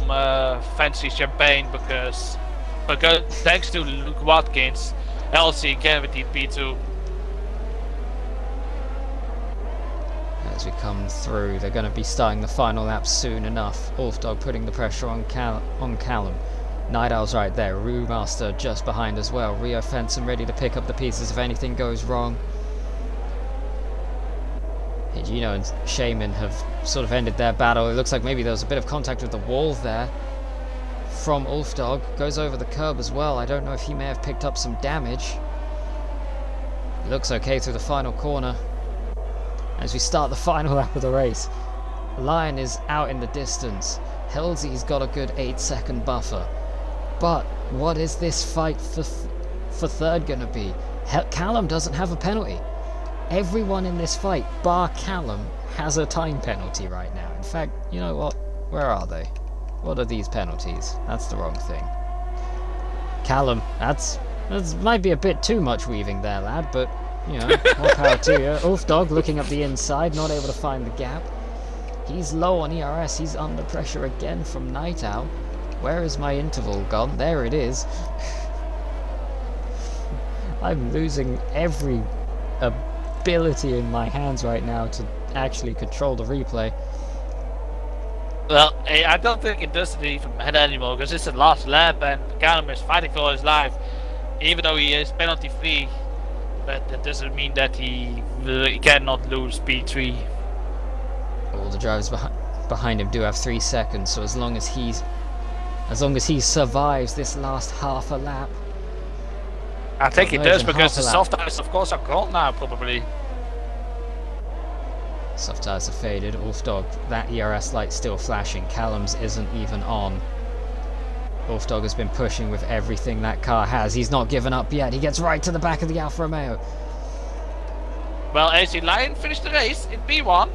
fancy champagne because thanks to Luke Watkins, Elsie guaranteed P2. As we come through, they're going to be starting the final lap soon enough. Wolfdog putting the pressure on Callum. Night Owl's right there. Remaster just behind as well. Rio Fenton ready to pick up the pieces if anything goes wrong. Higino and Shaman have sort of ended their battle. It looks like maybe there was a bit of contact with the wall there from Wolfdog. Goes over the curb as well. I don't know if he may have picked up some damage. It looks okay through the final corner. As we start the final lap of the race, Lion is out in the distance. Halsey's got a good 8-second buffer. But what is this fight for third going to be? Callum doesn't have a penalty. Everyone in this fight, bar Callum, has a time penalty right now. In fact, you know what? Where are they? What are these penalties? That's the wrong thing. Callum, that might be a bit too much weaving there, lad, but, you know, more power to you. Wolfdog looking up the inside, not able to find the gap. He's low on ERS, he's under pressure again from Night Owl. Where is my interval gone? There it is. I'm losing every ability in my hands right now to actually control the replay. Well, I don't think it doesn't even matter anymore because it's the last lap and Callum is fighting for his life, even though he is penalty free. But that doesn't mean that he cannot lose P3. All the drivers behind him do have 3 seconds, so as long as he survives this last half a lap. I think he does because the soft tires, of course, are gone now, probably. Soft tires are faded. Wolfdog, that ERS light still flashing. Callum's isn't even on. Wolfdog has been pushing with everything that car has. He's not given up yet. He gets right to the back of the Alfa Romeo. Well, AC Lion finished the race in P1.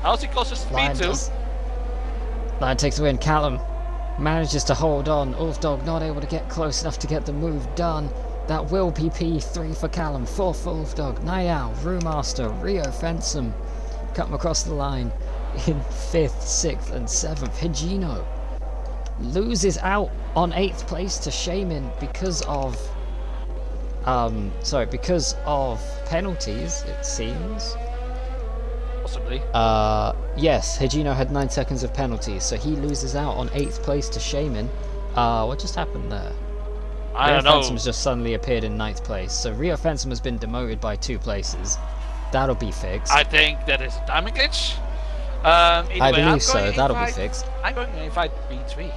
Halsey costs us P2. Lion takes the win. Callum manages to hold on. Wolfdog not able to get close enough to get the move done. That will be P3 for Callum, 4 for Wolfdog. Night Owl, Brewmaster, Rio Fenton come across the line in 5th, 6th and 7th. Higino loses out on 8th place to Shaman because of penalties, it seems. Possibly. Yes, Higino had 9 seconds of penalties, so he loses out on 8th place to Shaman. What just happened there? I don't know. Rio Fenton just suddenly appeared in 9th place, so Rio Fenton has been demoted by 2 places. That'll be fixed. I think that is a timing glitch. I believe so, that'll be fixed. I'm going to invite B3.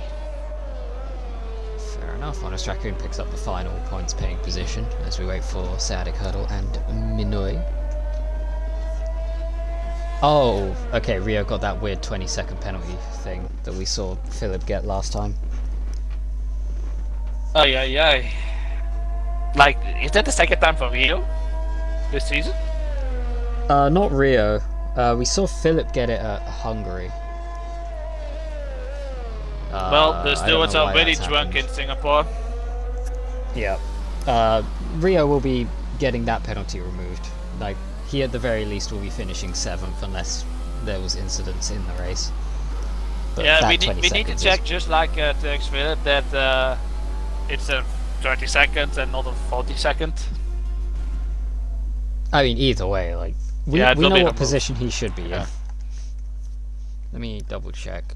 Fair enough. Honest Raccoon picks up the final points paying position as we wait for Sadik Hurdle and Minoy. Oh, okay, Rio got that weird 20-second penalty thing that we saw Philip get last time. Oh, yeah. Like, is that the second time for Rio this season? Not Rio. We saw Philip get it at Hungary. Well, the stewards are really drunk in Singapore. Yeah. Rio will be getting that penalty removed. Like, he at the very least will be finishing 7th unless there was incidents in the race. But yeah, we need to check, just like Turks Philip, that it's a 30 seconds and not a 40 second. I mean, either way, like, we know what position he should be in. Yeah. Let me double check.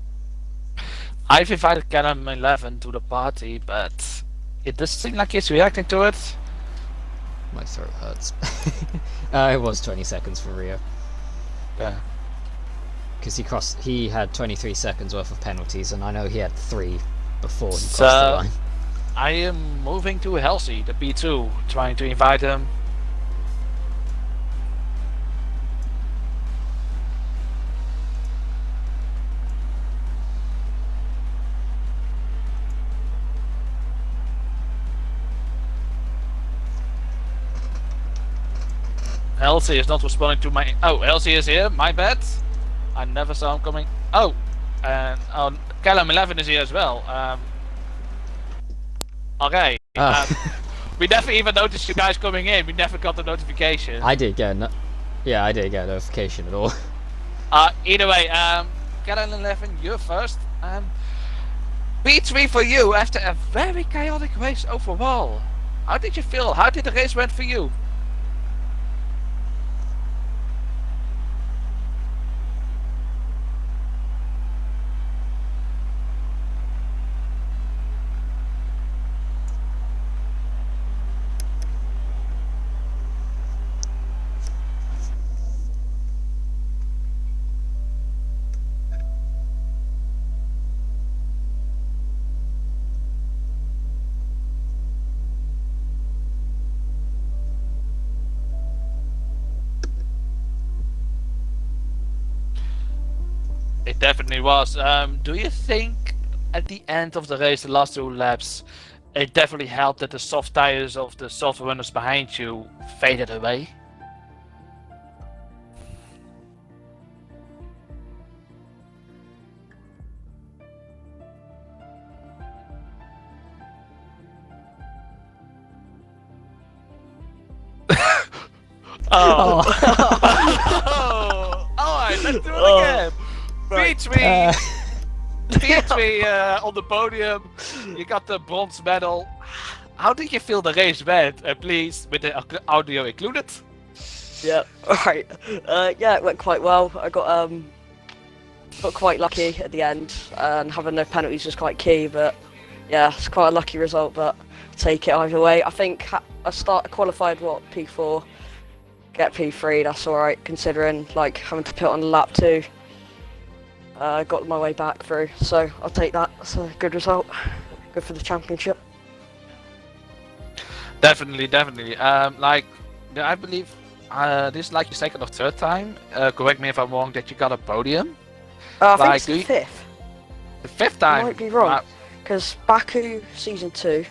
I've invited Callum 11 to the party, but it doesn't seem like he's reacting to it. My throat hurts. It was 20 seconds for Rio. Yeah. Because he had 23 seconds worth of penalties, and I know he had 3 before he crossed the line. I am moving to Halsey, the P2, trying to invite him. Halsey is not responding to my... Oh, Halsey is here, my bad. I never saw him coming. Oh, and Callum 11 is here as well. Okay. Ah. We never even noticed you guys coming in. We never got the notification. I did, yeah. Yeah, I didn't get a notification at all. Either way, Canon 11, you're first. P3 for you after a very chaotic race overall. How did you feel? How did the race went for you? It definitely was. Do you think at the end of the race, the last 2 laps, it definitely helped that the soft tires of the soft runners behind you faded away? Oh. Alright, let's do it again. P3. P3 on the podium. You got the bronze medal. How did you feel the race went? Please, with the audio included. Yeah, alright. Yeah, it went quite well. I got quite lucky at the end, and having no penalties was quite key, but yeah, it's quite a lucky result, but I'll take it either way. I think I qualified, P4, get P3, that's alright, considering like having to put on lap 2. I got my way back through, so I'll take that. That's a good result. Good for the championship. Definitely. Like, I believe this is like your second or third time. Correct me if I'm wrong. That you got a podium. I think it's the 5th. The 5th time. I might be wrong, because Baku season 2,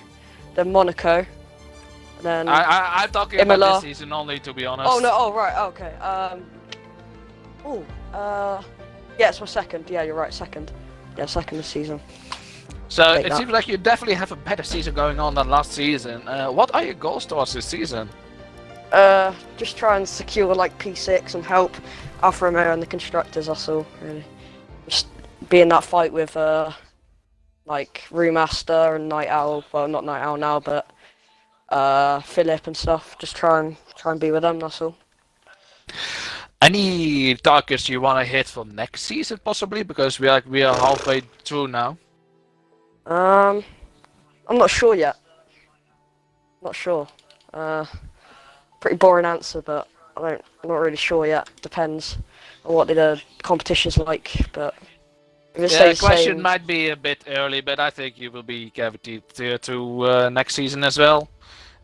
then Monaco, and then I'm talking Imola. about this season only, to be honest. Oh no! Oh right. Okay. Yeah, it's my second. Yeah, you're right. Second. Yeah, second this season. So it seems like you definitely have a better season going on than last season. What are your goals towards this season? Just try and secure like P6 and help Alfa Romeo and the constructors. That's all, really. Just be in that fight with like Remaster and Night Owl. Well, not Night Owl now, but Philip and stuff. Just try and be with them. That's all. Any targets you want to hit for next season, possibly? Because we are halfway through now. I'm not sure yet. Not sure. Pretty boring answer, but I'm not really sure yet. Depends on what the competition's like. But if it The stays question same, might be a bit early, but I think you will be guaranteed to next season as well.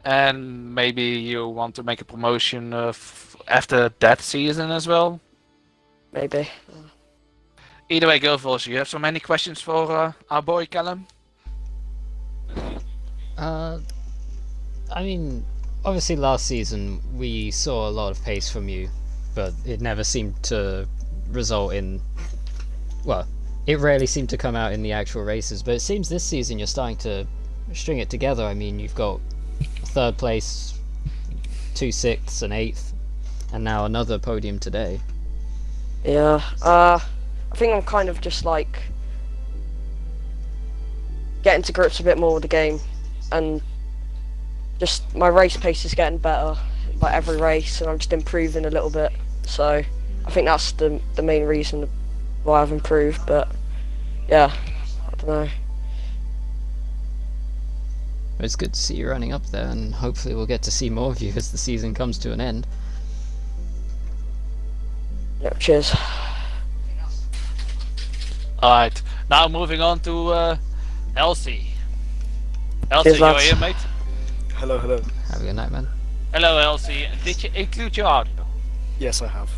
And maybe you want to make a promotion after that season as well. maybe. Either way, go for us. You have so many questions for our boy Callum? I mean, obviously last season we saw a lot of pace from you, but it never seemed to result in... Well, it rarely seemed to come out in the actual races, but it seems this season you're starting to string it together. I mean, you've got 3rd place, 2 6ths, and 8th, and now another podium today. Yeah. I think I'm kind of just like getting to grips a bit more with the game, and just my race pace is getting better like every race, and I'm just improving a little bit. So I think that's the main reason why I've improved. But yeah, I don't know. It's good to see you running up there, and hopefully we'll get to see more of you as the season comes to an end. Yep, cheers. Alright, now moving on to Elsie. Elsie, Cheers, you're lads. here, mate? Hello. Have a good night, man. Hello, Elsie. Did you include your audio? Yes, I have.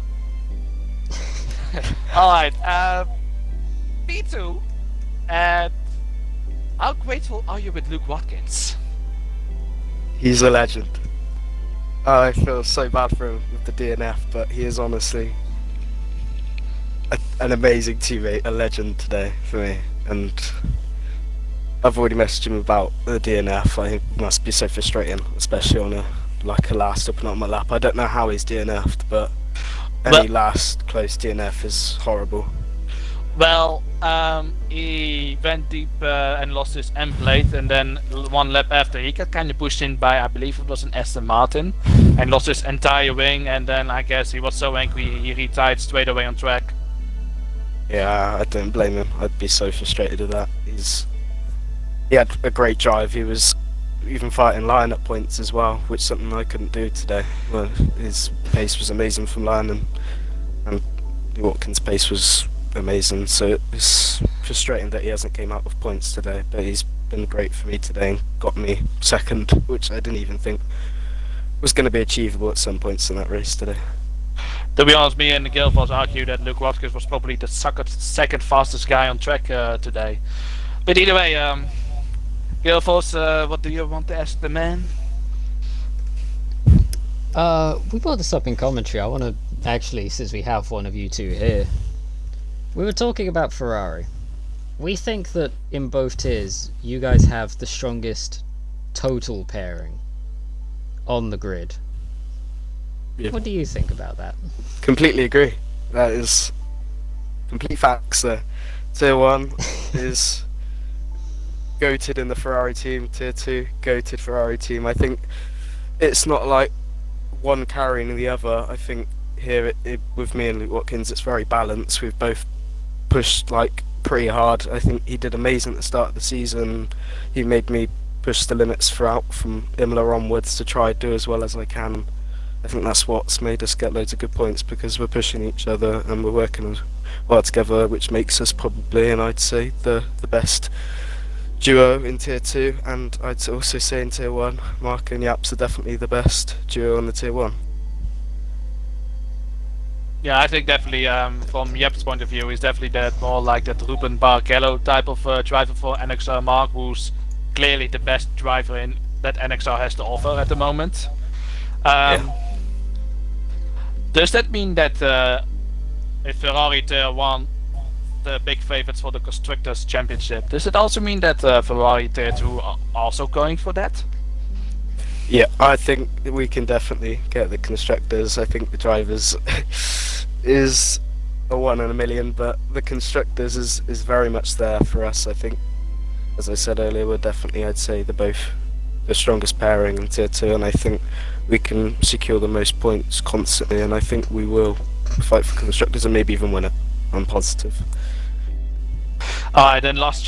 Alright, P2, and how grateful are you with Luke Watkins? He's a legend. I feel so bad for him with the DNF, but he is honestly an amazing teammate, a legend today for me. And I've already messaged him about the DNF. I think it must be so frustrating, especially on a last open on my lap. I don't know how he's DNF'd, but any last close DNF is horrible. Well, he went deep and lost his end plate, and then one lap after he got kind of pushed in by, I believe it was an Aston Martin, and lost his entire wing, and then I guess he was so angry he retired straight away on track. Yeah, I don't blame him. I'd be so frustrated with that. He had a great drive. He was even fighting line-up points as well, which is something I couldn't do today. Well, his pace was amazing from line, and Watkins' pace was amazing. So it's frustrating that he hasn't came out with points today, but he's been great for me today and got me second, which I didn't even think was going to be achievable at some points in that race today. To be honest, me and Gilfos argue that Luke Watkins was probably the second fastest guy on track today. But either way, Gilfos, what do you want to ask the man? We brought this up in commentary. I want to actually, since we have one of you two here, we were talking about Ferrari. We think that in both tiers, you guys have the strongest total pairing on the grid. Yeah. What do you think about that? Completely agree. That is complete facts there. Tier 1 is goated in the Ferrari team. Tier 2, goated Ferrari team. I think it's not like one carrying the other. I think here with me and Luke Watkins, it's very balanced. We've both pushed like pretty hard. I think he did amazing at the start of the season. He made me push the limits throughout from Imola onwards to try do as well as I can. I think that's what's made us get loads of good points, because we're pushing each other and we're working well together, which makes us probably, and I'd say, the best duo in Tier 2, and I'd also say in Tier 1, Mark and Yaps are definitely the best duo in the Tier 1. Yeah, I think definitely from Jep's point of view, he's definitely that more like that Ruben Barrichello type of driver for NXR Mark, who's clearly the best driver in that NXR has to offer at the moment. Does that mean that if Ferrari Tier 1, the big favorites for the Constructors' Championship, does it also mean that Ferrari Tier 2 are also going for that? Yeah, I think we can definitely get the Constructors. I think the Drivers is a 1 in a million, but the Constructors is very much there for us. I think, as I said earlier, we're definitely, I'd say, the strongest pairing in Tier 2, and I think we can secure the most points constantly, and I think we will fight for Constructors and maybe even win it. I'm positive. Alright, then last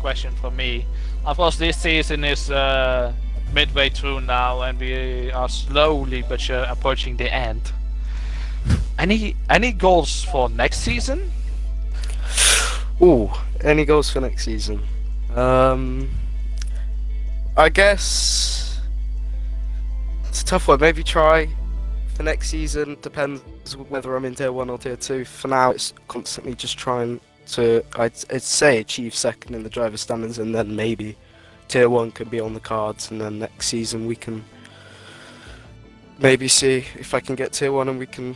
question from me. Of course, this season is midway through now, and we are slowly but sure approaching the end. Any goals for next season? Ooh, any goals for next season? I guess it's a tough one. Maybe try for next season. Depends whether I'm in Tier 1 or Tier 2. For now, it's constantly just trying to, I'd say, achieve second in the driver standings, and then maybe Tier 1 could be on the cards, and then next season we can maybe see if I can get Tier 1 and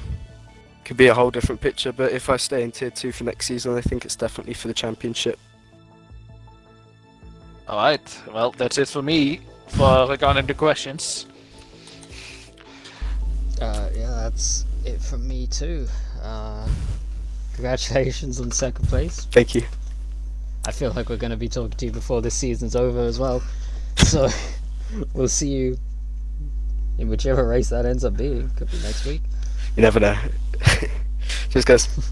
could be a whole different picture. But if I stay in Tier 2 for next season, I think it's definitely for the championship. Alright, well, that's it for me for regarding the questions. Yeah, that's it from me too. Congratulations on second place. Thank you. I feel like we're going to be talking to you before this season's over as well. So, we'll see you in whichever race that ends up being. Could be next week. You never know. Cheers, guys.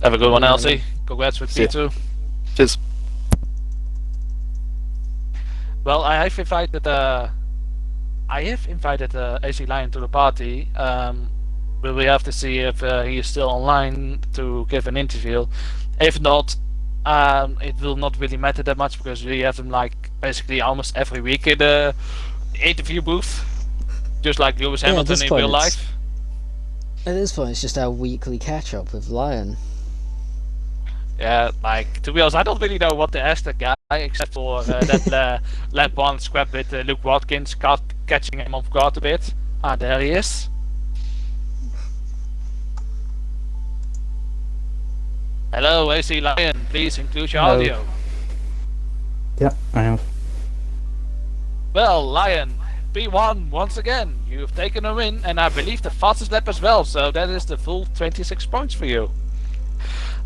Have a good one, Elsie. Congrats with P2. Cheers. Well, I have invited AC Lion to the party. But we have to see if he is still online to give an interview. If not, it will not really matter that much, because we have him like basically almost every week in the interview booth, just like Lewis Hamilton in real life. At this point, it's just our weekly catch-up with Lion. Yeah, like, to be honest, I don't really know what to ask that guy, except for that lap 1 scrap with Luke Watkins catching him off guard a bit. Ah, there he is. Hello, AC Lion, please include your audio. Yeah, I am. Well, Lion, P1 once again. You've taken a win, and I believe the fastest lap as well. So that is the full 26 points for you.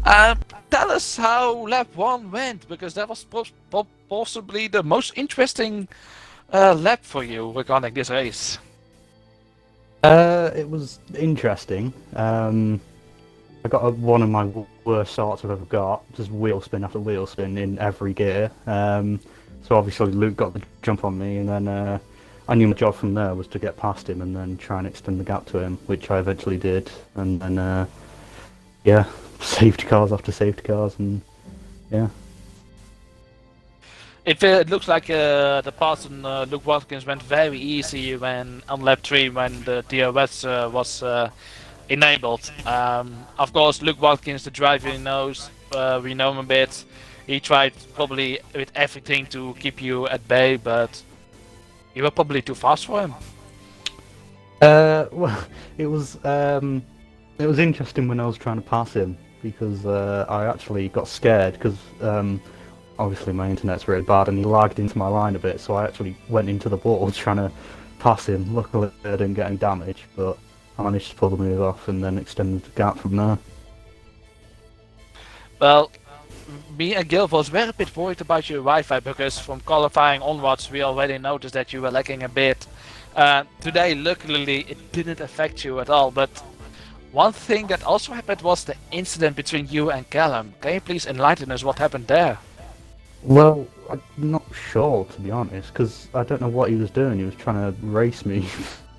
Tell us how lap 1 went, because that was possibly the most interesting lap for you regarding this race. It was interesting. I got one of my worst starts I've ever got, just wheel spin after wheel spin in every gear. So obviously Luke got the jump on me, and then I knew my job from there was to get past him and then try and extend the gap to him, which I eventually did. And then, yeah, safety cars after safety cars, and yeah. It looks like the pass on Luke Watkins went very easy when on lap 3 when the DRS was enabled. Of course, Luke Watkins, the driver, knows. We know him a bit. He tried probably with everything to keep you at bay, but you were probably too fast for him. Well, it was interesting when I was trying to pass him, because I actually got scared because obviously my internet's really bad and he lagged into my line a bit, so I actually went into the wall trying to pass him. Luckily I didn't get any damage, but I managed to pull the move off and then extended the gap from there. Well, me and Gil was very bit worried about your Wi-Fi, because from qualifying onwards we already noticed that you were lagging a bit. Today, luckily, it didn't affect you at all, but one thing that also happened was the incident between you and Callum. Can you please enlighten us what happened there? Well, I'm not sure, to be honest, because I don't know what he was doing. He was trying to race me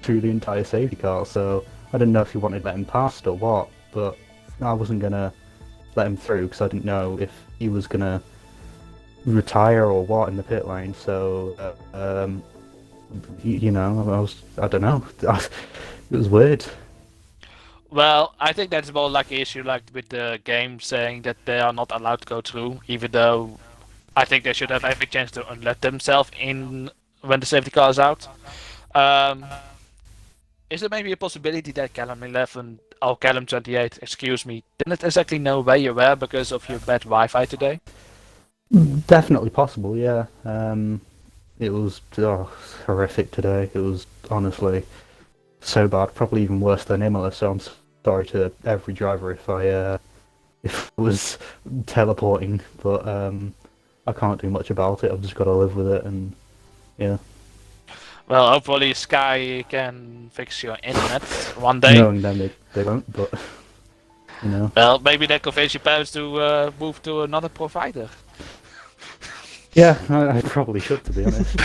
through the entire safety car, so I didn't know if he wanted to let him past or what, but I wasn't going to let him through because I didn't know if he was going to retire or what in the pit lane, so, you know, I don't know. It was weird. Well, I think that's more like an issue like with the game saying that they are not allowed to go through, even though I think they should have every chance to let themselves in when the safety car is out. Is there maybe a possibility that Callum 11 or Callum 28, excuse me, didn't exactly know where you were because of your bad Wi-Fi today? Definitely possible, yeah. It was horrific today. It was honestly so bad, probably even worse than Imola. So I'm sorry to every driver if I was teleporting, but I can't do much about it. I've just got to live with it, and yeah. Well, hopefully Sky can fix your internet one day. Knowing them, they won't, but you know. Well, maybe they convince your parents to move to another provider. Yeah, I probably should, to be honest.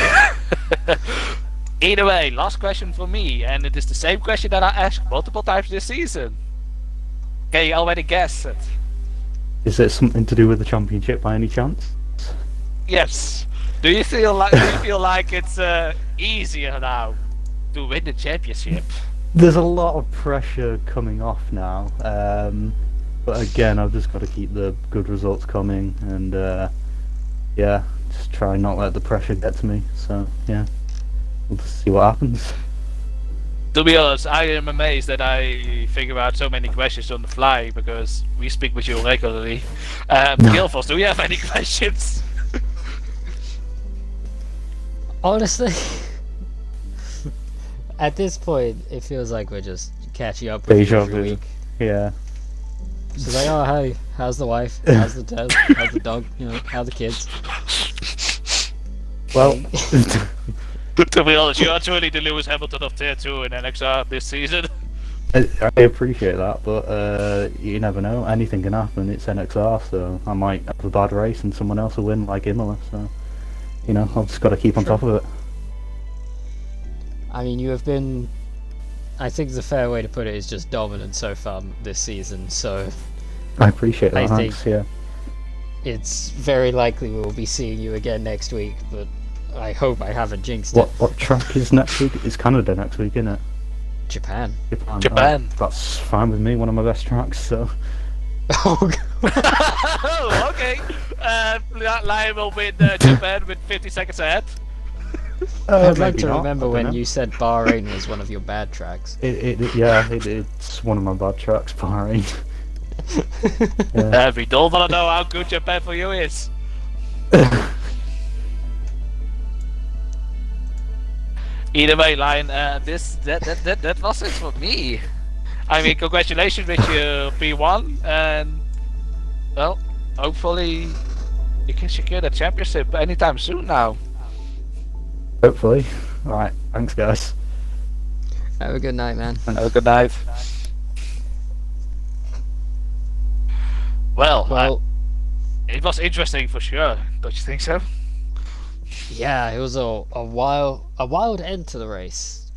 Either way, last question for me, and it is the same question that I asked multiple times this season. Can you already guess it? Is it something to do with the championship by any chance? Yes. Do you feel like it's easier now to win the championship? There's a lot of pressure coming off now, but again, I've just got to keep the good results coming, and yeah, just try and not let the pressure get to me. So yeah, we'll just see what happens. To be honest, I am amazed that I figure out so many questions on the fly, because we speak with you regularly. Gilfos, do you have any questions? Honestly, at this point, it feels like we're just catching up with you Deja every vu. week. Yeah. So like, oh hey, how's the wife? How's the dog? How's the dog? You know, how are the kids? Well, To be honest, you are truly the Lewis Hamilton of Tier 2 in NXR this season. I appreciate that, but you never know. Anything can happen. It's NXR, so I might have a bad race and someone else will win, like Imola. So, you know, I've just got to keep on top of it. I mean, you have been. I think the fair way to put it is just dominant so far this season. So I appreciate that. I think- Thanks. Yeah. it's very likely we will be seeing you again next week. But I hope I haven't jinxed it. What track is next week? It's Canada next week, isn't it? Japan. Japan. Oh, that's fine with me. One of my best tracks. So. Oh, God. Oh, okay. Lion will win Japan with 50 seconds ahead. I'd like maybe to not, remember I don't when know. you said Bahrain was one of your bad tracks. It's one of my bad tracks, Bahrain. Yeah. We don't want to know how good Japan for you is. Either way, Lion, that was it for me. I mean, congratulations with your P1, and well, hopefully you can secure the championship anytime soon now. Hopefully. Alright, thanks guys. Have a good night, man. Have a good night. Well, it was interesting for sure. Don't you think so? Yeah, it was a wild end to the race.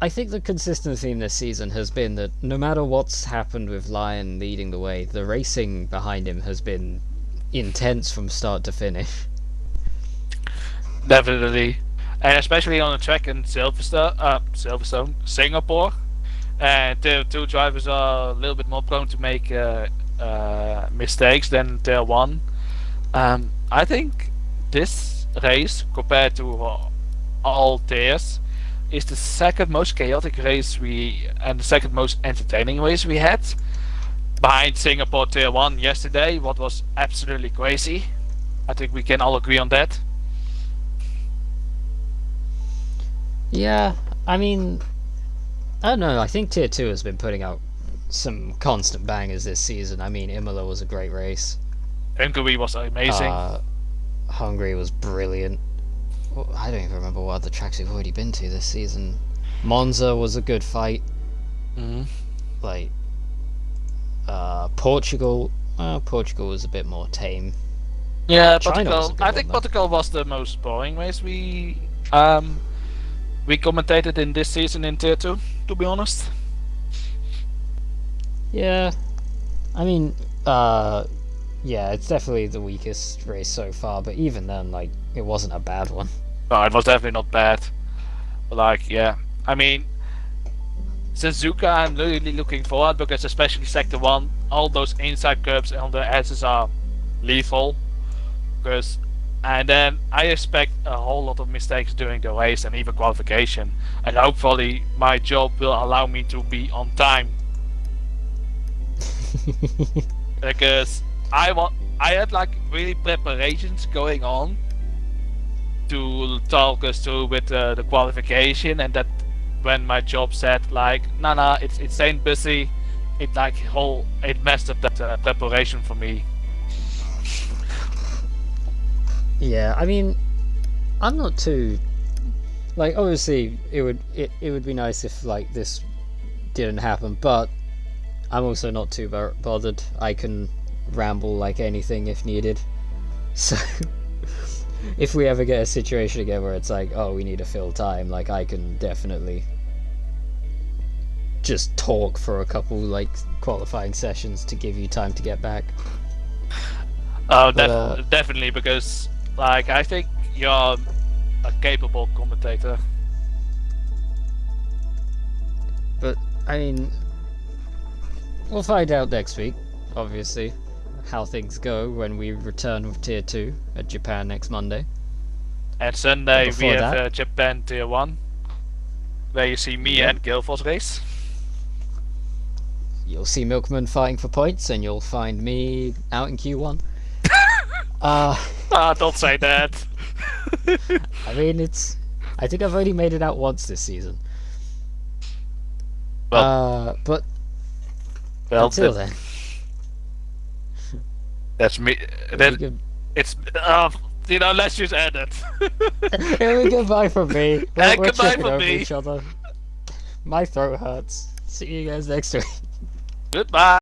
I think the consistent theme this season has been that no matter what's happened with Lion leading the way, the racing behind him has been intense from start to finish. Definitely, and especially on the track in Silverstone, Singapore, and the two drivers are a little bit more prone to make mistakes than tier 1. I think this race, compared to all tiers, is the second most chaotic race and the second most entertaining race we had. Behind Singapore tier 1 yesterday, what was absolutely crazy. I think we can all agree on that. Yeah, I mean, I don't know, I think tier 2 has been putting out some constant bangers this season. I mean, Imola was a great race. Hungary was amazing. Hungary was brilliant. Well, I don't even remember what other tracks we've already been to this season. Monza was a good fight. Like, Portugal. Portugal was a bit more tame. Yeah, China was a Portugal. good I one, think though. Portugal was the most boring race we commentated in this season in tier 2. To be honest. Yeah, I mean, yeah, it's definitely the weakest race so far, but even then, like, it wasn't a bad one. No, it was definitely not bad. But like, yeah, I mean, Suzuka, I'm really looking forward because especially sector 1, all those inside curbs on the edges are lethal. And then I expect a whole lot of mistakes during the race and even qualification. And hopefully my job will allow me to be on time. Because I had like really preparations going on to talk us through with the qualification, and that when my job said like, nah, it's ain't busy, it messed up that preparation for me. Yeah, I mean, I'm not too, like, obviously it would be nice if like this didn't happen, but I'm also not too bothered. I can ramble like anything if needed. So if we ever get a situation again where it's like, oh, we need to fill time, like, I can definitely just talk for a couple like qualifying sessions to give you time to get back. Oh, But, definitely, because like I think you're a capable commentator. But I mean, we'll find out next week, obviously, how things go when we return with tier 2 at Japan next Monday. And Sunday we Before have that? Japan tier 1, where you see me Yeah. and Gilfoss race. You'll see Milkman fighting for points, and you'll find me out in Q1. Don't say that. I mean, I think I've only made it out once this season. But Well, until then, that's me. we Then can- it's let's just end it. here we goodbye from me. And We're goodbye tripping from over me. each other. My throat hurts. See you guys next week. Goodbye.